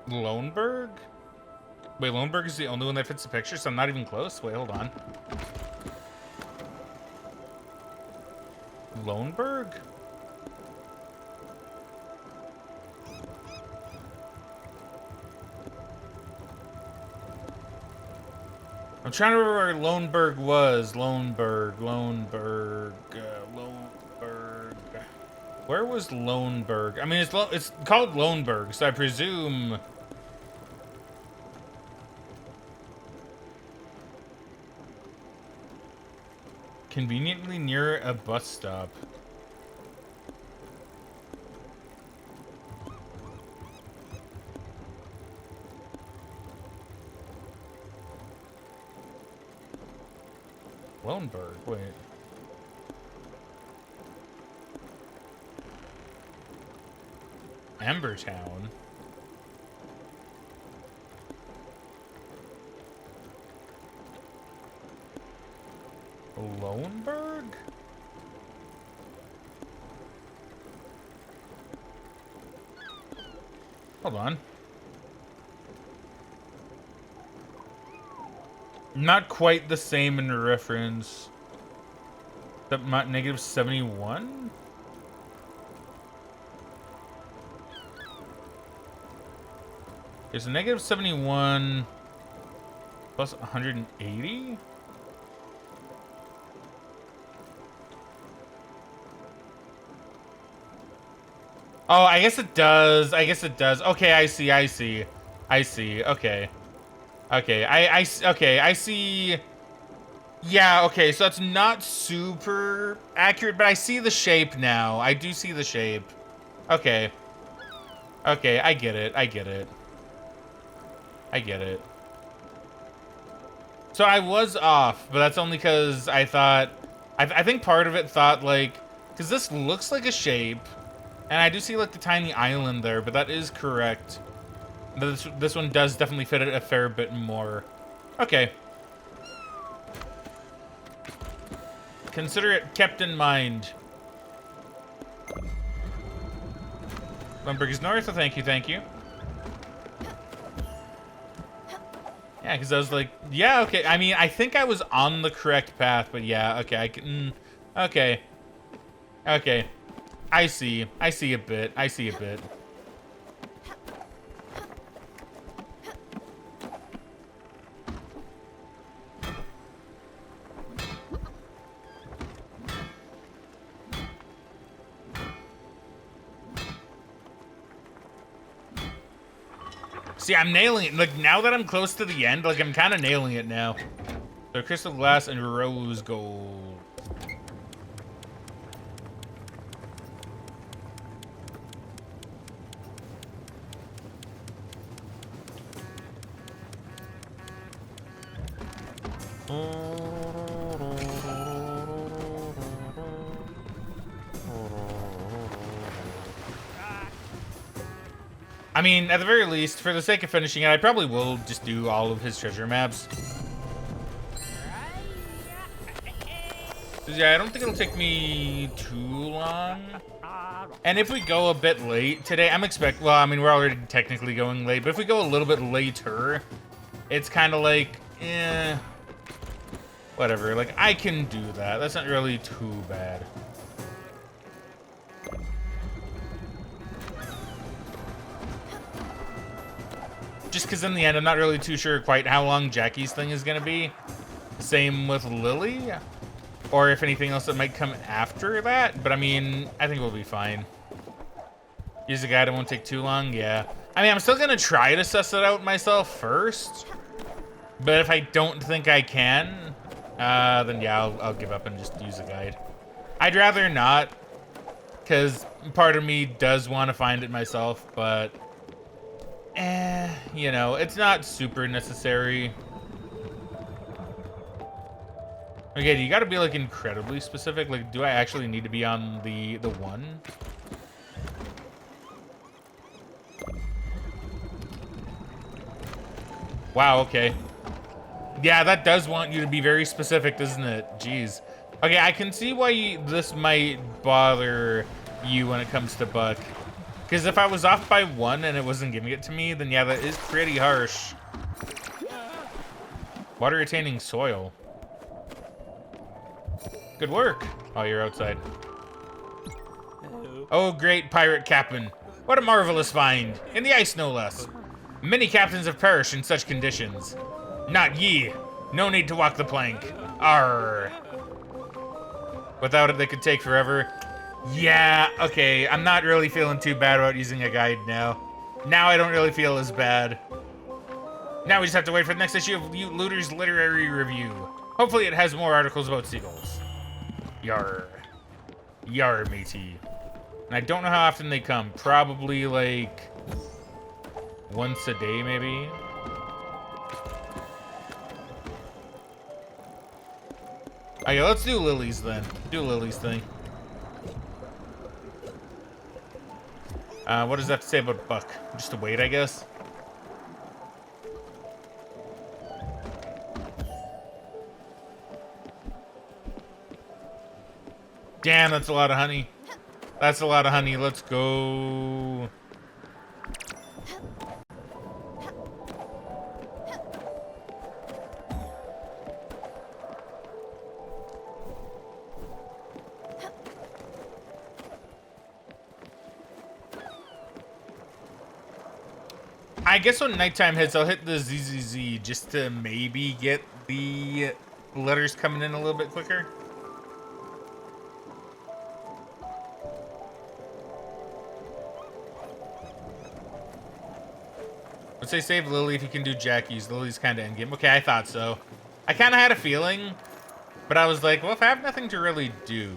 Loneberg? Wait, Loneberg is the only one that fits the picture, so I'm not even close? Wait, hold on. Loneberg? I'm trying to remember where Loneberg was. Loneberg. Where was Loneberg? I mean, it's called Loneberg, so I presume... Conveniently near a bus stop. Loneberg, wait. Ambertown. Loneberg? Hold on. Not quite the same in reference. That negative 71? Is a negative 71 plus 180? Oh, I guess it does. Okay, I see. Okay. Okay, I see. Yeah, okay, so that's not super accurate, but I see the shape now. I do see the shape. Okay. Okay, I get it. So I was off, but that's only because I thought... I think part of it thought, like... Because this looks like a shape, and I do see, like, the tiny island there, but that is correct. This one does definitely fit it a fair bit more. Okay. Consider it kept in mind. Lumberg is north, so thank you. Yeah, because I was like, yeah, okay. I mean, I think I was on the correct path, but yeah, okay, I can... Okay. Okay. I see a bit. See, I'm nailing it. Like, now that I'm close to the end, like, I'm kind of nailing it now. So, crystal glass and rose gold. I mean, at the very least, for the sake of finishing it, I probably will just do all of his treasure maps. Yeah, I don't think it'll take me too long. And if we go a bit late today, well, I mean, we're already technically going late, but if we go a little bit later, it's kind of like, whatever. Like, I can do that. That's not really too bad. Just because in the end, I'm not really too sure quite how long Jackie's thing is going to be. Same with Lily. Or if anything else that might come after that. But I mean, I think we'll be fine. Use a guide, it won't take too long. Yeah. I mean, I'm still going to try to suss it out myself first. But if I don't think I can, then yeah, I'll give up and just use a guide. I'd rather not. Because part of me does want to find it myself, but... you know, it's not super necessary. Okay, you gotta be, like, incredibly specific. Like, do I actually need to be on the one? Wow, okay. Yeah, that does want you to be very specific, doesn't it? Jeez. Okay, I can see why this might bother you when it comes to Buck. Because if I was off by 1 and it wasn't giving it to me, then yeah, that is pretty harsh. Water retaining soil. Good work. Oh, you're outside. Oh, great pirate captain. What a marvelous find. In the ice, no less. Many captains have perished in such conditions. Not ye. No need to walk the plank. Arr. Without it, they could take forever. Yeah, okay. I'm not really feeling too bad about using a guide now. Now I don't really feel as bad. Now we just have to wait for the next issue of Looter's Literary Review. Hopefully it has more articles about seagulls. Yar. Yar, matey. And I don't know how often they come. Probably like once a day, maybe. Okay, let's do Lily's then. Do Lily's thing. What does that have to say about Buck? Just to wait, I guess. Damn, that's a lot of honey. That's a lot of honey. Let's go. I guess when nighttime hits, I'll hit the ZZZ just to maybe get the letters coming in a little bit quicker. Let's say save Lily if you can do Jackie's. Lily's kind of endgame. Okay, I thought so. I kind of had a feeling, but I was like, well, if I have nothing to really do.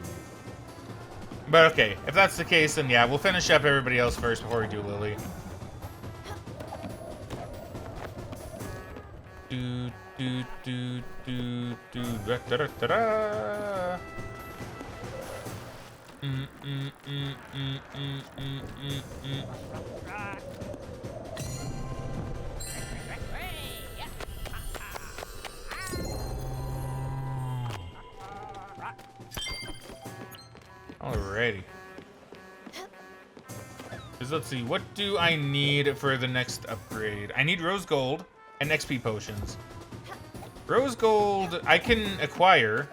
But okay, if that's the case, then yeah, we'll finish up everybody else first before we do Lily. Do, do, do, do, do, da, da, da, da, da. Alrighty. Because let's see, what do I need for the next upgrade? I need rose gold and XP potions. Rose gold I can acquire.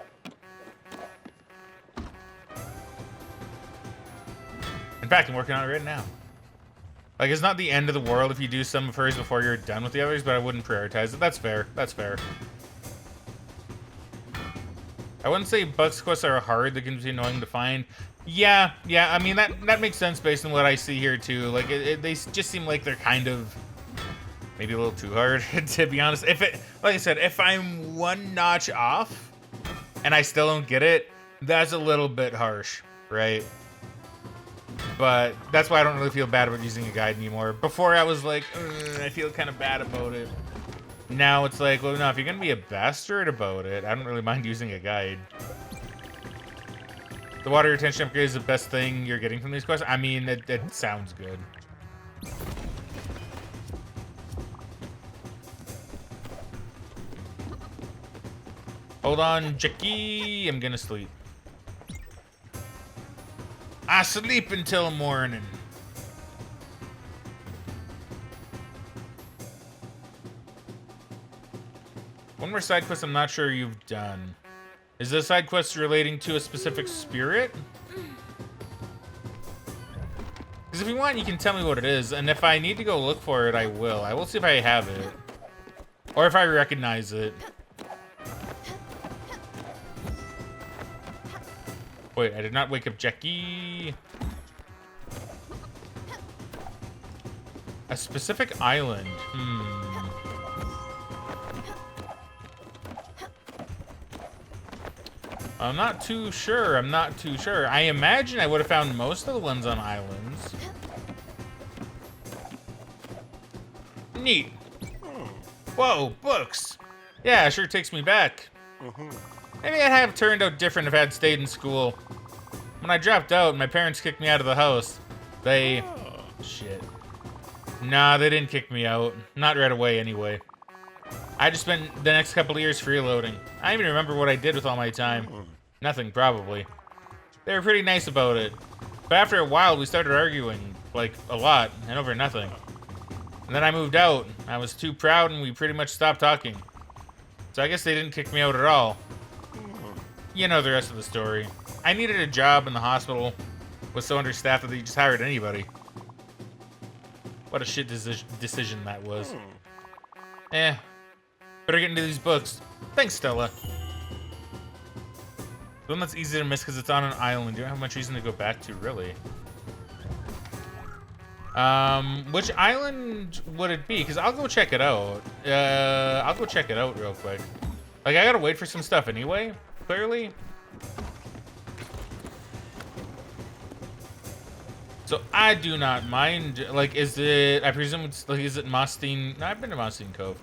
In fact, I'm working on it right now. Like, it's not the end of the world if you do some of hers before you're done with the others, but I wouldn't prioritize it. That's fair. That's fair. I wouldn't say Buck's quests are hard. They can be annoying to find. Yeah. I mean, that makes sense based on what I see here, too. Like, they just seem like they're kind of maybe a little too hard, to be honest. Like I said, if I'm one notch off and I still don't get it, that's a little bit harsh, right? But that's why I don't really feel bad about using a guide anymore. Before I was like, I feel kind of bad about it. Now it's like, well, no, if you're going to be a bastard about it, I don't really mind using a guide. The water retention upgrade is the best thing you're getting from these quests. I mean, it sounds good. Hold on, Jackie. I'm going to sleep. I sleep until morning. One more side quest I'm not sure you've done. Is this side quest relating to a specific spirit? Because if you want, you can tell me what it is, and if I need to go look for it, I will. I will see if I have it. Or if I recognize it. Wait, I did not wake up Jackie. A specific island. I'm not too sure. I imagine I would have found most of the ones on islands. Neat. Whoa, books. Yeah, sure takes me back. Maybe I'd have turned out different if I had stayed in school. When I dropped out, my parents kicked me out of the house. Shit. Nah, they didn't kick me out. Not right away, anyway. I just spent the next couple of years freeloading. I don't even remember what I did with all my time. Nothing, probably. They were pretty nice about it. But after a while, we started arguing. like, a lot, and over nothing. And then I moved out. I was too proud, and we pretty much stopped talking. So I guess they didn't kick me out at all. You know the rest of the story. I needed a job, and the hospital was so understaffed that they just hired anybody. What a shit decision that was. Better get into these books. Thanks, Stella. The one that's easy to miss because it's on an island. You don't have much reason to go back to, really. Which island would it be? Because I'll go check it out. I'll go check it out real quick. Like, I gotta wait for some stuff anyway, clearly. So I do not mind. Like, is it? I presume it's like, is it Mostine? No, I've been to Mostine Cove.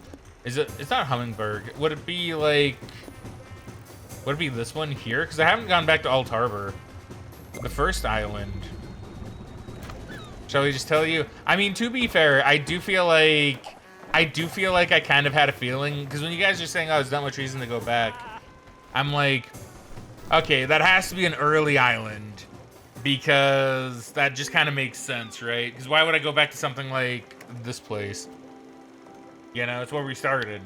Is it? It's not Hummingberg. Would it be like? Would it be this one here? Because I haven't gone back to Alt Harbor, the first island. Shall we just tell you? I mean, to be fair, I do feel like I kind of had a feeling, because when you guys are saying, oh, there's not much reason to go back, I'm like, okay, that has to be an early island, because that just kind of makes sense, right? Because why would I go back to something like this place? You know, it's where we started.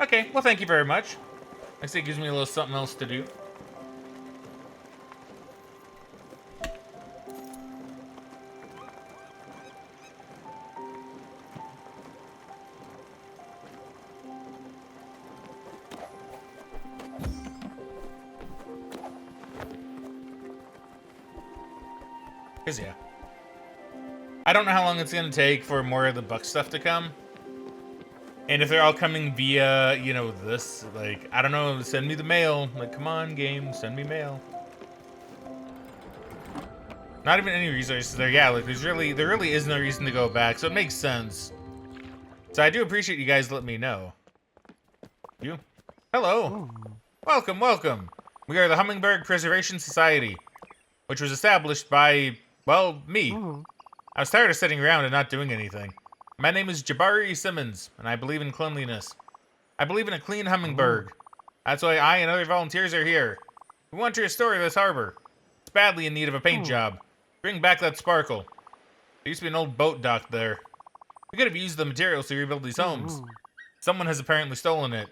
Okay, well, thank you very much. I say it gives me a little something else to do. Because, yeah. I don't know how long it's going to take for more of the Buck stuff to come. And if they're all coming via, you know, this, like, I don't know, send me the mail. Like, come on, game, send me mail. Not even any resources there. Yeah, like, there really is no reason to go back, so it makes sense. So I do appreciate you guys letting me know. You? Hello. Welcome, welcome. We are the Hummingberg Preservation Society, which was established by, well, me. I was tired of sitting around and not doing anything. My name is Jabari Simmons, and I believe in cleanliness. I believe in a clean Hummingberg. That's why I and other volunteers are here. We want to restore this harbor. It's badly in need of a paint job. Bring back that sparkle. There used to be an old boat dock there. We could have used the materials to rebuild these homes. Someone has apparently stolen it.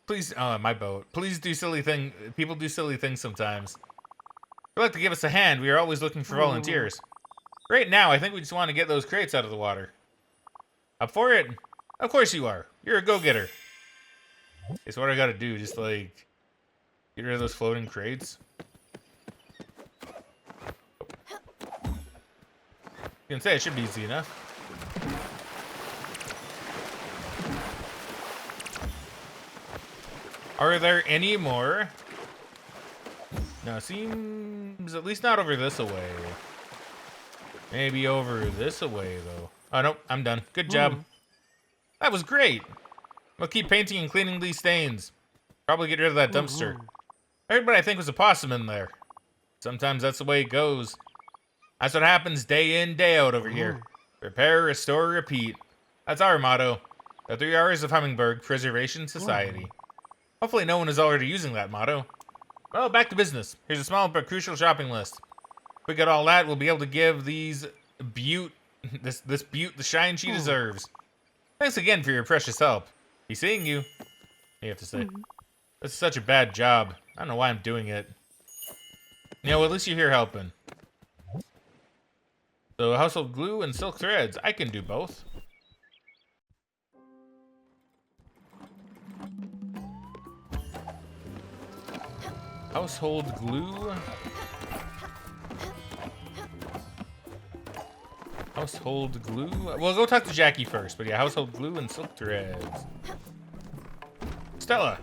Please, my boat. Please do silly thing. People do silly things sometimes. If you'd like to give us a hand, we are always looking for volunteers. Right now, I think we just want to get those crates out of the water. Up for it? Of course you are. You're a go-getter. Okay, so what do I gotta do? Just, like, get rid of those floating crates? You can say it should be easy enough. Are there any more? No, seems at least not over this away. Maybe over this away, though. Oh, nope, I'm done. Good job. That was great. We'll keep painting and cleaning these stains. Probably get rid of that dumpster. Everybody, I think, was a possum in there. Sometimes that's the way it goes. That's what happens day in, day out over here. Repair, restore, repeat. That's our motto. The 3 R's of Hummingberg Preservation Society. Hopefully no one is already using that motto. Well, back to business. Here's a small but crucial shopping list. If we get all that, we'll be able to give this Butte the shine she deserves. Thanks again for your precious help. Be seeing you. You have to say. This is such a bad job. I don't know why I'm doing it. You know, at least you're here helping. So, household glue and silk threads. I can do both. Household glue. Household glue. Well, go talk to Jackie first, but yeah, household glue and silk threads. Stella.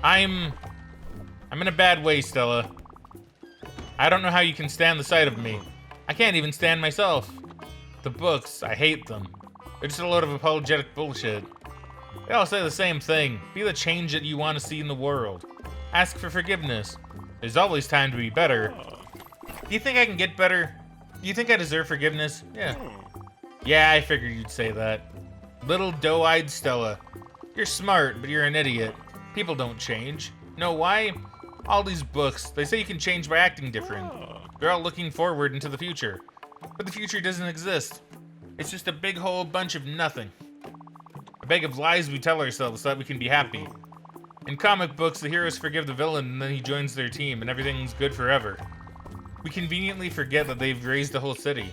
I'm in a bad way, Stella. I don't know how you can stand the sight of me. I can't even stand myself. The books, I hate them. They're just a load of apologetic bullshit. They all say the same thing. Be the change that you want to see in the world. Ask for forgiveness. There's always time to be better. Do you think I can get better? Do you think I deserve forgiveness? Yeah. Yeah, I figured you'd say that. Little doe-eyed Stella. You're smart, but you're an idiot. People don't change. Know why? All these books, they say you can change by acting different. They're all looking forward into the future. But the future doesn't exist. It's just a big whole bunch of nothing. A bag of lies we tell ourselves so that we can be happy. In comic books, the heroes forgive the villain and then he joins their team and everything's good forever. We conveniently forget that they've raised a whole city.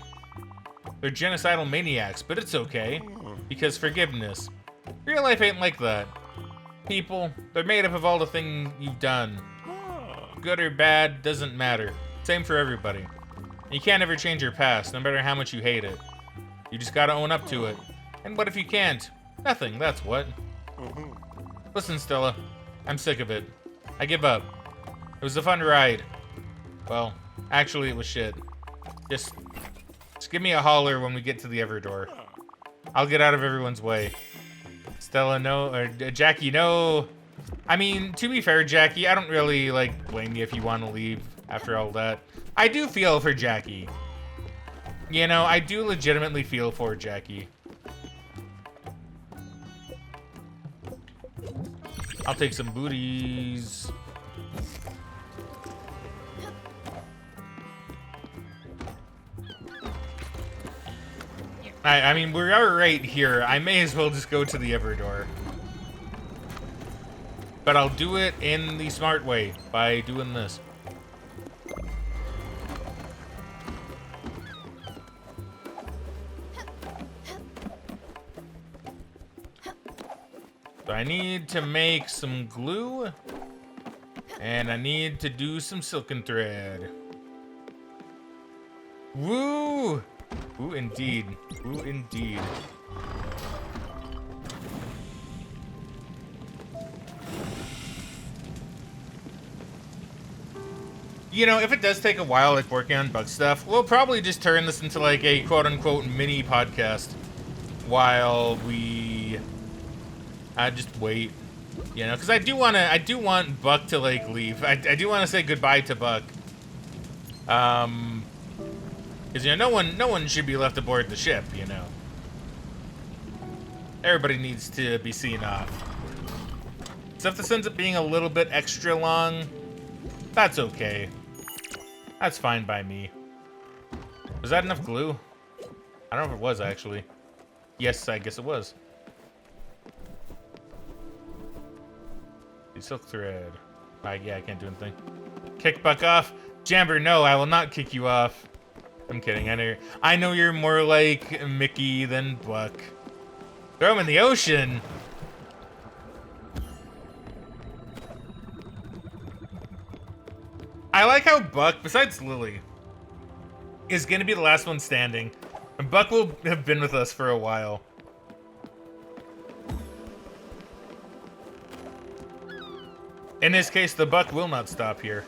They're genocidal maniacs, but it's okay, because forgiveness. Real life ain't like that. People, they're made up of all the things you've done. Good or bad, doesn't matter. Same for everybody. You can't ever change your past, no matter how much you hate it. You just gotta own up to it. And what if you can't? Nothing, that's what. Listen, Stella, I'm sick of it. I give up. It was a fun ride. Well, actually it was shit. Just give me a holler when we get to the Everdor. I'll get out of everyone's way. Stella, no, or Jackie, no. I mean, to be fair, Jackie, I don't really, like, blame you if you want to leave after all that. I do feel for Jackie. You know, I do legitimately feel for Jackie. I'll take some booties. I mean, we are right here. I may as well just go to the Everdor. But I'll do it in the smart way, by doing this. So I need to make some glue. And I need to do some silken thread. Woo! Ooh, indeed. Ooh, indeed. You know, if it does take a while, like working on bug stuff, we'll probably just turn this into like a quote-unquote mini podcast while we just wait. You know, because I do want Buck to like leave. I do want to say goodbye to Buck. Because, you know, no one should be left aboard the ship, you know. Everybody needs to be seen off. So if this ends up being a little bit extra long, that's okay. That's fine by me. Was that enough glue? I don't know if it was, actually. Yes, I guess it was. The silk thread. Yeah, I can't do anything. Kick Buck off. Jamber, no, I will not kick you off. I'm kidding. I know you're more like Mickey than Buck. Throw him in the ocean. I like how Buck, besides Lily, is gonna be the last one standing. And Buck will have been with us for a while. In this case, the Buck will not stop here.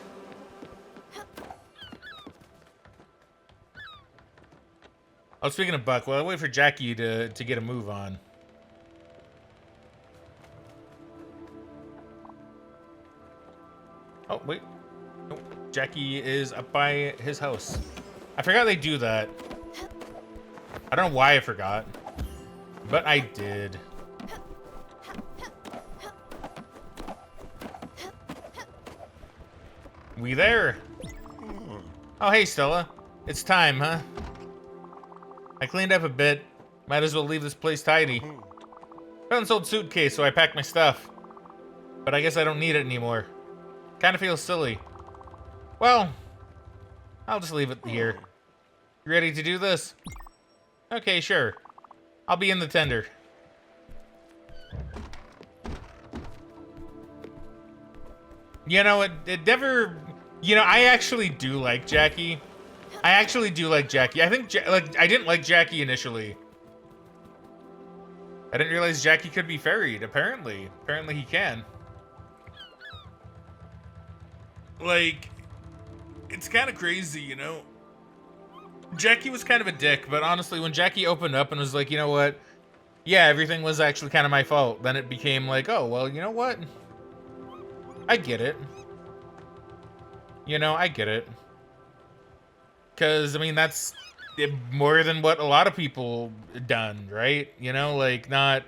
Oh, speaking of Buck, well, I'll wait for Jackie to get a move on. Oh, wait. Oh, Jackie is up by his house. I forgot they do that. I don't know why I forgot. But I did. We there? Oh, hey, Stella. It's time, huh? I cleaned up a bit. Might as well leave this place tidy. Found this old suitcase, so I packed my stuff. But I guess I don't need it anymore. Kinda feels silly. Well, I'll just leave it here. You ready to do this? Okay, sure. I'll be in the tender. You know, it never... You know, I actually do like Jackie. I actually do like Jackie. I think, I didn't like Jackie initially. I didn't realize Jackie could be ferried, apparently. Apparently he can. Like, it's kind of crazy, you know? Jackie was kind of a dick, but honestly, when Jackie opened up and was like, you know what? Yeah, everything was actually kind of my fault. Then it became like, oh, well, you know what? I get it. You know, I get it. Because, I mean, that's more than what a lot of people done, right? You know, like, not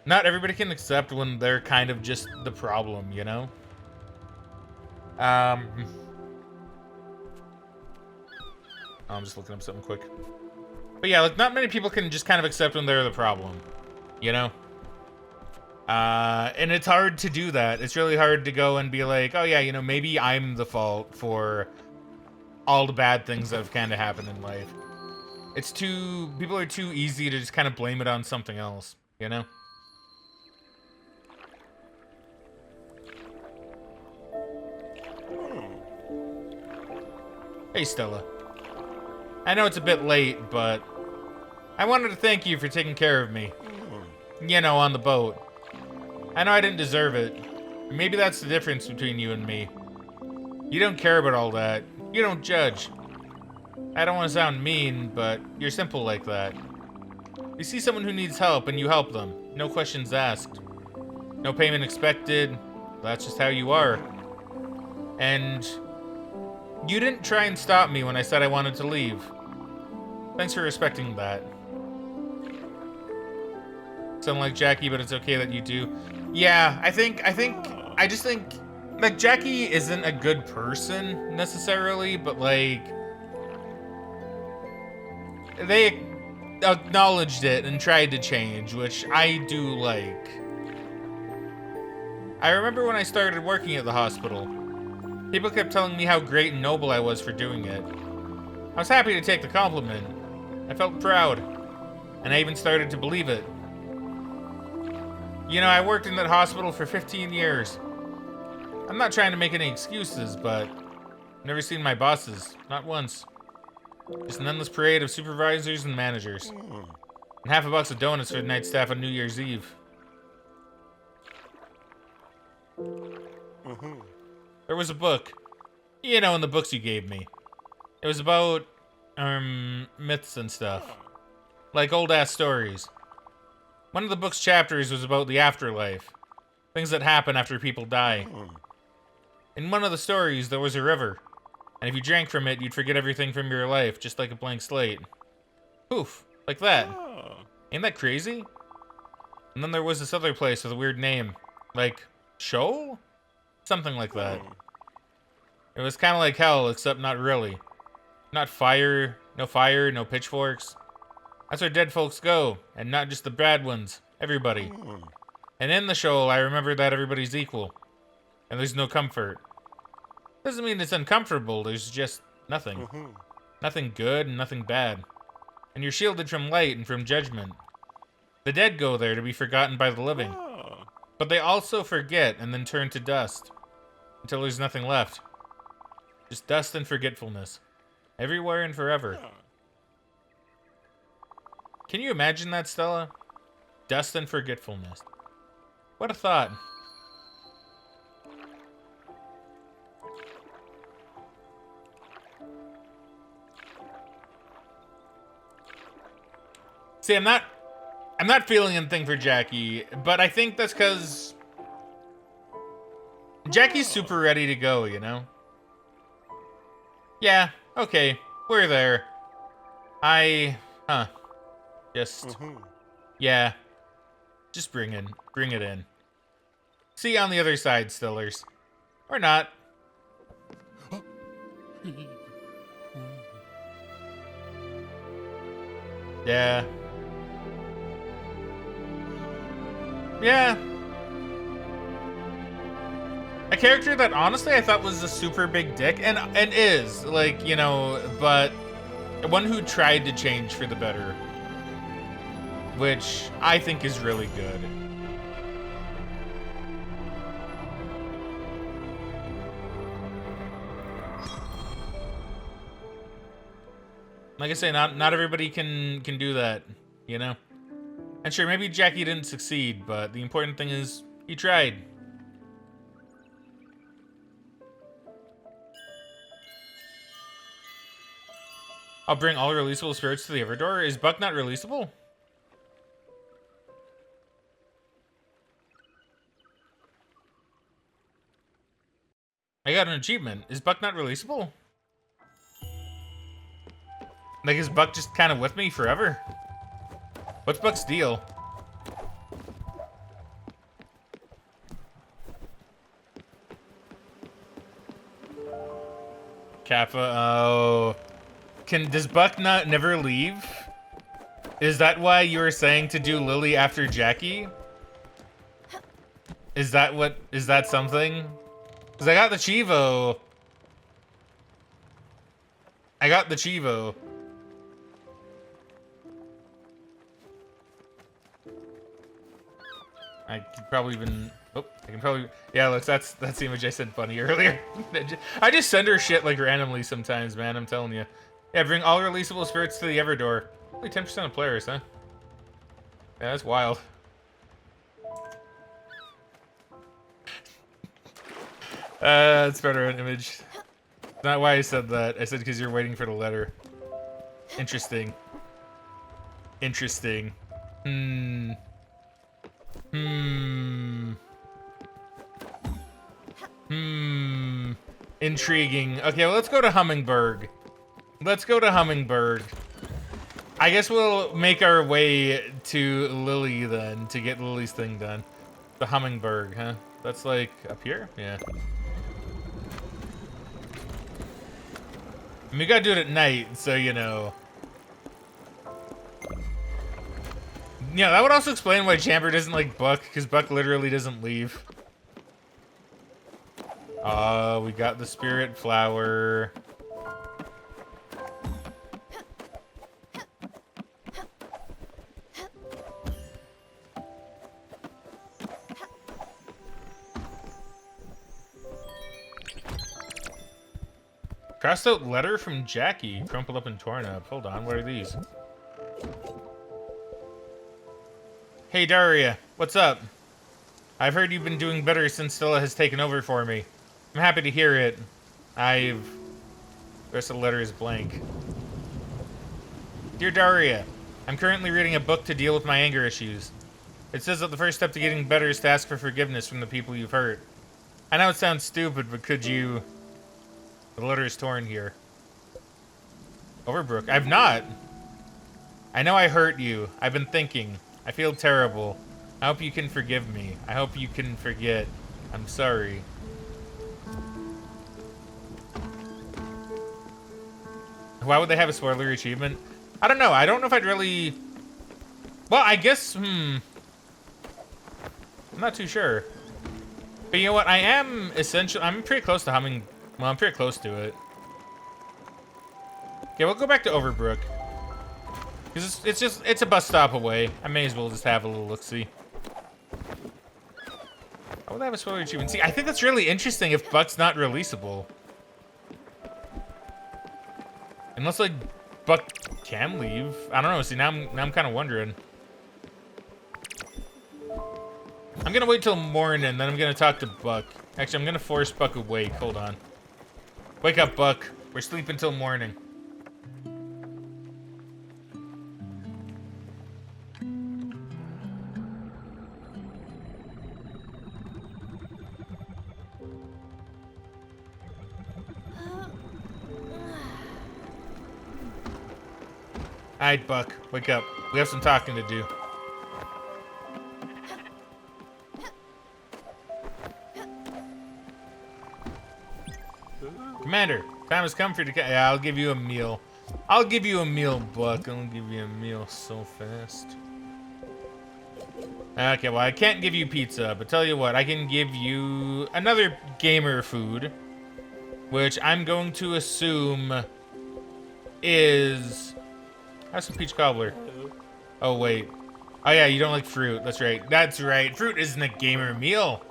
everybody can accept when they're kind of just the problem, you know? I'm just looking up something quick. But yeah, like, not many people can just kind of accept when they're the problem, you know? And it's hard to do that. It's really hard to go and be like, oh yeah, you know, maybe I'm the fault for all the bad things that have kind of happened in life. People are too easy to just kind of blame it on something else, you know? Hey, Stella. I know it's a bit late, but I wanted to thank you for taking care of me. You know, on the boat. I know I didn't deserve it. Maybe that's the difference between you and me. You don't care about all that. You don't judge. I don't want to sound mean, but you're simple like that. You see someone who needs help and you help them. No questions asked. No payment expected. That's just how you are. And you didn't try and stop me when I said I wanted to leave. Thanks for respecting that. Sound like Jackie, but it's okay that you do. Yeah, I just think, like, Jackie isn't a good person, necessarily, but, like, they acknowledged it and tried to change, which I do like. I remember when I started working at the hospital. People kept telling me how great and noble I was for doing it. I was happy to take the compliment. I felt proud. And I even started to believe it. You know, I worked in that hospital for 15 years. I'm not trying to make any excuses, but I've never seen my bosses. Not once. Just an endless parade of supervisors and managers. And half a box of donuts for the night staff on New Year's Eve. There was a book. You know, in the books you gave me. It was about, myths and stuff. Like old-ass stories. One of the book's chapters was about the afterlife. Things that happen after people die. In one of the stories, there was a river. And if you drank from it, you'd forget everything from your life, just like a blank slate. Poof, like that. Ain't that crazy? And then there was this other place with a weird name. Like, Shoal? Something like that. It was kind of like hell, except not really. Not fire, no pitchforks. That's where dead folks go, and not just the bad ones. Everybody. And in the shoal, I remember that everybody's equal. And there's no comfort. Doesn't mean it's uncomfortable, there's just nothing. Nothing good and nothing bad. And you're shielded from light and from judgment. The dead go there to be forgotten by the living. But they also forget and then turn to dust. Until there's nothing left. Just dust and forgetfulness. Everywhere and forever. Can you imagine that, Stella? Dust and forgetfulness. What a thought. See, I'm not feeling anything for Jackie, but I think that's because Jackie's super ready to go, you know? Yeah, okay, we're there. Just, yeah. Just bring it in. See you on the other side, Stillers. Or not. Yeah. Yeah. A character that honestly I thought was a super big dick, and is, like, you know, but one who tried to change for the better. Which I think is really good. Like I say, not everybody can do that, you know? And sure, maybe Jackie didn't succeed, but the important thing is he tried. I'll bring all releasable spirits to the Everdor. Is Buck not releasable? I got an achievement. Is Buck not releasable? Like, is Buck just kind of with me forever? What's Buck's deal? Kappa, oh. Does Buck not never leave? Is that why you were saying to do Lily after Jackie? Is that something? Cause I got the Chivo. I could probably even, yeah, look, that's the image I sent Bunny earlier. I just send her shit like randomly sometimes, man, I'm telling you. Yeah, bring all releasable spirits to the Everdoor. Only 10% of players, huh? Yeah, that's wild. It's better an image. Not why I said that. I said because you're waiting for the letter. Interesting. Interesting. Intriguing. Okay, well, let's go to Hummingbird. I guess we'll make our way to Lily then, to get Lily's thing done. The Hummingbird, huh? That's like up here? Yeah. And we gotta do it at night, so you know. Yeah, that would also explain why Chamber doesn't like Buck, because Buck literally doesn't leave. We got the Spirit Flower. Crossed out letter from Jackie, crumpled up and torn up. Hold on, what are these? Hey Daria, what's up? I've heard you've been doing better since Stella has taken over for me. I'm happy to hear it. The rest of the letter is blank. Dear Daria, I'm currently reading a book to deal with my anger issues. It says that the first step to getting better is to ask for forgiveness from the people you've hurt. I know it sounds stupid, but could you... The letter is torn here. Overbrook. I've not. I know I hurt you. I've been thinking. I feel terrible. I hope you can forgive me. I hope you can forget. I'm sorry. Why would they have a spoiler achievement? I don't know. I don't know if I'd really... Well, I guess, I'm not too sure. But you know what? I am essentially... I'm pretty close to Humming... Well, I'm pretty close to it. Okay, we'll go back to Overbrook. Because it's a bus stop away. I may as well just have a little look-see. Why would I have a spoiler achievement? See, I think that's really interesting if Buck's not releasable. Unless, like, Buck can leave. I don't know. See, now I'm kind of wondering. I'm going to wait till morning, then I'm going to talk to Buck. Actually, I'm going to force Buck awake. Hold on. Wake up, Buck. We're sleeping till morning. Alright, Buck. Wake up. We have some talking to do. Commander, time has come for you to... Yeah, I'll give you a meal. I'll give you a meal, Buck. I'll give you a meal so fast. Okay, well, I can't give you pizza, but tell you what, I can give you another gamer food, which I'm going to assume is... Have some peach cobbler. Oh, wait. Oh, yeah, you don't like fruit. That's right. That's right. Fruit isn't a gamer meal.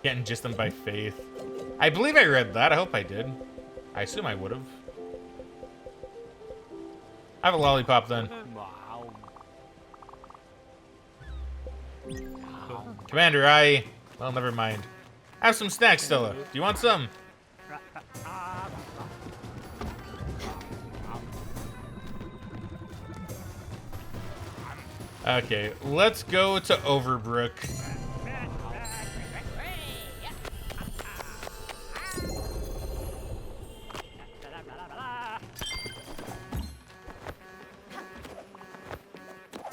Can't ingest them by faith. I believe I read that. I hope I did. I assume I would have. I have a lollipop then. Commander, well, never mind. I have some snacks, Stella. Do you want some? Okay, let's go to Overbrook.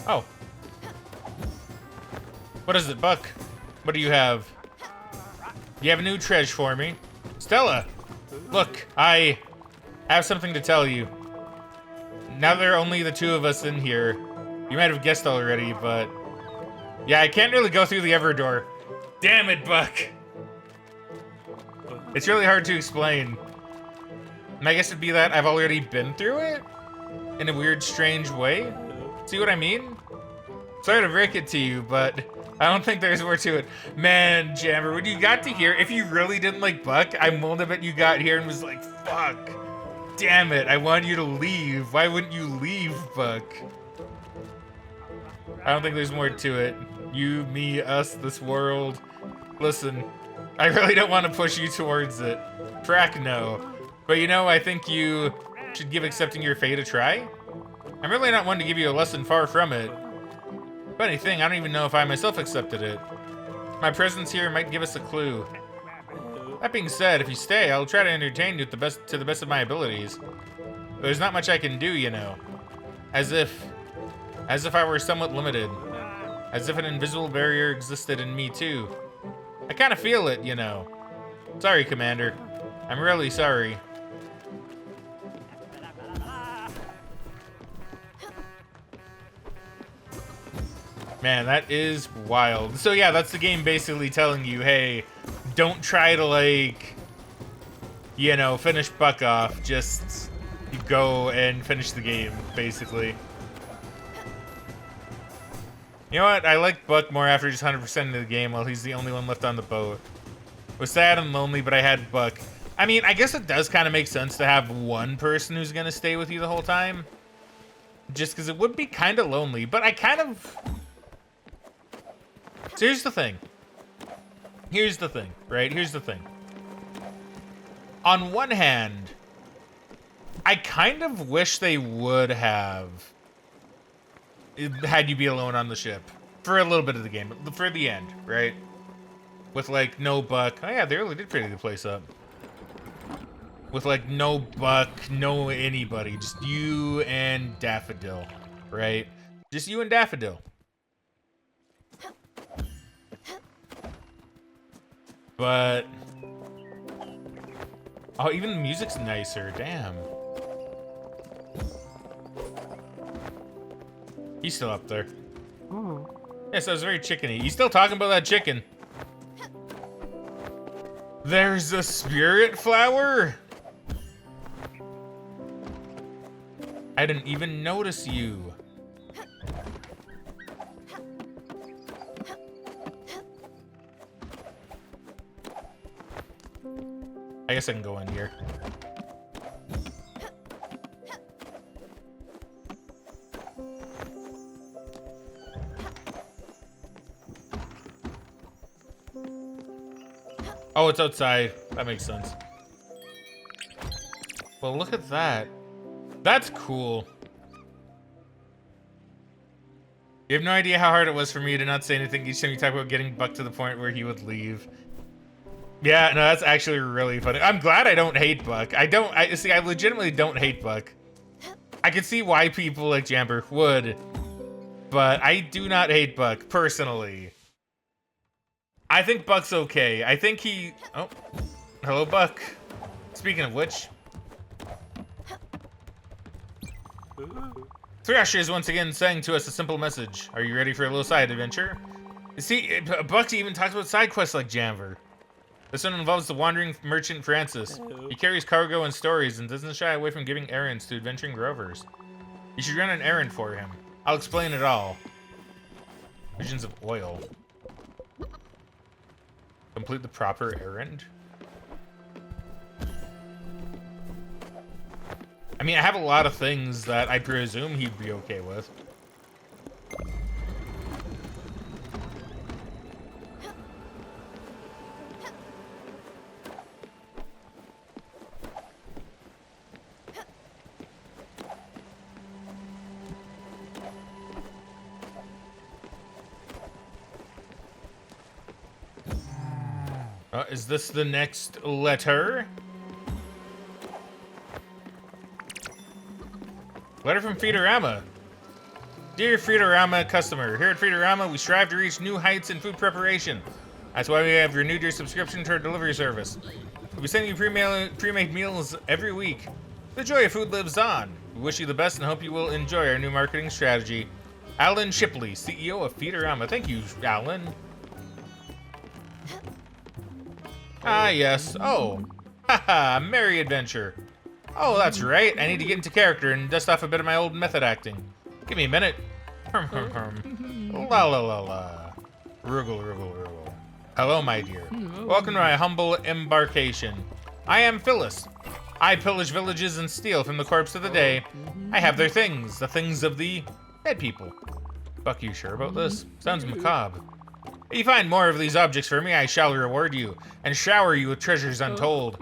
Oh. What is it, Buck? What do you have? You have a new treasure for me. Stella! Look, I have something to tell you. now there are only the two of us in here. You might have guessed already, but yeah, I can't really go through the ever door. Damn it, Buck. It's really hard to explain. And I guess it'd be that I've already been through it in a weird, strange way. See what I mean? Sorry to break it to you, but I don't think there's more to it. Man, Jammer, when you got to here, if you really didn't like Buck, I'm willing to bet you got here and was like, fuck. Damn it, I want you to leave. Why wouldn't you leave, Buck? I don't think there's more to it. You, me, us, this world. Listen, I really don't want to push you towards it. Frack, no. But you know, I think you should give accepting your fate a try. I'm really not one to give you a lesson, far from it. Funny thing, I don't even know if I myself accepted it. My presence here might give us a clue. That being said, if you stay, I'll try to entertain you to the best of my abilities. But there's not much I can do, you know. As if I were somewhat limited. As if an invisible barrier existed in me too. I kind of feel it, you know. Sorry, Commander. I'm really sorry. Man, that is wild. So yeah, that's the game basically telling you, hey, don't try to, like, you know, finish Buck off. Just go and finish the game, basically. You know what? I like Buck more after just 100% of the game while he's the only one left on the boat. It was sad and lonely, but I had Buck. I mean, I guess it does kind of make sense to have one person who's going to stay with you the whole time. Just because it would be kind of lonely, but I kind of... So here's the thing. Here's the thing, right? Here's the thing. On one hand, I kind of wish they would have had you be alone on the ship for a little bit of the game, but for the end, right? With like no Buck. Oh yeah, they really did pretty the place up. With like no Buck, no anybody, just you and Daffodil, right? Just you and Daffodil. But oh, even the music's nicer. Damn. He's still up there. Yes, that was very chickeny. You still talking about that chicken? There's a Spiritfarer? I didn't even notice you. I guess I can go in here. Oh, it's outside. That makes sense. Well, look at that. That's cool. You have no idea how hard it was for me to not say anything each time you talk about getting Buck to the point where he would leave. Yeah, no, that's actually really funny. I'm glad I don't hate Buck. I legitimately don't hate Buck. I can see why people like Jamber would, but I do not hate Buck, personally. I think Buck's okay. I think he... Oh, hello, Buck. Speaking of which... Thrash is once again saying to us a simple message. Are you ready for a little side adventure? See, Buck even talks about side quests like Jamver. This one involves the wandering merchant Francis. He carries cargo and stories and doesn't shy away from giving errands to adventuring rovers. You should run an errand for him. I'll explain it all. Visions of oil. Complete the proper errand? I mean, I have a lot of things that I presume he'd be okay with. Is this the next letter? Letter from Feedorama. Dear Feedorama customer, here at Feedorama, we strive to reach new heights in food preparation. That's why we have renewed your subscription to our delivery service. We'll be sending you pre-made meals every week. The joy of food lives on. We wish you the best and hope you will enjoy our new marketing strategy. Alan Shipley, CEO of Feederama. Thank you, Alan. Ah, yes. Oh. Haha, merry adventure. Oh, that's right. I need to get into character and dust off a bit of my old method acting. Give me a minute. La la la la. Ruggle, ruggle, ruggle. Hello, my dear. Welcome to my humble embarkation. I am Phyllis. I pillage villages and steal from the corpse of the day. I have their things, the things of the dead people. Fuck, you sure about this? Sounds macabre. If you find more of these objects for me, I shall reward you and shower you with treasures untold.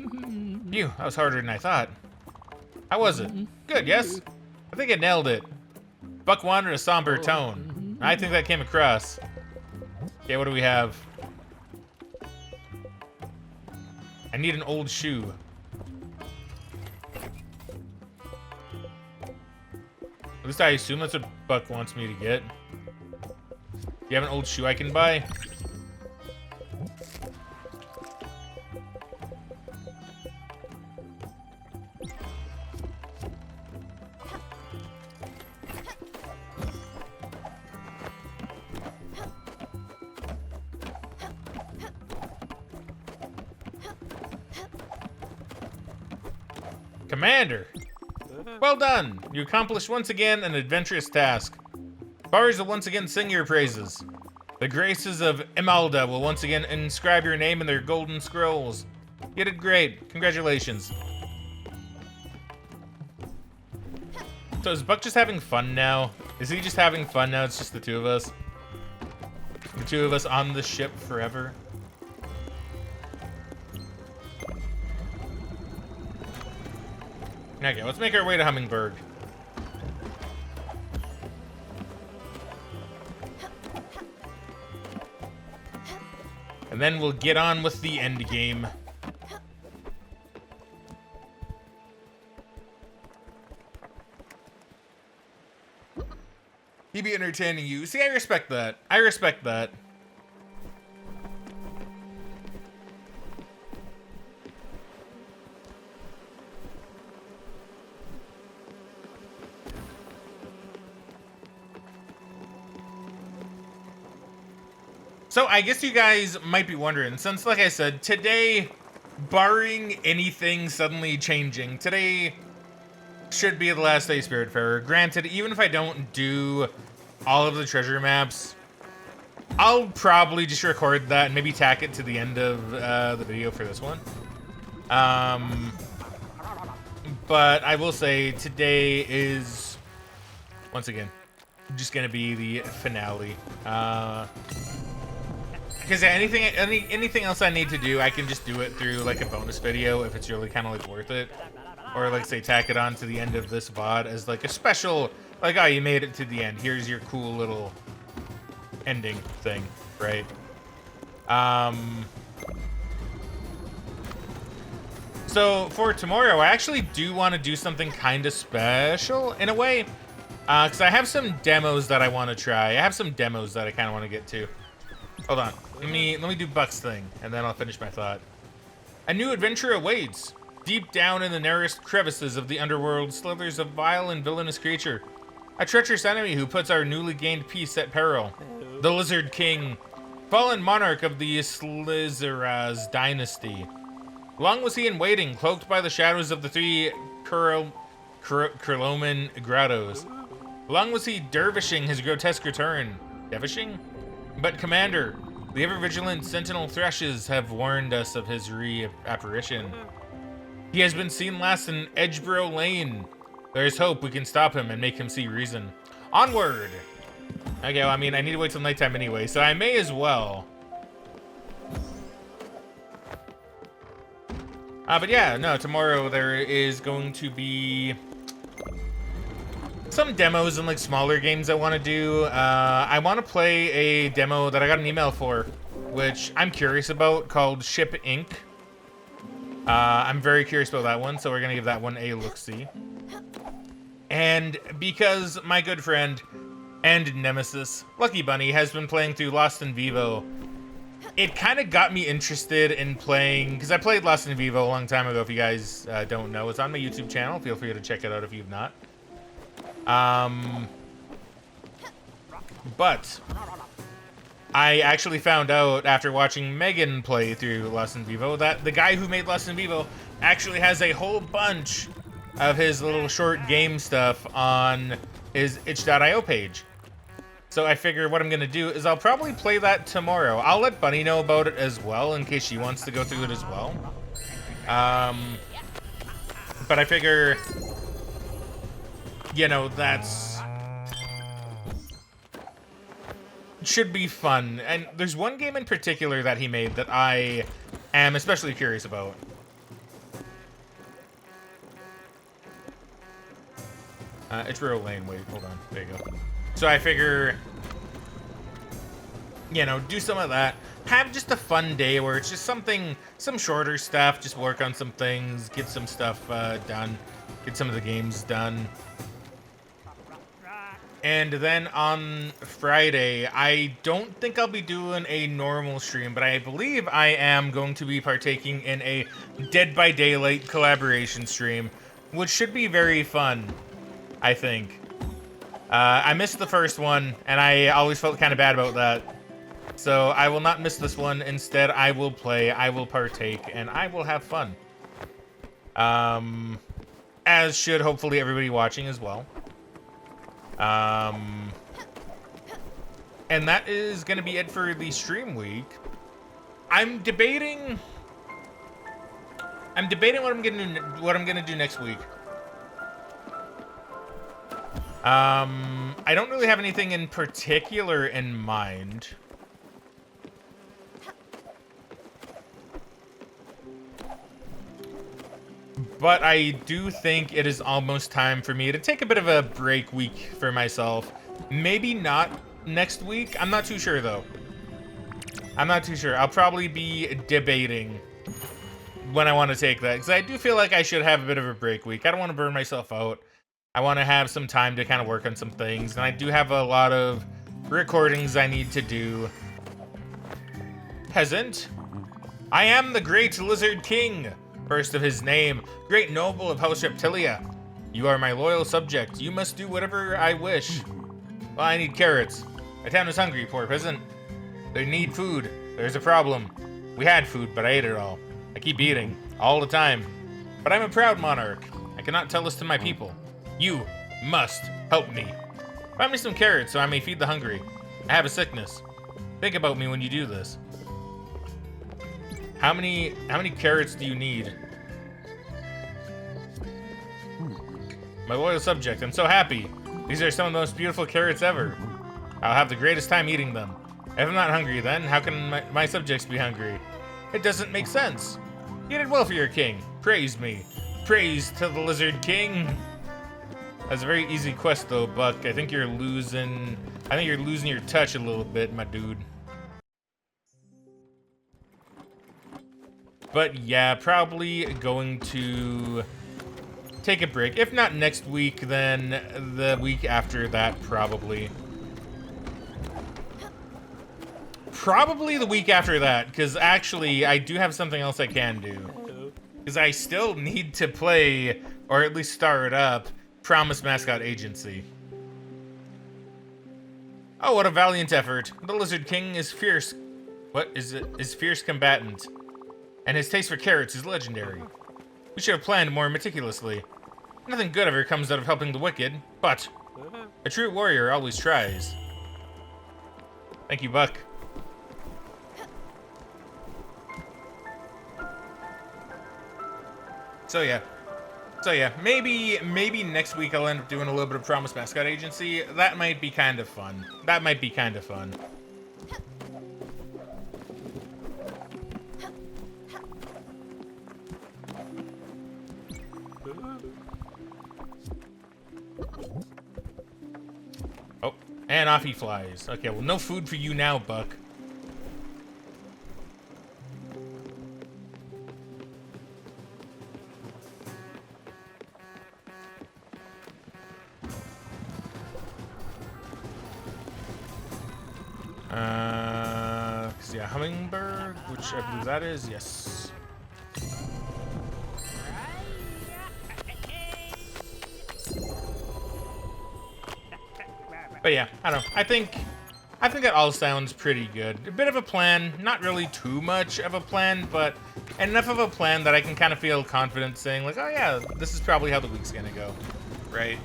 Phew, that was harder than I thought. How was it? Good, yes? I think I nailed it. Buck wanted a somber tone. I think that came across. Okay, what do we have? I need an old shoe. At least I assume that's what Buck wants me to get. Do you have an old shoe I can buy? Commander! Well done! You accomplished once again an adventurous task. Bars will once again sing your praises. The graces of Imelda will once again inscribe your name in their golden scrolls. You did great. Congratulations. So is Buck just having fun now? Is he just having fun now? It's just the two of us? The two of us on the ship forever? Okay, let's make our way to Hummingbird. And then we'll get on with the end game. He be entertaining you. See, I respect that. I respect that. So I guess you guys might be wondering, since like I said, today, barring anything suddenly changing, today should be the last day Spiritfarer. Granted, even if I don't do all of the treasure maps, I'll probably just record that and maybe tack it to the end of the video for this one. But I will say today is, once again, just gonna be the finale. Because anything else I need to do, I can just do it through like a bonus video if it's really kind of like worth it, or like say tack it on to the end of this VOD as like a special, like, oh, you made it to the end. Here's your cool little ending thing, right? So for tomorrow, I actually do want to do something kind of special in a way, because I have some demos that I want to try. I have some demos that I kind of want to get to. Hold on. Let me do Buck's thing, and then I'll finish my thought. A new adventure awaits. Deep down in the narrowest crevices of the underworld slithers a vile and villainous creature. A treacherous enemy who puts our newly gained peace at peril. The Lizard King, fallen monarch of the Slizeraz dynasty. Long was he in waiting, cloaked by the shadows of the three Kurloman grottos. Long was he dervishing his grotesque return. Dervishing? But Commander, the ever-vigilant sentinel thrushes have warned us of his reapparition. He has been seen last in Edgeboro Lane. There is hope we can stop him and make him see reason. Onward! Okay, well, I mean, I need to wait till nighttime anyway, so I may as well. But yeah, no, tomorrow there is going to be some demos and like smaller games I want to do. I want to play a demo that I got an email for, which I'm curious about, called Ship Inc. I'm very curious about that one, so we're gonna give that one a look-see. And because my good friend and nemesis Lucky Bunny has been playing through Lost in Vivo, it kind of got me interested in playing, because I played Lost in Vivo a long time ago. If you guys don't know, it's on my YouTube channel. Feel free to check it out if you've not. But I actually found out after watching Megan play through Lost in Vivo that the guy who made Lost in Vivo actually has a whole bunch of his little short game stuff on his itch.io page. So I figure what I'm gonna do is I'll probably play that tomorrow. I'll let Bunny know about it as well in case she wants to go through it as well. But I figure, you know, that's should be fun. And there's one game in particular that he made that I am especially curious about. It's Rural Lane. Wait, hold on. There you go. So I figure, you know, do some of that. Have just a fun day where it's just some shorter stuff. Just work on some things, get some stuff done, get some of the games done. And then on Friday, I don't think I'll be doing a normal stream, but I believe I am going to be partaking in a Dead by Daylight collaboration stream, which should be very fun, I think. I missed the first one, and I always felt kind of bad about that. So I will not miss this one. Instead, I will play, I will partake, and I will have fun. As should hopefully everybody watching as well. And that is going to be it for the stream week. I'm debating what I'm gonna do next week. I don't really have anything in particular in mind. But I do think it is almost time for me to take a bit of a break week for myself. Maybe not next week. I'm not too sure, though. I'm not too sure. I'll probably be debating when I want to take that, because I do feel like I should have a bit of a break week. I don't want to burn myself out. I want to have some time to kind of work on some things, and I do have a lot of recordings I need to do. Peasant, I am the great Lizard King, first of his name, great noble of House Reptilia. You are my loyal subject. You must do whatever I wish. Well, I need carrots. My town is hungry, poor peasant. They need food. There's a problem. We had food, but I ate it all. I keep eating, all the time. But I'm a proud monarch. I cannot tell this to my people. You must help me. Find me some carrots so I may feed the hungry. I have a sickness. Think about me when you do this. How many carrots do you need? My loyal subject, I'm so happy. These are some of the most beautiful carrots ever. I'll have the greatest time eating them. If I'm not hungry then, how can my subjects be hungry? It doesn't make sense. You did well for your king. Praise me. Praise to the Lizard King. That's a very easy quest though, Buck. I think you're losing your touch a little bit, my dude. But yeah, probably going to take a break. If not next week, then the week after that, probably. Probably the week after that, because actually I do have something else I can do. Because I still need to play, or at least start up, Promise Mascot Agency. Oh, what a valiant effort. The Lizard King is fierce. What is it? Is fierce combatant. And his taste for carrots is legendary. We should have planned more meticulously. Nothing good ever comes out of helping the wicked, but a true warrior always tries. Thank you, Buck. So yeah, maybe next week I'll end up doing a little bit of Promise Mascot Agency. That might be kind of fun. Oh, and off he flies. Okay, well, no food for you now, Buck. hummingbird, which I believe that is. Yes. But yeah, I don't know. I think that all sounds pretty good. A bit of a plan, not really too much of a plan, but enough of a plan that I can kind of feel confident saying like, oh yeah, this is probably how the week's gonna go, right?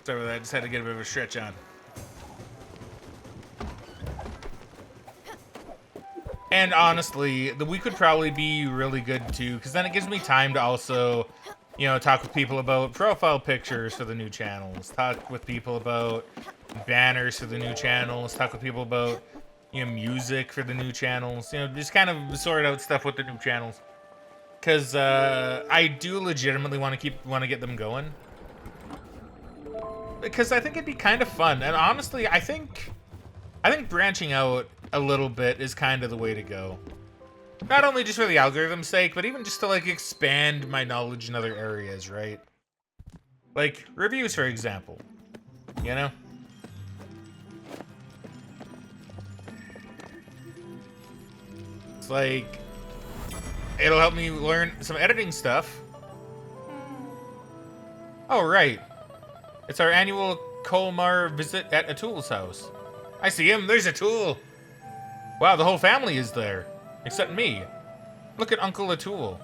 Sorry about that, I just had to get a bit of a stretch on. And honestly, the week would probably be really good too, because then it gives me time to also, you know, talk with people about profile pictures for the new channels, talk with people about banners for the new channels, talk with people about, you know, music for the new channels, you know, just kind of sort out stuff with the new channels. Because I do legitimately want to get them going. Because I think it'd be kind of fun, and honestly, I think branching out a little bit is kind of the way to go. Not only just for the algorithm's sake, but even just to like expand my knowledge in other areas, right? Like reviews, for example. You know? It's like it'll help me learn some editing stuff. Oh, right. It's our annual Colmar visit at Atul's house. I see him. There's Atul. Wow, the whole family is there. Except me. Look at Uncle Atul.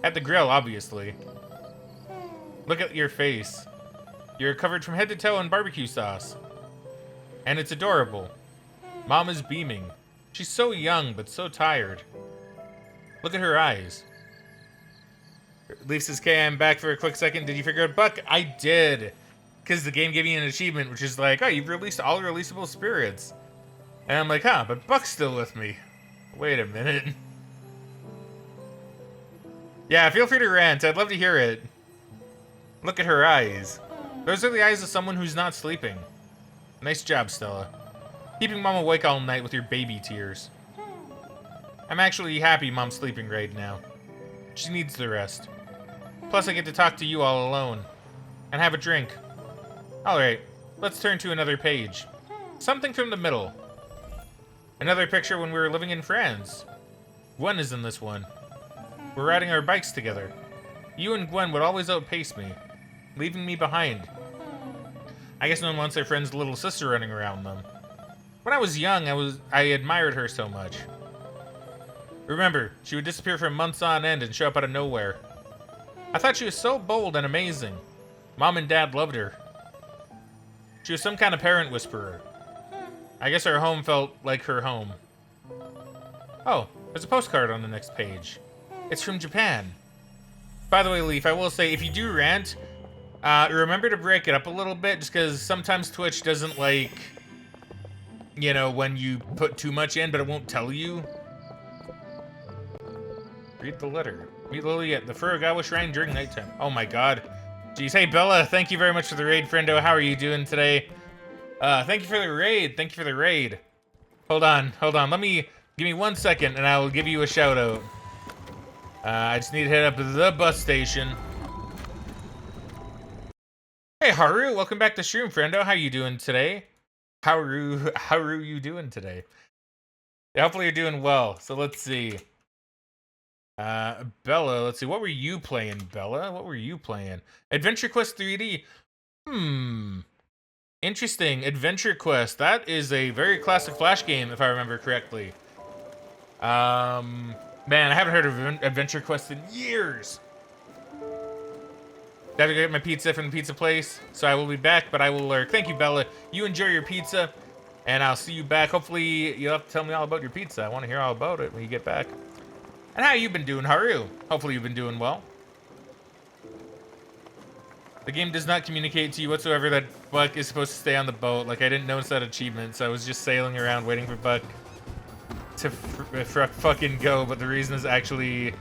At the grill, obviously. Look at your face. You're covered from head to toe in barbecue sauce. And it's adorable. Mom is beaming. She's so young, but so tired. Look at her eyes. Leaf says, "K, I'm back for a quick second. Did you figure out Buck?" I did. Because the game gave me an achievement, which is like, oh, you've released all releasable spirits. And I'm like, huh, but Buck's still with me. Wait a minute. Yeah, feel free to rant. I'd love to hear it. Look at her eyes. Those are the eyes of someone who's not sleeping. Nice job, Stella. Keeping Mom awake all night with your baby tears. I'm actually happy Mom's sleeping right now. She needs the rest. Plus, I get to talk to you all alone. And have a drink. Alright, let's turn to another page. Something from the middle. Another picture when we were living in France. Gwen is in this one. We're riding our bikes together. You and Gwen would always outpace me, leaving me behind. I guess no one wants their friend's little sister running around them. When I was young, I admired her so much. Remember, she would disappear for months on end and show up out of nowhere. I thought she was so bold and amazing. Mom and Dad loved her. She was some kind of parent whisperer. I guess our home felt like her home. Oh, there's a postcard on the next page. It's from Japan. By the way, Leaf, I will say, if you do rant, remember to break it up a little bit, just because sometimes Twitch doesn't like, you know, when you put too much in, but it won't tell you. Read the letter. Meet Lily at the Furugawa Shrine during nighttime. Oh my god. Jeez, hey Bella, thank you very much for the raid, friendo. How are you doing today? Thank you for the raid. Thank you for the raid. Hold on. Give me 1 second and I will give you a shout out. I just need to head up to the bus station. Hey Haru, welcome back to Shroom, friendo. How you doing today? How are you doing today? Yeah, hopefully you're doing well. So let's see. Bella, let's see. What were you playing, Bella? What were you playing? Adventure Quest 3D. Interesting. Adventure Quest. That is a very classic Flash game, if I remember correctly. Man, I haven't heard of Adventure Quest in years. I have to go get my pizza from the pizza place, so I will be back, but I will lurk. Thank you, Bella. You enjoy your pizza, and I'll see you back. Hopefully, you'll have to tell me all about your pizza. I want to hear all about it when you get back. And how you been doing, Haru? Hopefully you've been doing well. The game does not communicate to you whatsoever that Buck is supposed to stay on the boat. Like, I didn't notice that achievement, so I was just sailing around waiting for Buck to fucking go, but the reason is actually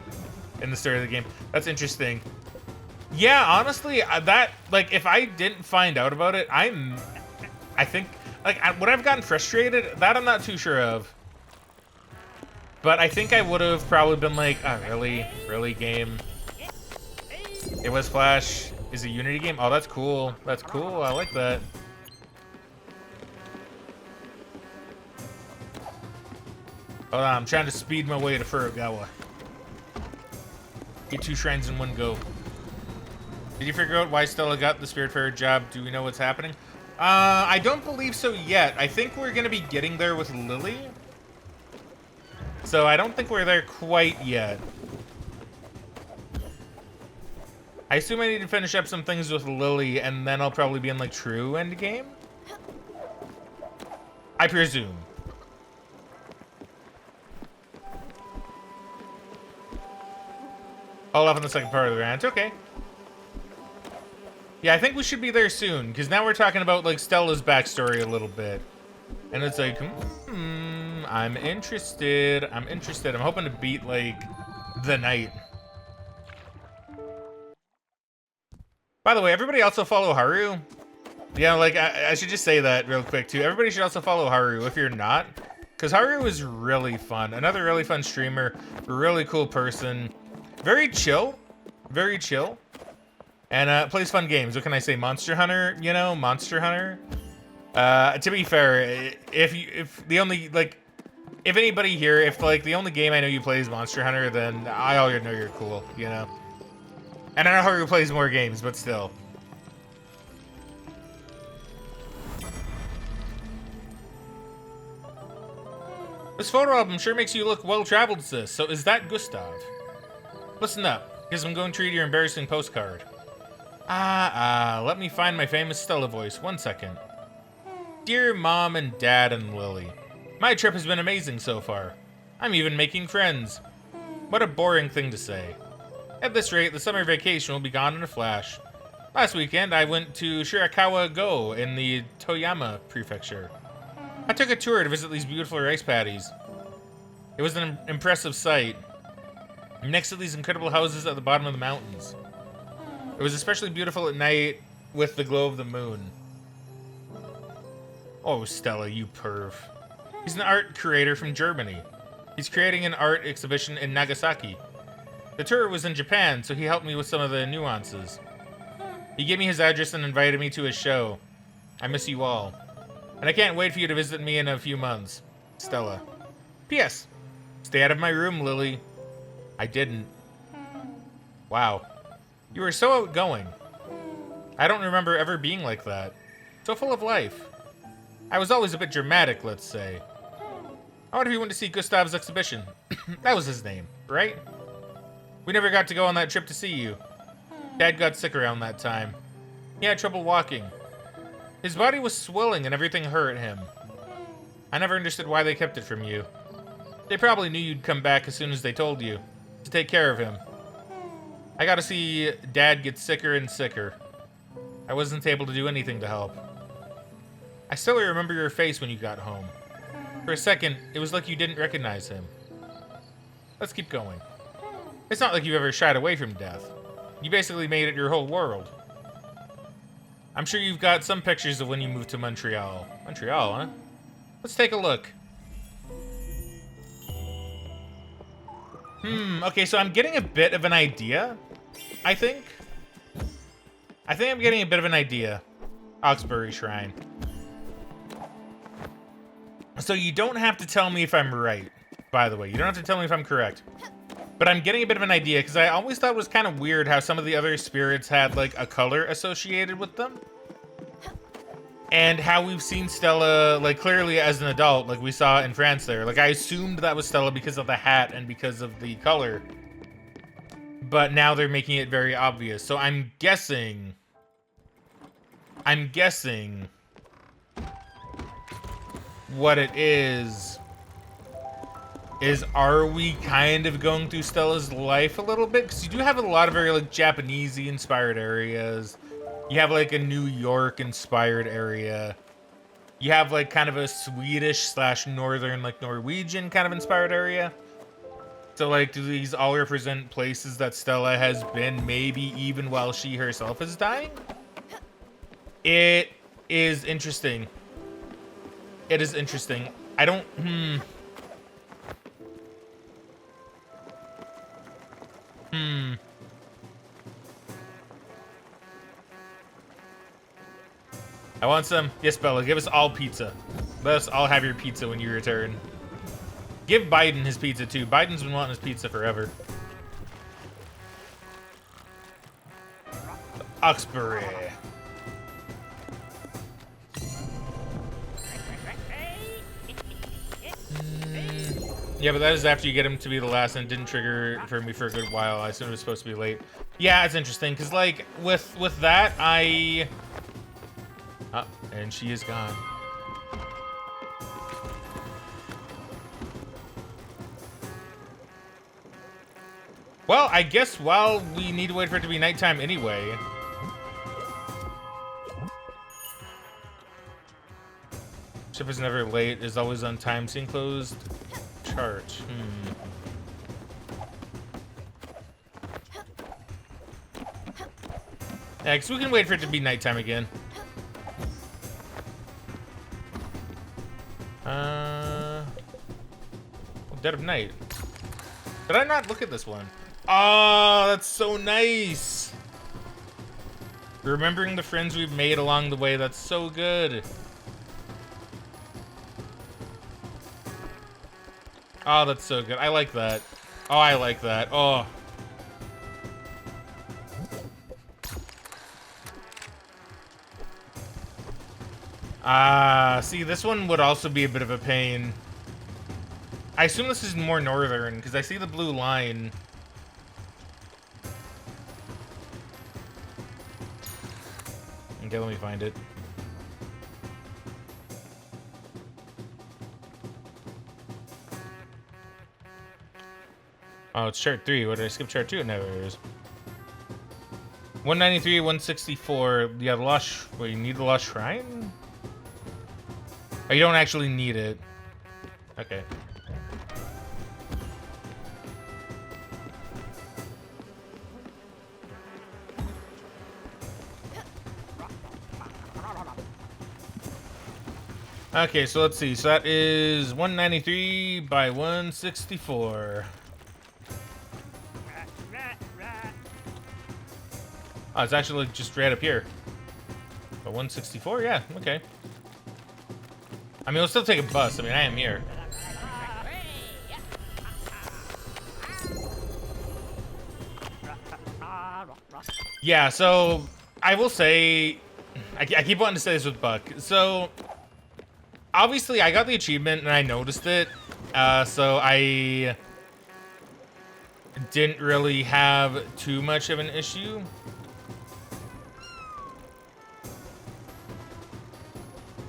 in the story of the game. That's interesting. Yeah, honestly, that, like, if I didn't find out about it, I think, like, would I have gotten frustrated? That I'm not too sure of. But I think I would have probably been like, oh, really? Really, game? It was Flash. is a Unity game. Oh, that's cool. That's cool. I like that. Hold on, I'm trying to speed my way to Furugawa. Get 2 shrines in one go. Did you figure out why Stella got the Spiritfarer job? Do we know what's happening? I don't believe so yet. I think we're gonna be getting there with Lily. So I don't think we're there quite yet. I assume I need to finish up some things with Lily, and then I'll probably be in, like, true endgame? I presume. All off in the second part of the rant. Okay. Yeah, I think we should be there soon, because now we're talking about, like, Stella's backstory a little bit. And it's like, I'm interested. I'm interested. I'm hoping to beat, like, the night. By the way, everybody also follow Haru. Yeah, like, I should just say that real quick, too. Everybody should also follow Haru if you're not. Because Haru is really fun. Another really fun streamer. Really cool person. Very chill. Very chill. And plays fun games. What can I say? Monster Hunter, you know? Monster Hunter. To be fair, if the only, like, if anybody here, if, like, the only game I know you play is Monster Hunter, then I already know you're cool, you know? And I know Haru plays more games, but still. This photo album sure makes you look well-traveled, sis. So is that Gustav? Listen up, because I'm going to read your embarrassing postcard. Let me find my famous Stella voice. 1 second. Dear Mom and Dad and Lily, my trip has been amazing so far. I'm even making friends. What a boring thing to say. At this rate, the summer vacation will be gone in a flash. Last weekend, I went to Shirakawa-go in the Toyama prefecture. I took a tour to visit these beautiful rice paddies. It was an impressive sight. Next to these incredible houses at the bottom of the mountains. It was especially beautiful at night with the glow of the moon. Oh, Stella, you perv. He's an art curator from Germany. He's creating an art exhibition in Nagasaki. The tour was in Japan, so he helped me with some of the nuances. He gave me his address and invited me to his show. I miss you all. And I can't wait for you to visit me in a few months. Stella. P.S. Stay out of my room, Lily. I didn't. Wow. You were so outgoing. I don't remember ever being like that. So full of life. I was always a bit dramatic, let's say. I wonder if you went to see Gustav's exhibition. That was his name, right? We never got to go on that trip to see you. Dad got sick around that time. He had trouble walking. His body was swelling and everything hurt him. I never understood why they kept it from you. They probably knew you'd come back as soon as they told you, to take care of him. I got to see Dad get sicker and sicker. I wasn't able to do anything to help. I still remember your face when you got home. For a second, it was like you didn't recognize him. Let's keep going. It's not like you ever shied away from death. You basically made it your whole world. I'm sure you've got some pictures of when you moved to Montreal. Montreal, huh? Let's take a look. Okay, so I'm getting a bit of an idea, I think. I think I'm getting a bit of an idea. Oxbury Shrine. So you don't have to tell me if I'm right, by the way. You don't have to tell me if I'm correct. But I'm getting a bit of an idea, because I always thought it was kind of weird how some of the other spirits had, like, a color associated with them. And how we've seen Stella, like, clearly as an adult, like we saw in France there. Like, I assumed that was Stella because of the hat and because of the color. But now they're making it very obvious. So I'm guessing... what it is are we kind of going through Stella's life a little bit? Because you do have a lot of very, like, Japanese-y inspired areas. You have, like, a New York inspired area. You have, like, kind of a Swedish / northern, like, Norwegian kind of inspired area. So, like, do these all represent places that Stella has been, maybe even while she herself is dying? It is interesting. It is interesting. I don't... I want some. Yes, Bella, give us all pizza. Let us all have your pizza when you return. Give Biden his pizza, too. Biden's been wanting his pizza forever. Uxbury. Yeah, but that is after you get him to be the last, and it didn't trigger for me for a good while. I assumed it was supposed to be late. Yeah, it's interesting, because, like, with that, I... Oh, and she is gone. Well, I guess while we need to wait for it to be nighttime anyway... Ship is never late, is always on time, seen closed... Chart. Yeah, because we can wait for it to be nighttime again. Dead of night. Did I not look at this one? Oh, that's so nice. Remembering the friends we've made along the way, that's so good. Oh, that's so good. I like that. Oh, I like that. Oh. See, this one would also be a bit of a pain. I assume this is more northern, because I see the blue line. Okay, let me find it. Oh, it's chart 3. What did I skip chart 2? No, it is. 193, 164. Yeah, the Lost... Wait, you need the Lost Shrine? Oh, you don't actually need it. Okay. Okay, so let's see. So that is 193 by 164. Oh, it's actually just right up here. But 164? Yeah, okay. I mean, we'll still take a bus. I mean, I am here. Yeah, so I will say, I keep wanting to say this with Buck. So obviously I got the achievement and I noticed it. So I didn't really have too much of an issue.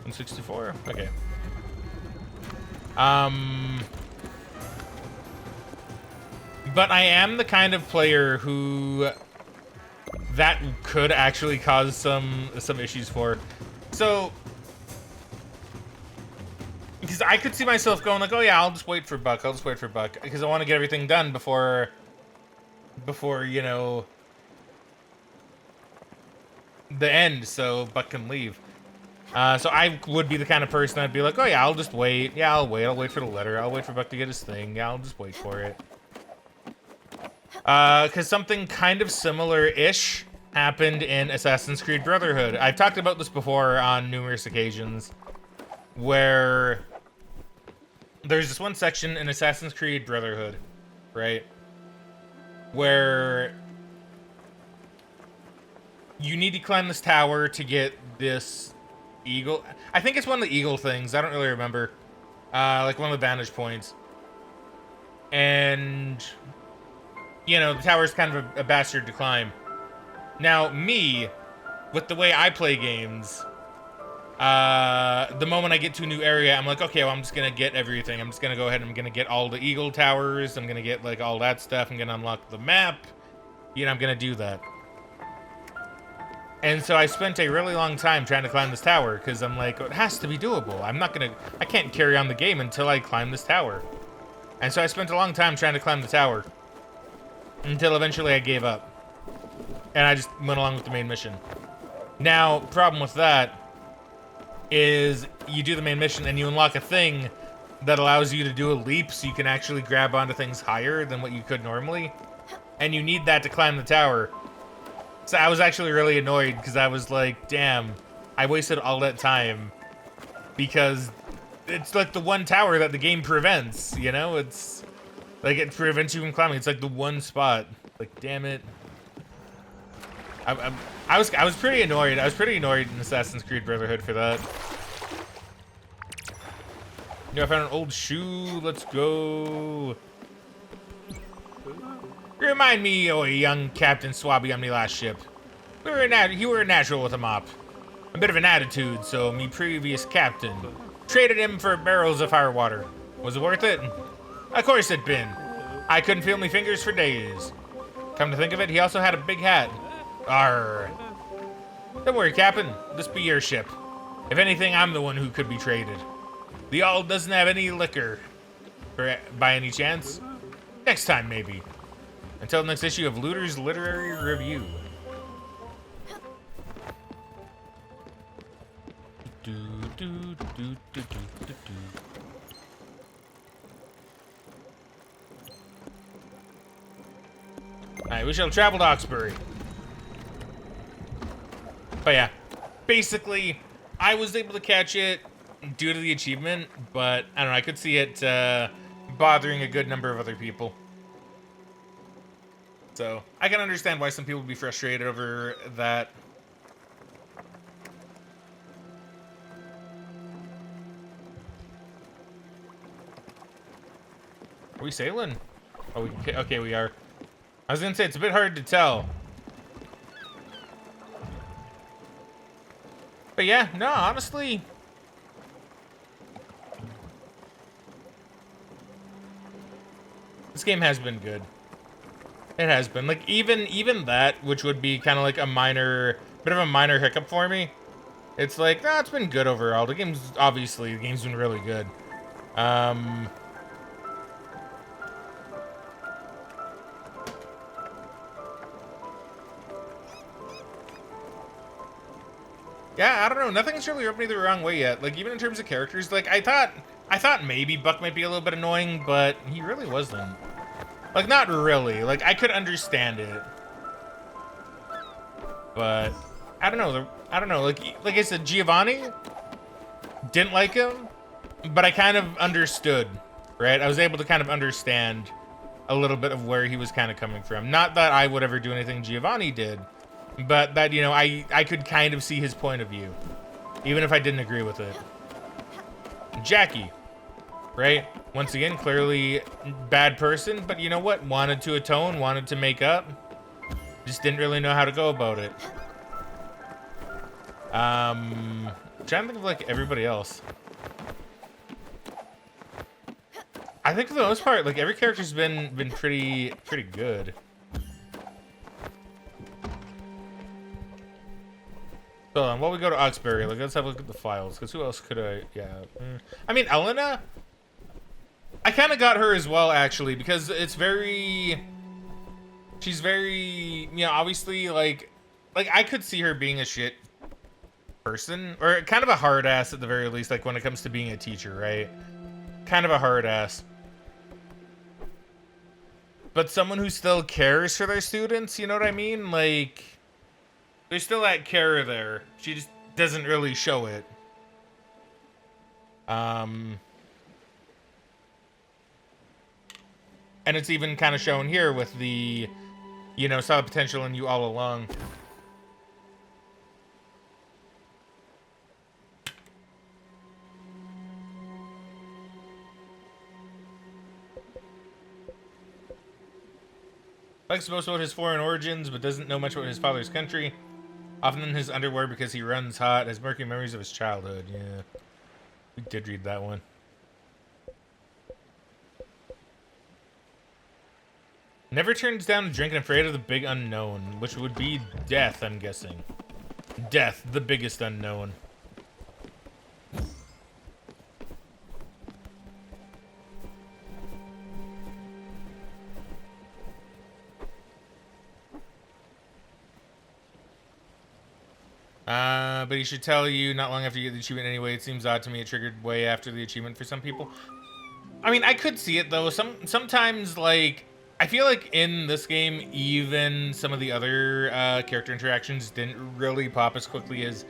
$164? Okay. But I am the kind of player who that could actually cause some issues for. So, because I could see myself going like, oh yeah, I'll just wait for Buck. I'll just wait for Buck because I want to get everything done before you know the end, so Buck can leave. So I would be the kind of person I'd be like, oh yeah, I'll just wait. Yeah, I'll wait. I'll wait for the letter. I'll wait for Buck to get his thing. Yeah, I'll just wait for it. Because something kind of similar-ish happened in Assassin's Creed Brotherhood. I've talked about this before on numerous occasions, where there's this one section in Assassin's Creed Brotherhood, right, where you need to climb this tower to get this eagle. I think it's one of the eagle things. I don't really remember. Like one of the vantage points. And, you know, the tower's kind of a bastard to climb. Now, me, with the way I play games, the moment I get to a new area, I'm like, okay, well, I'm just gonna get everything. I'm just gonna go ahead and I'm gonna get all the eagle towers. I'm gonna get, like, all that stuff. I'm gonna unlock the map. You know, I'm gonna do that. And so I spent a really long time trying to climb this tower, because I'm like, it has to be doable. I can't carry on the game until I climb this tower. And so I spent a long time trying to climb the tower, until eventually I gave up. And I just went along with the main mission. Now, problem with that is you do the main mission and you unlock a thing that allows you to do a leap so you can actually grab onto things higher than what you could normally. And you need that to climb the tower. So I was actually really annoyed because I was like, damn, I wasted all that time because it's like the one tower that the game prevents, you know? It's like it prevents you from climbing. It's like the one spot. Like, damn it. I was pretty annoyed. I was pretty annoyed in Assassin's Creed Brotherhood for that. I found an old shoe. Let's go. Remind me, oh, young Captain Swabby on me last ship. You were a natural with a mop. A bit of an attitude, so me previous captain traded him for barrels of firewater. Was it worth it? Of course it been. I couldn't feel me fingers for days. Come to think of it, he also had a big hat. Arr. Don't worry, Captain. This be your ship. If anything, I'm the one who could be traded. The All doesn't have any liquor, by any chance. Next time, maybe. Until next issue of Looter's Literary Review. Alright, we shall travel to Oxbury. But yeah, basically, I was able to catch it due to the achievement, but I don't know, I could see it bothering a good number of other people. So, I can understand why some people would be frustrated over that. Are we sailing? Oh, okay, we are. I was gonna say, it's a bit hard to tell. But yeah, no, honestly. This game has been good. It has been. Like, even that, which would be kind of like a bit of a minor hiccup for me. It's like, nah, it's been good overall. The game's been really good. Yeah, I don't know. Nothing's really rubbed me the wrong way yet. Like, even in terms of characters, like, I thought maybe Buck might be a little bit annoying, but he really wasn't. Like, not really. Like, I could understand it. But, I don't know. Like I said, Giovanni, didn't like him, but I kind of understood, right? I was able to kind of understand a little bit of where he was kind of coming from. Not that I would ever do anything Giovanni did, but that, you know, I could kind of see his point of view, even if I didn't agree with it. Jackie, right? Once again, clearly bad person, but you know what? Wanted to atone, wanted to make up. Just didn't really know how to go about it. I'm trying to think of, like, everybody else. I think for the most part, like, every character's been pretty good. So, while we go to Oxbury, like, let's have a look at the files, because who else could I... Yeah. I mean, Elena... I kind of got her as well, actually, because it's very... She's very... You know, obviously, like, I could see her being a shit person, or kind of a hard ass at the very least, like, when it comes to being a teacher, right? Kind of a hard ass. But someone who still cares for their students, you know what I mean? Like... There's still that care there. She just doesn't really show it. And it's even kind of shown here with the, you know, saw the potential in you all along. Likes most about his foreign origins, but doesn't know much about his father's country. Often in his underwear because he runs hot, has murky memories of his childhood. Yeah, we did read that one. Never turns down a drink and afraid of the big unknown, which would be death, I'm guessing. Death, the biggest unknown. But he should tell you not long after you get the achievement anyway. It seems odd to me it triggered way after the achievement for some people. I mean, I could see it, though. Sometimes, like, I feel like in this game, even some of the other character interactions didn't really pop as quickly as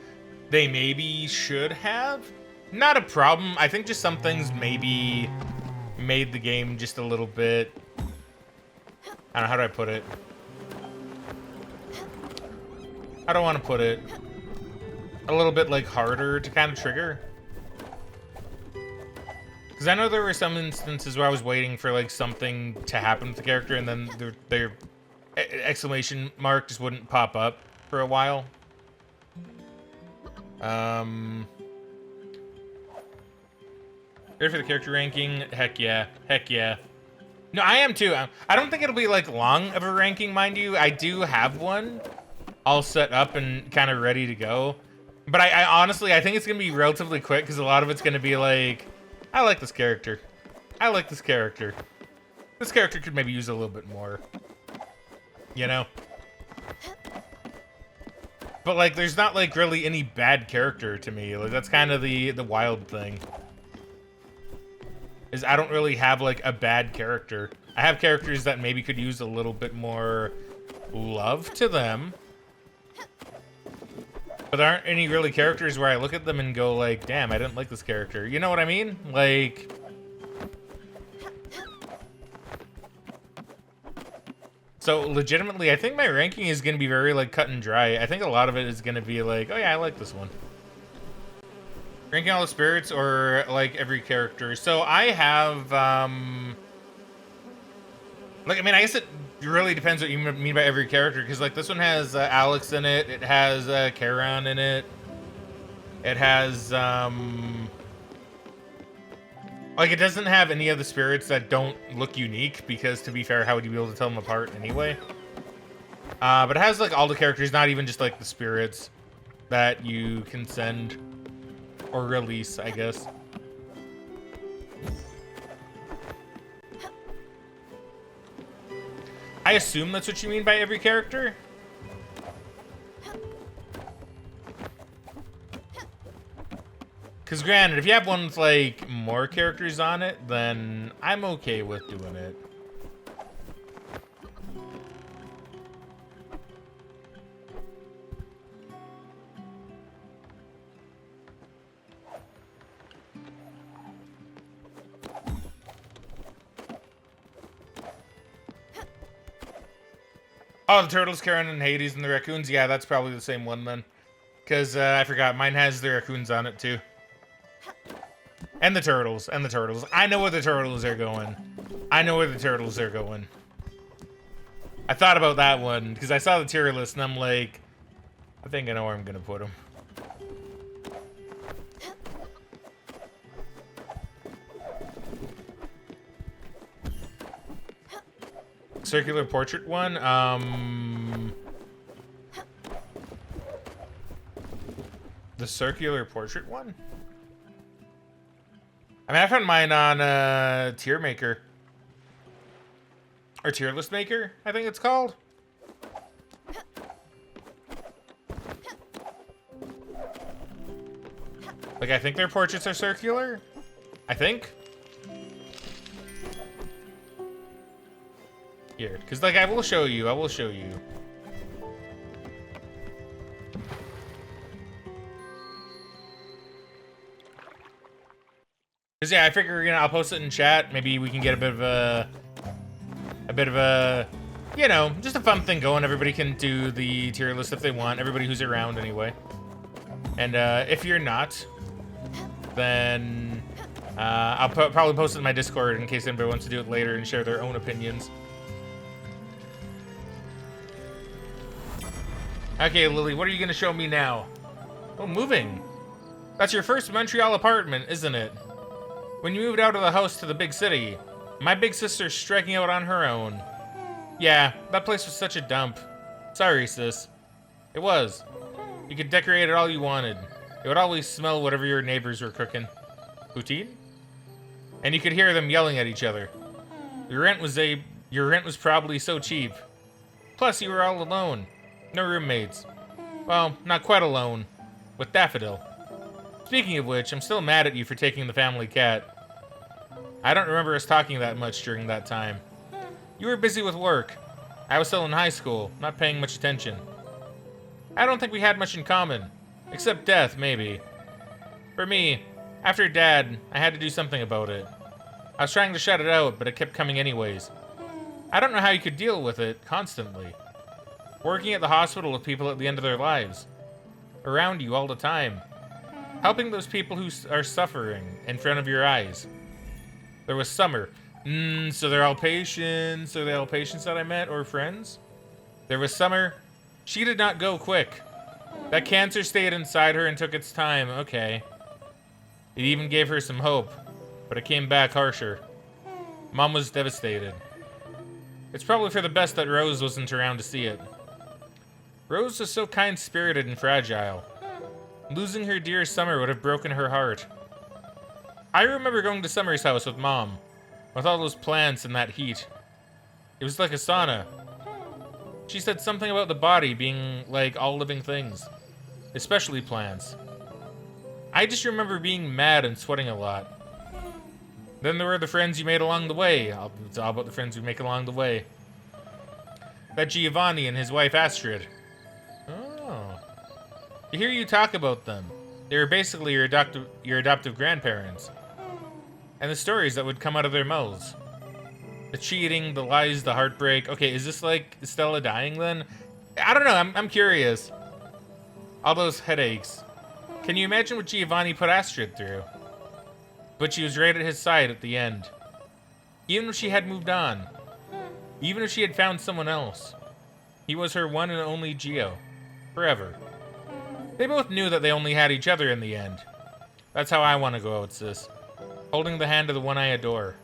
they maybe should have. Not a problem. I think just some things maybe made the game just a little bit... I don't know, how do I put it? I don't want to put it. A little bit, like, harder to kind of trigger. Because I know there were some instances where I was waiting for, like, something to happen with the character, and then their exclamation mark just wouldn't pop up for a while. Ready for the character ranking? Heck yeah. Heck yeah. No, I am too. I don't think it'll be, like, long of a ranking, mind you. I do have one all set up and kind of ready to go. But I honestly, I think it's going to be relatively quick because a lot of it's going to be like, I like this character. I like this character. This character could maybe use a little bit more. You know? But, like, there's not, like, really any bad character to me. Like, that's kind of the wild thing. Is I don't really have, like, a bad character. I have characters that maybe could use a little bit more love to them. But there aren't any really characters where I look at them and go like, damn, I didn't like this character. You know what I mean? Like... So, legitimately, I think my ranking is going to be very, like, cut and dry. I think a lot of it is going to be like, oh yeah, I like this one. Ranking all the spirits or, like, every character. So, I have, like, I mean, I guess it really depends what you mean by every character, because, like, this one has Alex in it. It has Charon in it. It has, like, it doesn't have any of the spirits that don't look unique, because, to be fair, how would you be able to tell them apart anyway? But it has, like, all the characters, not even just, like, the spirits that you can send or release, I guess. I assume that's what you mean by every character. Because granted, if you have one with, like, more characters on it, then I'm okay with doing it. Oh, the turtles, Karen, and Hades, and the raccoons. Yeah, that's probably the same one then. Because I forgot, mine has the raccoons on it too. And the turtles, and the turtles. I know where the turtles are going. I know where the turtles are going. I thought about that one, because I saw the tier list, and I'm like, I think I know where I'm going to put them. Circular portrait one, the circular portrait one? I mean, I found mine on tier maker. Or tier list maker, I think it's called. Like, I think their portraits are circular. I think. Here, because, like, I will show you. I will show you. Because, yeah, I figure, you know, I'll post it in chat. Maybe we can get a bit of a, you know, just a fun thing going. Everybody can do the tier list if they want. Everybody who's around, anyway. And if you're not, then I'll probably post it in my Discord in case anybody wants to do it later and share their own opinions. Okay, Lily, what are you going to show me now? Oh, moving. That's your first Montreal apartment, isn't it? When you moved out of the house to the big city, my big sister's striking out on her own. Yeah, that place was such a dump. Sorry, sis. It was. You could decorate it all you wanted. It would always smell whatever your neighbors were cooking. Poutine? And you could hear them yelling at each other. Your rent was probably so cheap. Plus, you were all alone. No roommates. Well, not quite alone. With Daffodil. Speaking of which, I'm still mad at you for taking the family cat. I don't remember us talking that much during that time. You were busy with work. I was still in high school, not paying much attention. I don't think we had much in common. Except death, maybe. For me, after Dad, I had to do something about it. I was trying to shut it out, but it kept coming anyways. I don't know how you could deal with it constantly. Working at the hospital with people at the end of their lives. Around you all the time. Helping those people who are suffering in front of your eyes. There was Summer. So they're all patients. Are they all patients that I met or friends? There was Summer. She did not go quick. That cancer stayed inside her and took its time. Okay. It even gave her some hope, but it came back harsher. Mom was devastated. It's probably for the best that Rose wasn't around to see it. Rose was so kind-spirited and fragile. Losing her dear Summer would have broken her heart. I remember going to Summer's house with Mom, with all those plants and that heat. It was like a sauna. She said something about the body being like all living things, especially plants. I just remember being mad and sweating a lot. Then there were the friends you made along the way. It's all about the friends we make along the way. That Giovanni and his wife Astrid. Oh. To hear you talk about them, they were basically your adoptive grandparents. And the stories that would come out of their mouths. The cheating, the lies, the heartbreak. Okay, is this like Stella dying then? I don't know, I'm curious. All those headaches. Can you imagine what Giovanni put Astrid through? But she was right at his side at the end. Even if she had moved on. Even if she had found someone else. He was her one and only Gio. Forever. They both knew that they only had each other in the end. That's how I want to go out, sis. Holding the hand of the one I adore.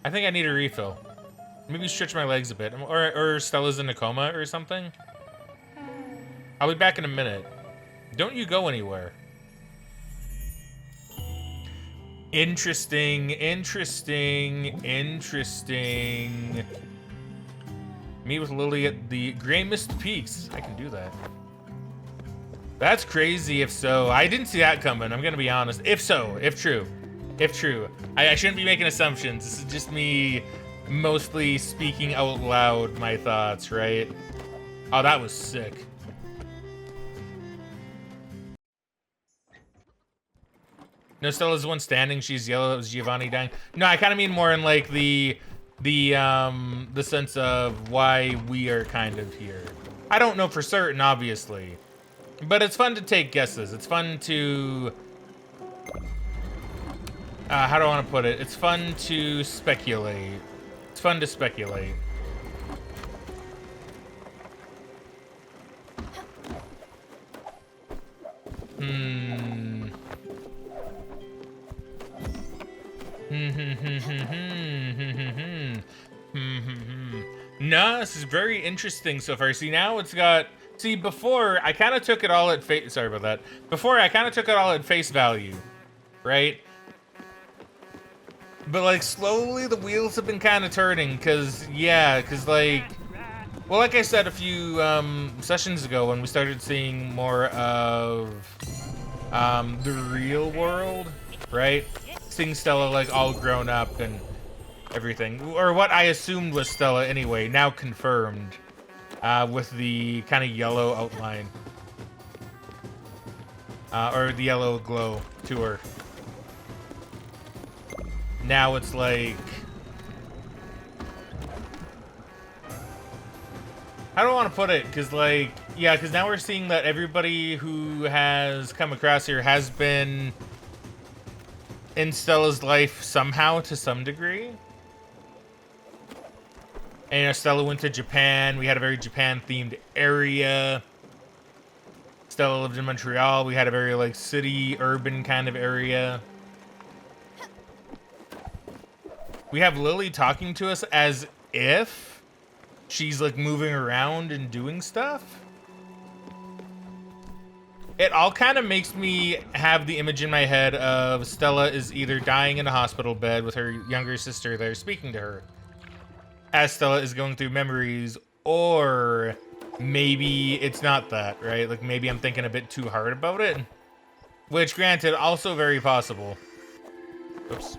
I think I need a refill. Maybe stretch my legs a bit. Or Stella's in a coma or something. I'll be back in a minute. Don't you go anywhere. Interesting. Meet with Lily at the Grey Mist Peaks. I can do that. That's crazy if so. I didn't see that coming, I'm gonna be honest. If so, if true. I shouldn't be making assumptions. This is just me mostly speaking out loud my thoughts, right? Oh, that was sick. No, Stella's the one standing. She's yellow. It was Giovanni dying. No, I kind of mean more in like the sense of why we are kind of here. I don't know for certain, obviously, but it's fun to take guesses. It's fun to how do I want to put it? It's fun to speculate. It's fun to speculate. No, this is very interesting so far. See, now it's got... See, before, I kind of took it all at face... Sorry about that. Before, I kind of took it all at face value, right? But, like, slowly the wheels have been kind of turning, because, yeah, because, like... Well, like I said a few sessions ago, when we started seeing more of the real world, right? Seeing Stella, like, all grown up and everything. Or what I assumed was Stella anyway, now confirmed with the kind of yellow outline. Or the yellow glow to her. Now it's like... I don't want to put it, because, like, yeah, because now we're seeing that everybody who has come across here has been in Stella's life somehow, to some degree. And, you know, Stella went to Japan. We had a very Japan-themed area. Stella lived in Montreal. We had a very, like, city, urban kind of area. We have Lily talking to us as if she's, like, moving around and doing stuff. It all kind of makes me have the image in my head of Stella is either dying in a hospital bed with her younger sister there speaking to her as Stella is going through memories, or maybe it's not that, right? Like, maybe I'm thinking a bit too hard about it, which, granted, also very possible. Oops.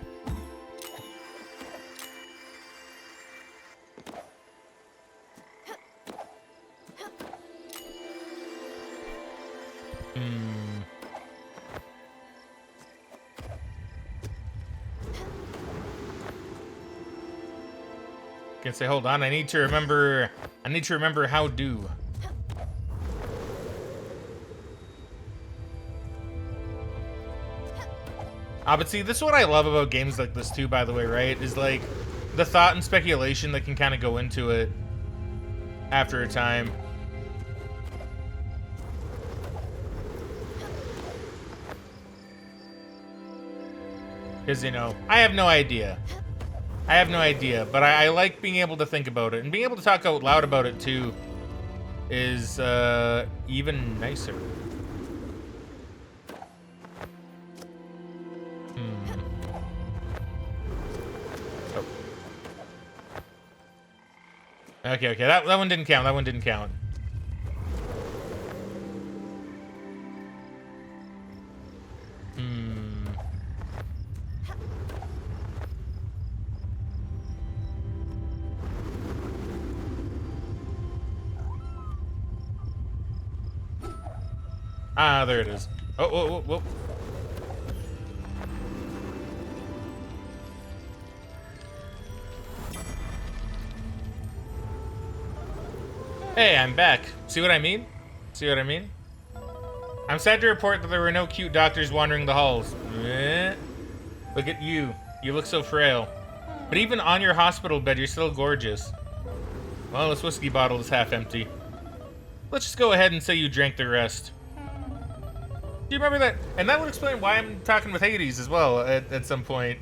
Can say, hold on, I need to remember how do. But see, this is what I love about games like this too, by the way, right? Is like the thought and speculation that can kind of go into it after a time. Because, you know, I have no idea. But I like being able to think about it. And being able to talk out loud about it, too, is even nicer. Oh. Okay, that one didn't count. Ah, there it is. Oh, whoa, whoa, whoa. Hey, I'm back. See what I mean? I'm sad to report that there were no cute doctors wandering the halls. Look at you. You look so frail. But even on your hospital bed, you're still gorgeous. Well, this whiskey bottle is half empty. Let's just go ahead and say you drank the rest. Do you remember that? And that would explain why I'm talking with Hades as well at some point.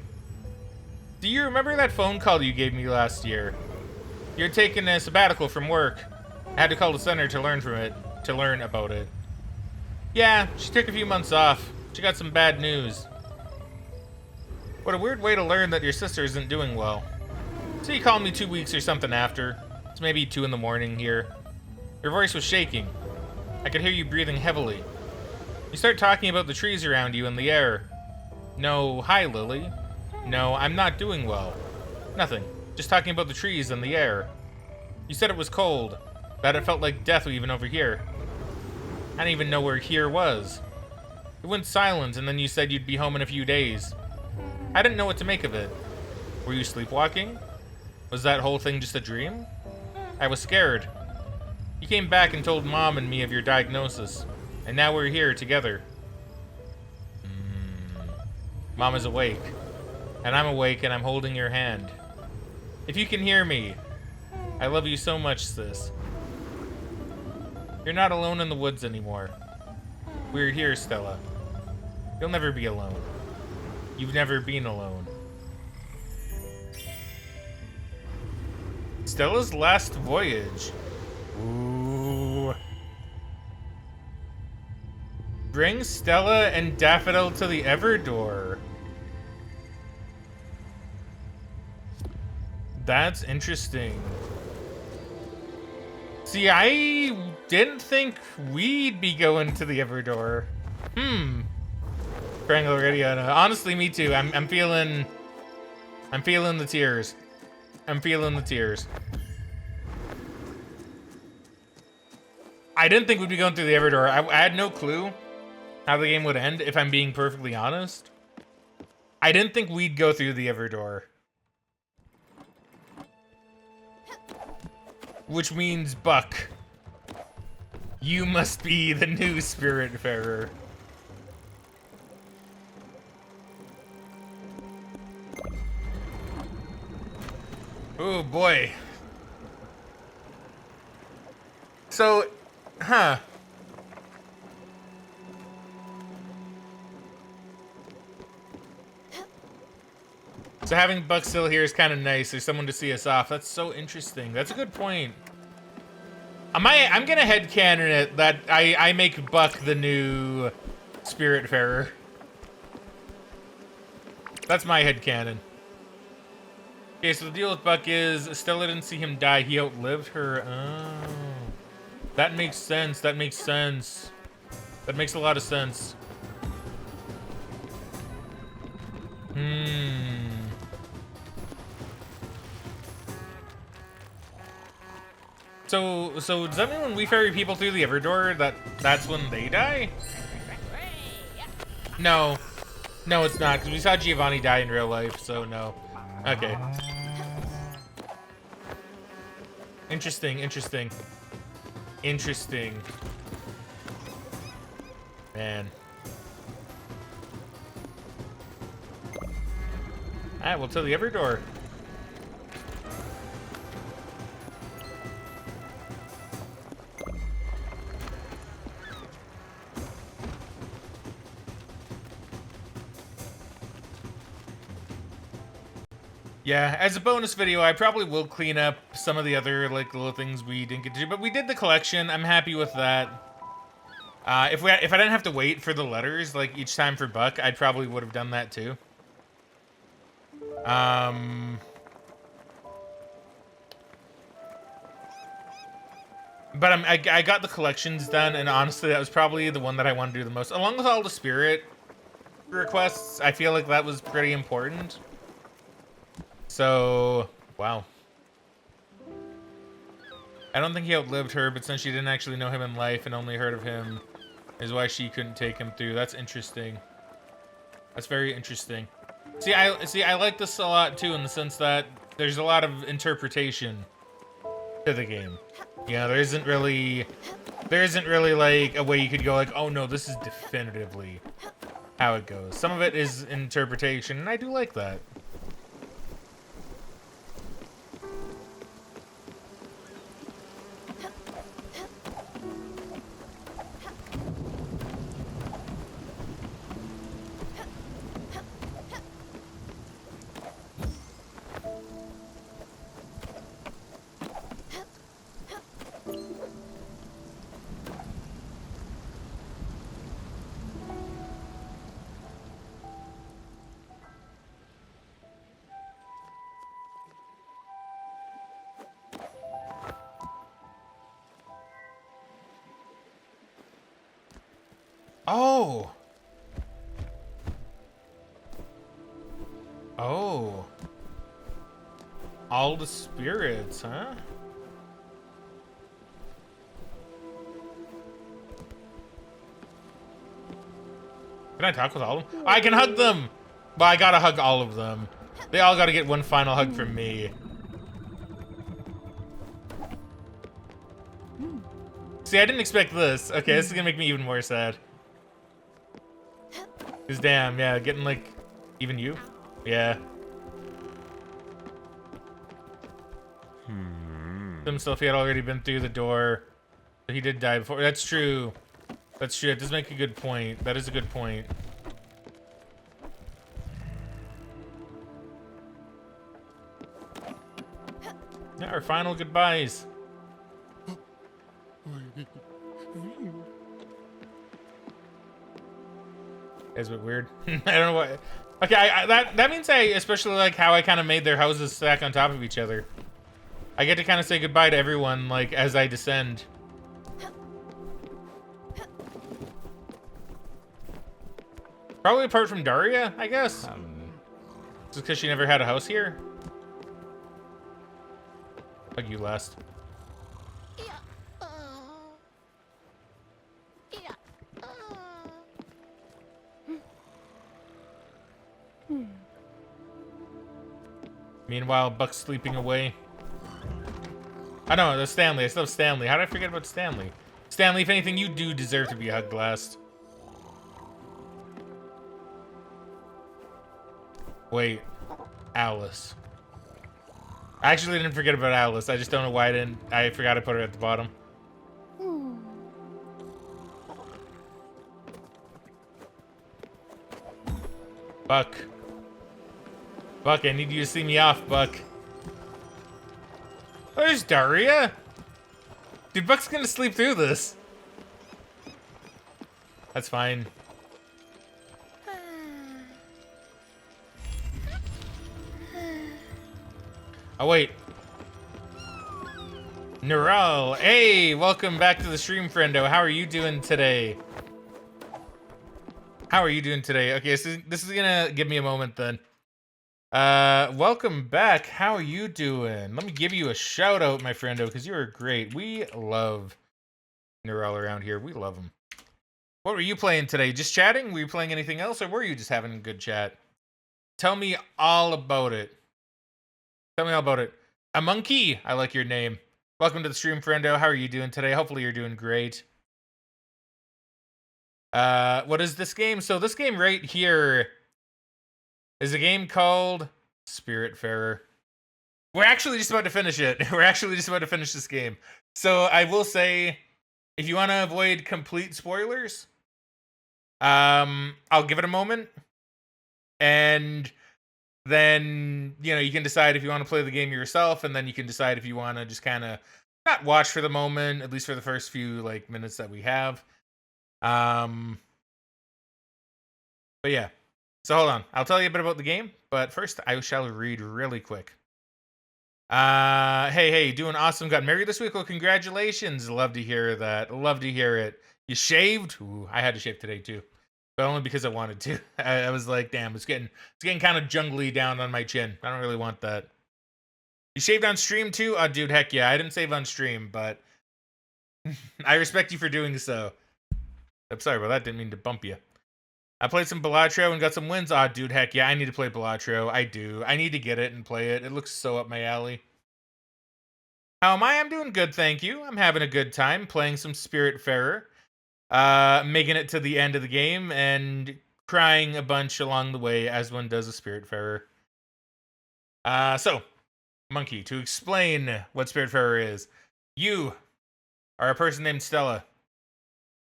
Do you remember that phone call you gave me last year? You're taking a sabbatical from work. I had to call the center to learn about it. Yeah, she took a few months off. She got some bad news. What a weird way to learn that your sister isn't doing well. So you called me 2 weeks or something after. It's maybe 2 in the morning here. Your voice was shaking. I could hear you breathing heavily. You start talking about the trees around you and the air. No, hi, Lily. No, I'm not doing well. Nothing. Just talking about the trees and the air. You said it was cold. That it felt like death even over here. I didn't even know where here was. It went silent, and then you said you'd be home in a few days. I didn't know what to make of it. Were you sleepwalking? Was that whole thing just a dream? I was scared. You came back and told Mom and me of your diagnosis. And now we're here together. Mom is awake. And I'm awake and I'm holding your hand. If you can hear me, I love you so much, sis. You're not alone in the woods anymore. We're here, Stella. You'll never be alone. You've never been alone. Stella's last voyage. Ooh. Bring Stella and Daffodil to the Everdoor. That's interesting. See, I didn't think we'd be going to the Everdoor. Crying already on honestly, me too. I'm feeling the tears. I didn't think we'd be going through the Everdoor. I had no clue how the game would end, if I'm being perfectly honest. I didn't think we'd go through the Everdoor. Which means, Buck, you must be the new Spiritfarer. Oh boy. So, So having Buck still here is kind of nice. There's someone to see us off. That's so interesting. That's a good point. I'm gonna headcanon it that I make Buck the new Spiritfarer. That's my headcanon. Okay, so the deal with Buck is Stella didn't see him die. He outlived her. Oh. That makes sense. That makes a lot of sense. So does that mean when we ferry people through the Everdoor, that's when they die? No, it's not, because we saw Giovanni die in real life, so no. Okay. Interesting, interesting. Interesting. Man. Alright, we'll tell the every door. Yeah, as a bonus video, I probably will clean up some of the other like little things we didn't get to do, but we did the collection. I'm happy with that. If I didn't have to wait for the letters like each time for Buck, I probably would have done that too. But I got the collections done, and honestly, that was probably the one that I want to do the most, along with all the spirit requests. I feel like that was pretty important. So, wow. I don't think he outlived her, but since she didn't actually know him in life and only heard of him, is why she couldn't take him through. That's interesting. That's very interesting. See, I like this a lot too, in the sense that there's a lot of interpretation to the game. You know, there isn't really like a way you could go like, oh no, this is definitively how it goes. Some of it is interpretation, and I do like that. Oh. Oh. All the spirits, huh? Can I talk with all of them? I can hug them! But I gotta hug all of them. They all gotta get one final hug from me. See, I didn't expect this. Okay, this is gonna make me even more sad. Cause damn, yeah, getting like, even you? Yeah. Himself, he had already been through the door. But he did die before. That's true. That's true. It does make a good point. That is a good point. Yeah, our final goodbyes. It's a bit weird. I don't know what. Okay, that means I especially like how I kind of made their houses stack on top of each other. I get to kind of say goodbye to everyone like as I descend. Probably apart from Daria, I guess. Just because she never had a house here. Hug you last. Meanwhile, Buck's sleeping away. I know, that's Stanley. I still have Stanley. How did I forget about Stanley? Stanley, if anything, you do deserve to be hugged last. Wait. Alice. I actually didn't forget about Alice. I just don't know why I didn't. I forgot to put her at the bottom. Buck. Buck, I need you to see me off, Buck. Oh, there's Daria. Dude, Buck's gonna sleep through this. That's fine. Oh, wait. Neural. Hey, welcome back to the stream, friendo. How are you doing today? How are you doing today? Okay, so this is gonna give me a moment then. Welcome back. How are you doing? Let me give you a shout out, my friendo, because you are great. We love Neural around here. We love them. What were you playing today? Just chatting? Were you playing anything else, or were you just having a good chat? Tell me all about it. Tell me all about it. A monkey. I like your name. Welcome to the stream, friendo. How are you doing today? Hopefully you're doing great. What is this game? So this game right here is a game called Spiritfarer. We're actually just about to finish it. We're actually just about to finish this game. So I will say, if you want to avoid complete spoilers, I'll give it a moment. And then, you know, you can decide if you want to play the game yourself, and then you can decide if you want to just kind of not watch for the moment, at least for the first few like minutes that we have. But yeah. So hold on. I'll tell you a bit about the game, but first I shall read really quick. Hey, doing awesome. Got married this week. Well, congratulations. Love to hear that. Love to hear it. You shaved? Ooh, I had to shave today too, but only because I wanted to. I was like, damn, it's getting kind of jungly down on my chin. I don't really want that. You shaved on stream too? Oh, dude, heck yeah. I didn't save on stream, but I respect you for doing so. I'm sorry about that. Didn't mean to bump you. I played some Balatro and got some wins. Aw, dude, heck yeah, I need to play Balatro. I do. I need to get it and play it. It looks so up my alley. How am I? I'm doing good, thank you. I'm having a good time playing some Spiritfarer. Making it to the end of the game and crying a bunch along the way, as one does a Spiritfarer. So, Monkey, to explain what Spiritfarer is. You are a person named Stella.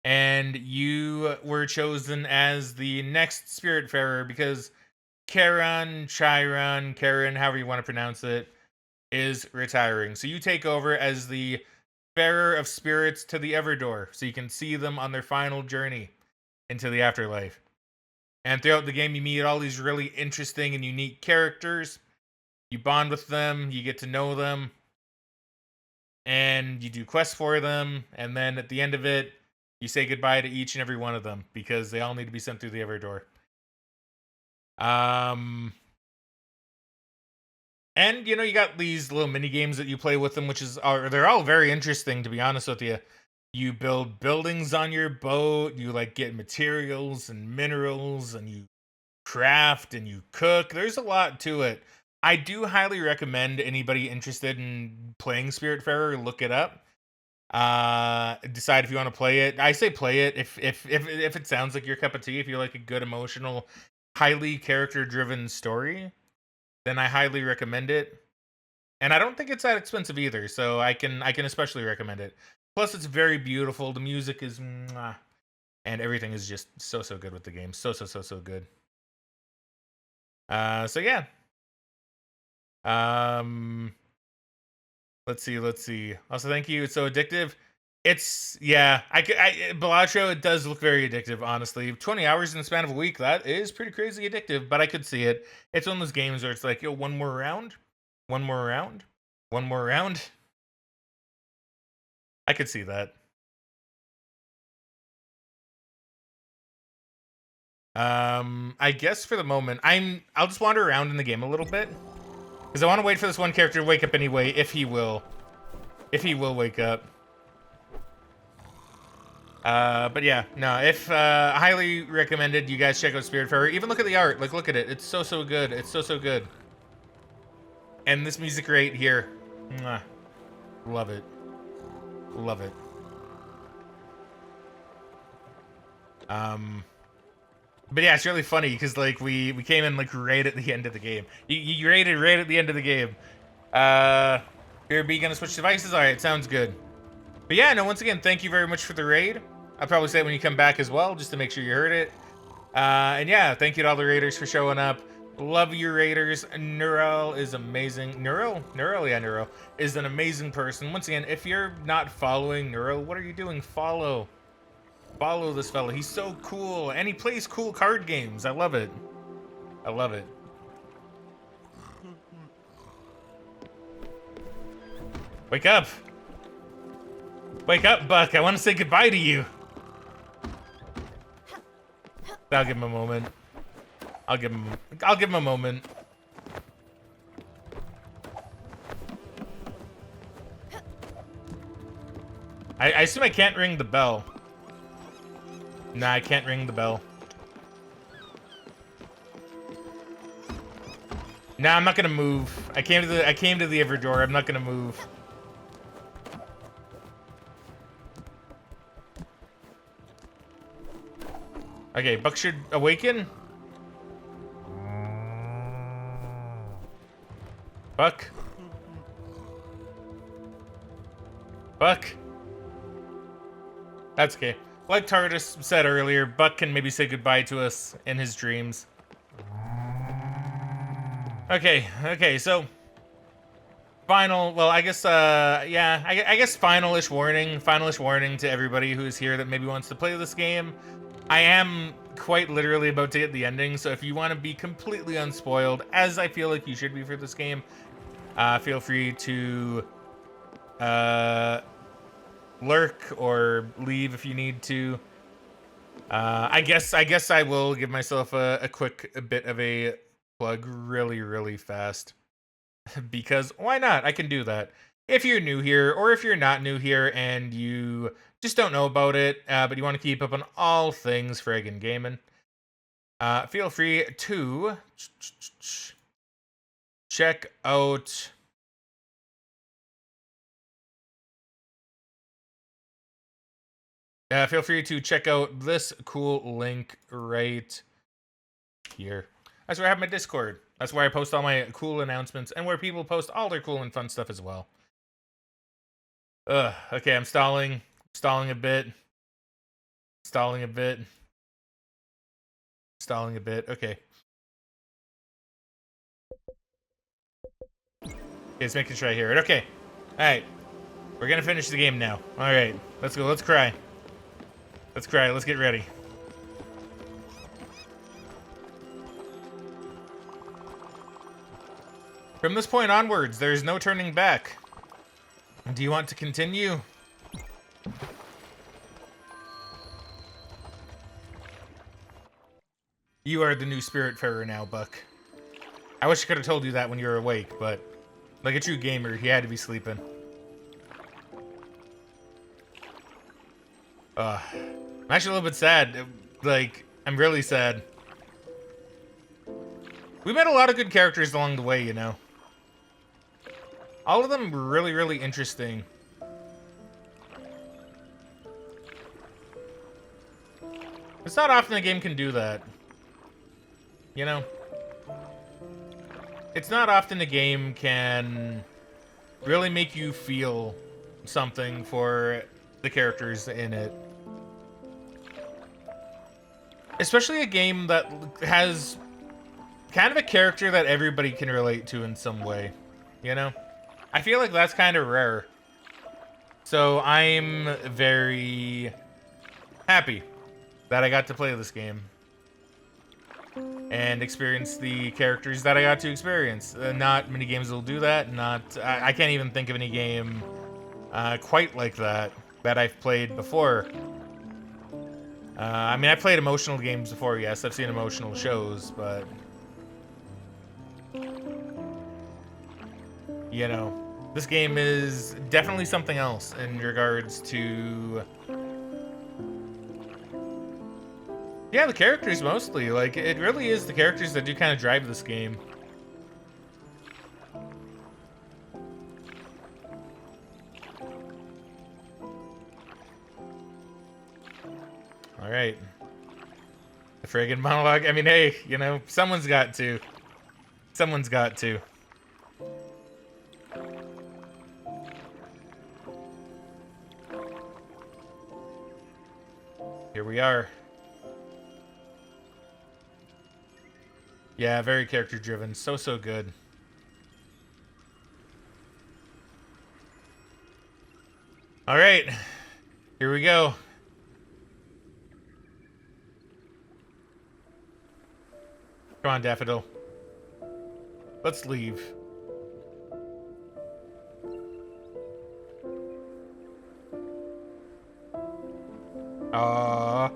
And you were chosen as the next Spiritfarer because Karen, however you want to pronounce it, is retiring. So you take over as the bearer of spirits to the Everdoor, so you can see them on their final journey into the afterlife. And throughout the game, you meet all these really interesting and unique characters. You bond with them, you get to know them, and you do quests for them. And then at the end of it, you say goodbye to each and every one of them because they all need to be sent through the Everdoor. And you know, you got these little mini games that you play with them, they're all very interesting, to be honest with you. You build buildings on your boat, you like get materials and minerals, and you craft and you cook. There's a lot to it. I do highly recommend anybody interested in playing Spiritfarer look it up. Decide if you want to play it. I say play it if it sounds like your cup of tea, if you like a good emotional, highly character driven story, then I highly recommend it. And I don't think it's that expensive either, so I can especially recommend it. Plus it's very beautiful, the music is mwah, and everything is just so good with the game. So good. So yeah. Let's see. Also, thank you. It's so addictive. It's, yeah, Balatro, it does look very addictive, honestly. 20 hours in the span of a week, that is pretty crazy addictive, but I could see it. It's one of those games where it's like, yo, one more round. I could see that. I guess for the moment, I'll just wander around in the game a little bit. Because I want to wait for this one character to wake up anyway, if he will wake up. But yeah, no, highly recommended you guys check out Spiritfarer. Even look at the art, like look at it. It's so good. It's so good. And this music right here. Mwah. Love it. Love it. But yeah, it's really funny because like we came in like right at the end of the game. You raided right at the end of the game. You're gonna switch devices? Alright, sounds good. But yeah, no, once again, thank you very much for the raid. I'll probably say it when you come back as well, just to make sure you heard it. And yeah, thank you to all the raiders for showing up. Love your raiders. Neural is amazing. Neural is an amazing person. Once again, if you're not following Neural, what are you doing? Follow this fella. He's so cool, and he plays cool card games. I love it. Wake up, Buck. I want to say goodbye to you. I'll give him a moment. I'll give him a moment. I assume I can't ring the bell. Nah, I can't ring the bell. Nah, I'm not gonna move. I came to the Everdoor. I'm not gonna move. Okay, Buck should awaken. Buck. Buck. That's okay. Like TARDIS said earlier, Buck can maybe say goodbye to us in his dreams. Okay, so well, I guess, yeah, I guess finalish warning to everybody who's here that maybe wants to play this game. I am quite literally about to get the ending, so if you want to be completely unspoiled, as I feel like you should be for this game, feel free to, lurk or leave if you need to. I guess I will give myself a quick bit of a plug really fast. Because why not? I can do that. If you're new here, or if you're not new here and you just don't know about it, but you want to keep up on all things Fraggin gaming, feel free to check out this cool link right here. That's where I have my Discord. That's where I post all my cool announcements and where people post all their cool and fun stuff as well. Okay, I'm stalling a bit. Okay. Okay, just making sure I hear it. Okay. Alright. We're gonna finish the game now. Alright. Let's go. Let's cry. Let's cry. Let's get ready. From this point onwards, there is no turning back. Do you want to continue? You are the new Spiritfarer now, Buck. I wish I could have told you that when you were awake, but like a true gamer, he had to be sleeping. I'm actually a little bit sad. Like, I'm really sad. We met a lot of good characters along the way, you know. All of them were really interesting. It's not often a game can do that. You know? It's not often a game can really make you feel something for the characters in it. Especially a game that has kind of a character that everybody can relate to in some way. You know? I feel like that's kind of rare. So I'm very happy that I got to play this game and experience the characters that I got to experience. Not many games will do that. I can't even think of any game quite like that I've played before. I mean, I've played emotional games before, yes. I've seen emotional shows, but you know, this game is definitely something else in regards to, yeah, the characters mostly. Like, it really is the characters that do kind of drive this game. All right. The friggin' monologue. I mean, hey, you know, someone's got to. Someone's got to. Here we are. Yeah, very character driven. So good. All right. Here we go. Come on, Daffodil. Let's leave. Aww.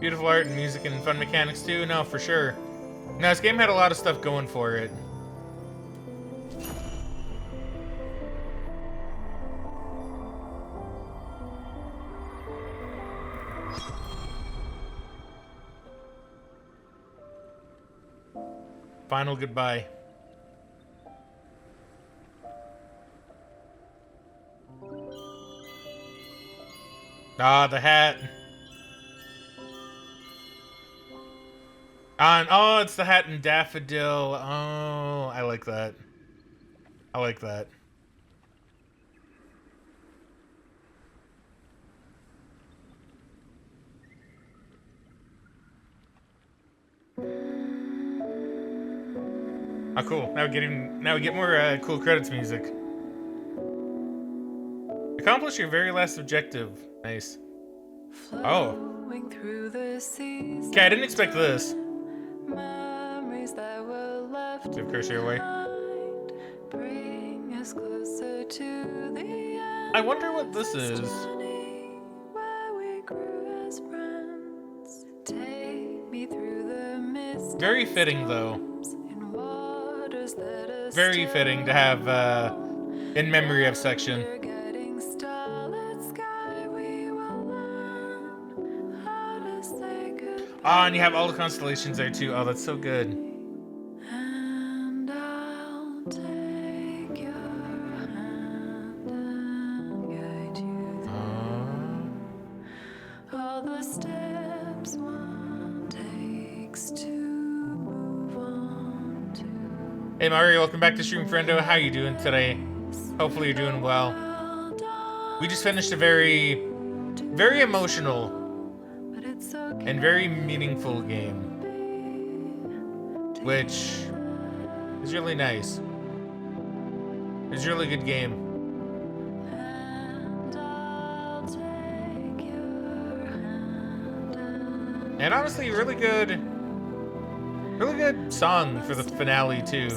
Beautiful art and music and fun mechanics too. No, for sure. No, this game had a lot of stuff going for it. Final goodbye. Ah, the hat. Oh, it's the hat and daffodil. Oh, I like that. I like that. Oh, cool. Now we get more cool credits music. Accomplish your very last objective. Nice. Oh. Okay, I didn't expect this. Give cursor away. I wonder what this is. Very fitting, though. Very fitting to have in memory of section. Oh, and you have all the constellations there too. Oh, that's so good. Hey Mario, welcome back to Stream Friendo. How you doing today? Hopefully you're doing well. We just finished a very emotional and very meaningful game, which is really nice. It's a really good game. And honestly, really good song for the finale too.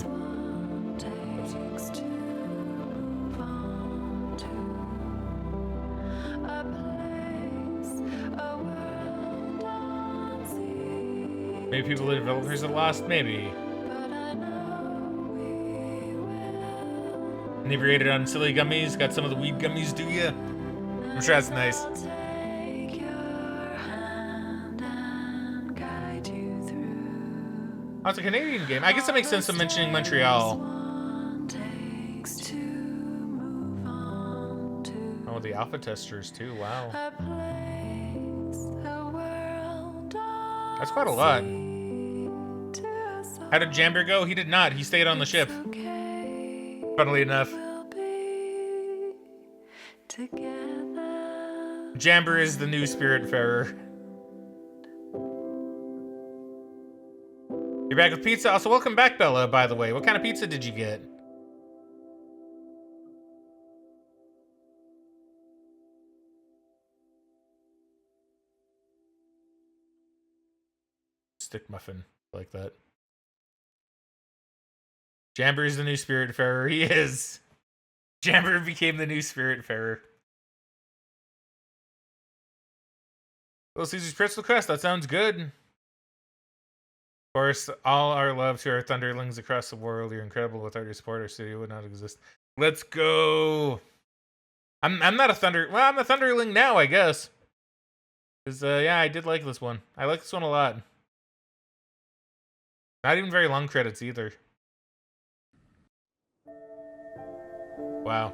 Maybe people, the developers, are lost. Maybe. Inebriated on silly gummies. Got some of the weed gummies, do ya? I'm sure that's nice. Oh, it's a Canadian game. I guess that makes sense of mentioning Montreal. Oh, the alpha testers too. Wow. That's quite a lot. How did Jamber go? He did not. He stayed on the ship. Funnily enough. Jamber is the new Spiritfarer. You're back with pizza. Also, welcome back, Bella, by the way. What kind of pizza did you get? Stick muffin. Like that. Jamber is the new Spiritfarer. He is. Jamber became the new Spiritfarer. Little Caesar's Pretzel Crust. That sounds good. Of course, all our love to our Thunderlings across the world. You're incredible. Without your support, our studio would not exist. Let's go. I'm not a I'm a Thunderling now, I guess. Cause yeah, I did like this one. I like this one a lot. Not even very long credits either. Wow.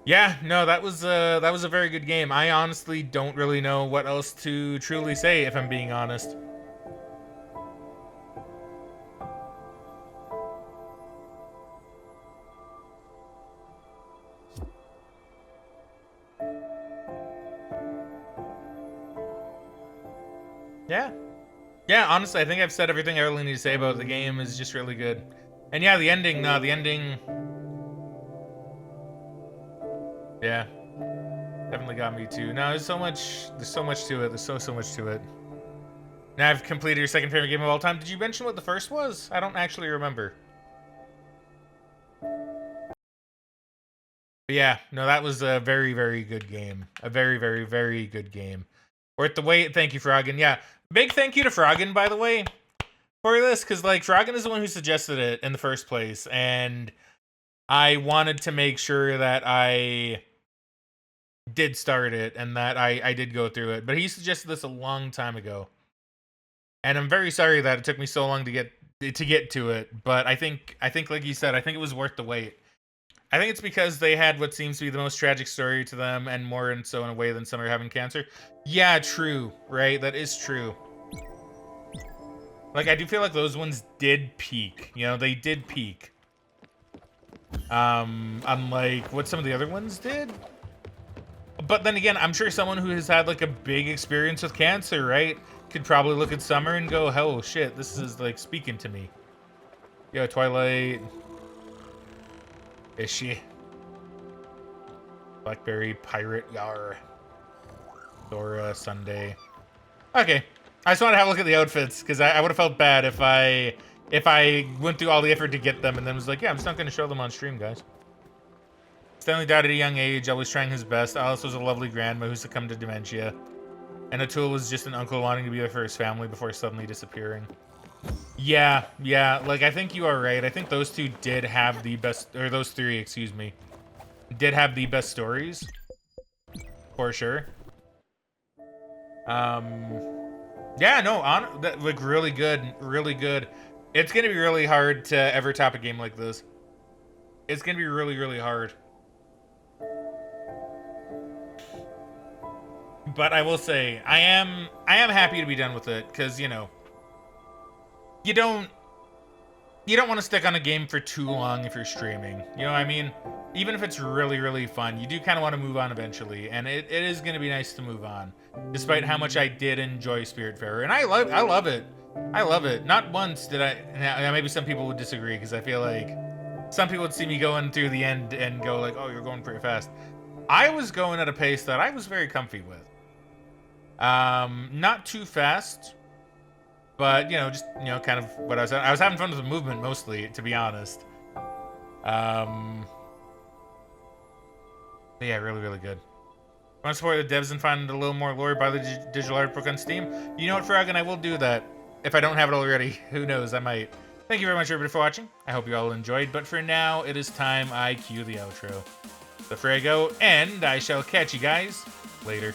Yeah, no, that was a very good game. I honestly don't really know what else to truly say, if I'm being honest. Yeah. Yeah, honestly, I think I've said everything I really need to say about the game. Is just really good. And yeah, the ending, the ending... Yeah. Definitely got me too. No, there's so much to it. There's so much to it. Now I've completed your second favorite game of all time. Did you mention what the first was? I don't actually remember. But yeah, no, that was a very, very good game. A very, very, very good game. Worth the wait. Thank you, Fraggin. Yeah, big thank you to Fraggin, by the way, for this, because like Fraggin is the one who suggested it in the first place, and I wanted to make sure that I did start it and that I did go through it. But he suggested this a long time ago, and I'm very sorry that it took me so long to get to it. But I think like you said, I think it was worth the wait. I think it's because they had what seems to be the most tragic story to them, and more and so in a way than some are having cancer. Yeah, true, right? That is true. Like, I do feel like those ones did peak. You know, they did peak. Unlike what some of the other ones did. But then again, I'm sure someone who has had, like, a big experience with cancer, right, could probably look at Summer and go, oh, shit, this is, like, speaking to me. Yo, Twilight. Is she? Blackberry, Pirate, Yar. Dora, Sunday. Okay. I just want to have a look at the outfits, because I would have felt bad if I went through all the effort to get them and then was like, yeah, I'm just not going to show them on stream, guys. Stanley died at a young age, always trying his best. Alice was a lovely grandma who succumbed to dementia. And O'Toole was just an uncle wanting to be there for his family before suddenly disappearing. Yeah, like, I think you are right. I think those two did have the best, or those three, excuse me, did have the best stories. For sure. Yeah, no, like, really good, really good. It's gonna be really hard to ever top a game like this. It's gonna be really, really hard. But I will say, I am happy to be done with it, because, you know, you don't want to stick on a game for too long if you're streaming. You know what I mean? Even if it's really, really fun, you do kind of want to move on eventually, and it is going to be nice to move on, despite how much I did enjoy Spiritfarer, and I love it. I love it. Not once did I. Now, maybe some people would disagree, because I feel like some people would see me going through the end and go like, "Oh, you're going pretty fast." I was going at a pace that I was very comfy with. Not too fast, but, you know, just, you know, kind of what I was having fun with the movement mostly, to be honest. Yeah, really, really good. Want to support the devs and find a little more lore by the digital art book on Steam? You know what, Fraggin, I will do that. If I don't have it already, who knows, I might. Thank you very much, everybody, for watching. I hope you all enjoyed, but for now, it is time I cue the outro. The Fraggo, and I shall catch you guys later.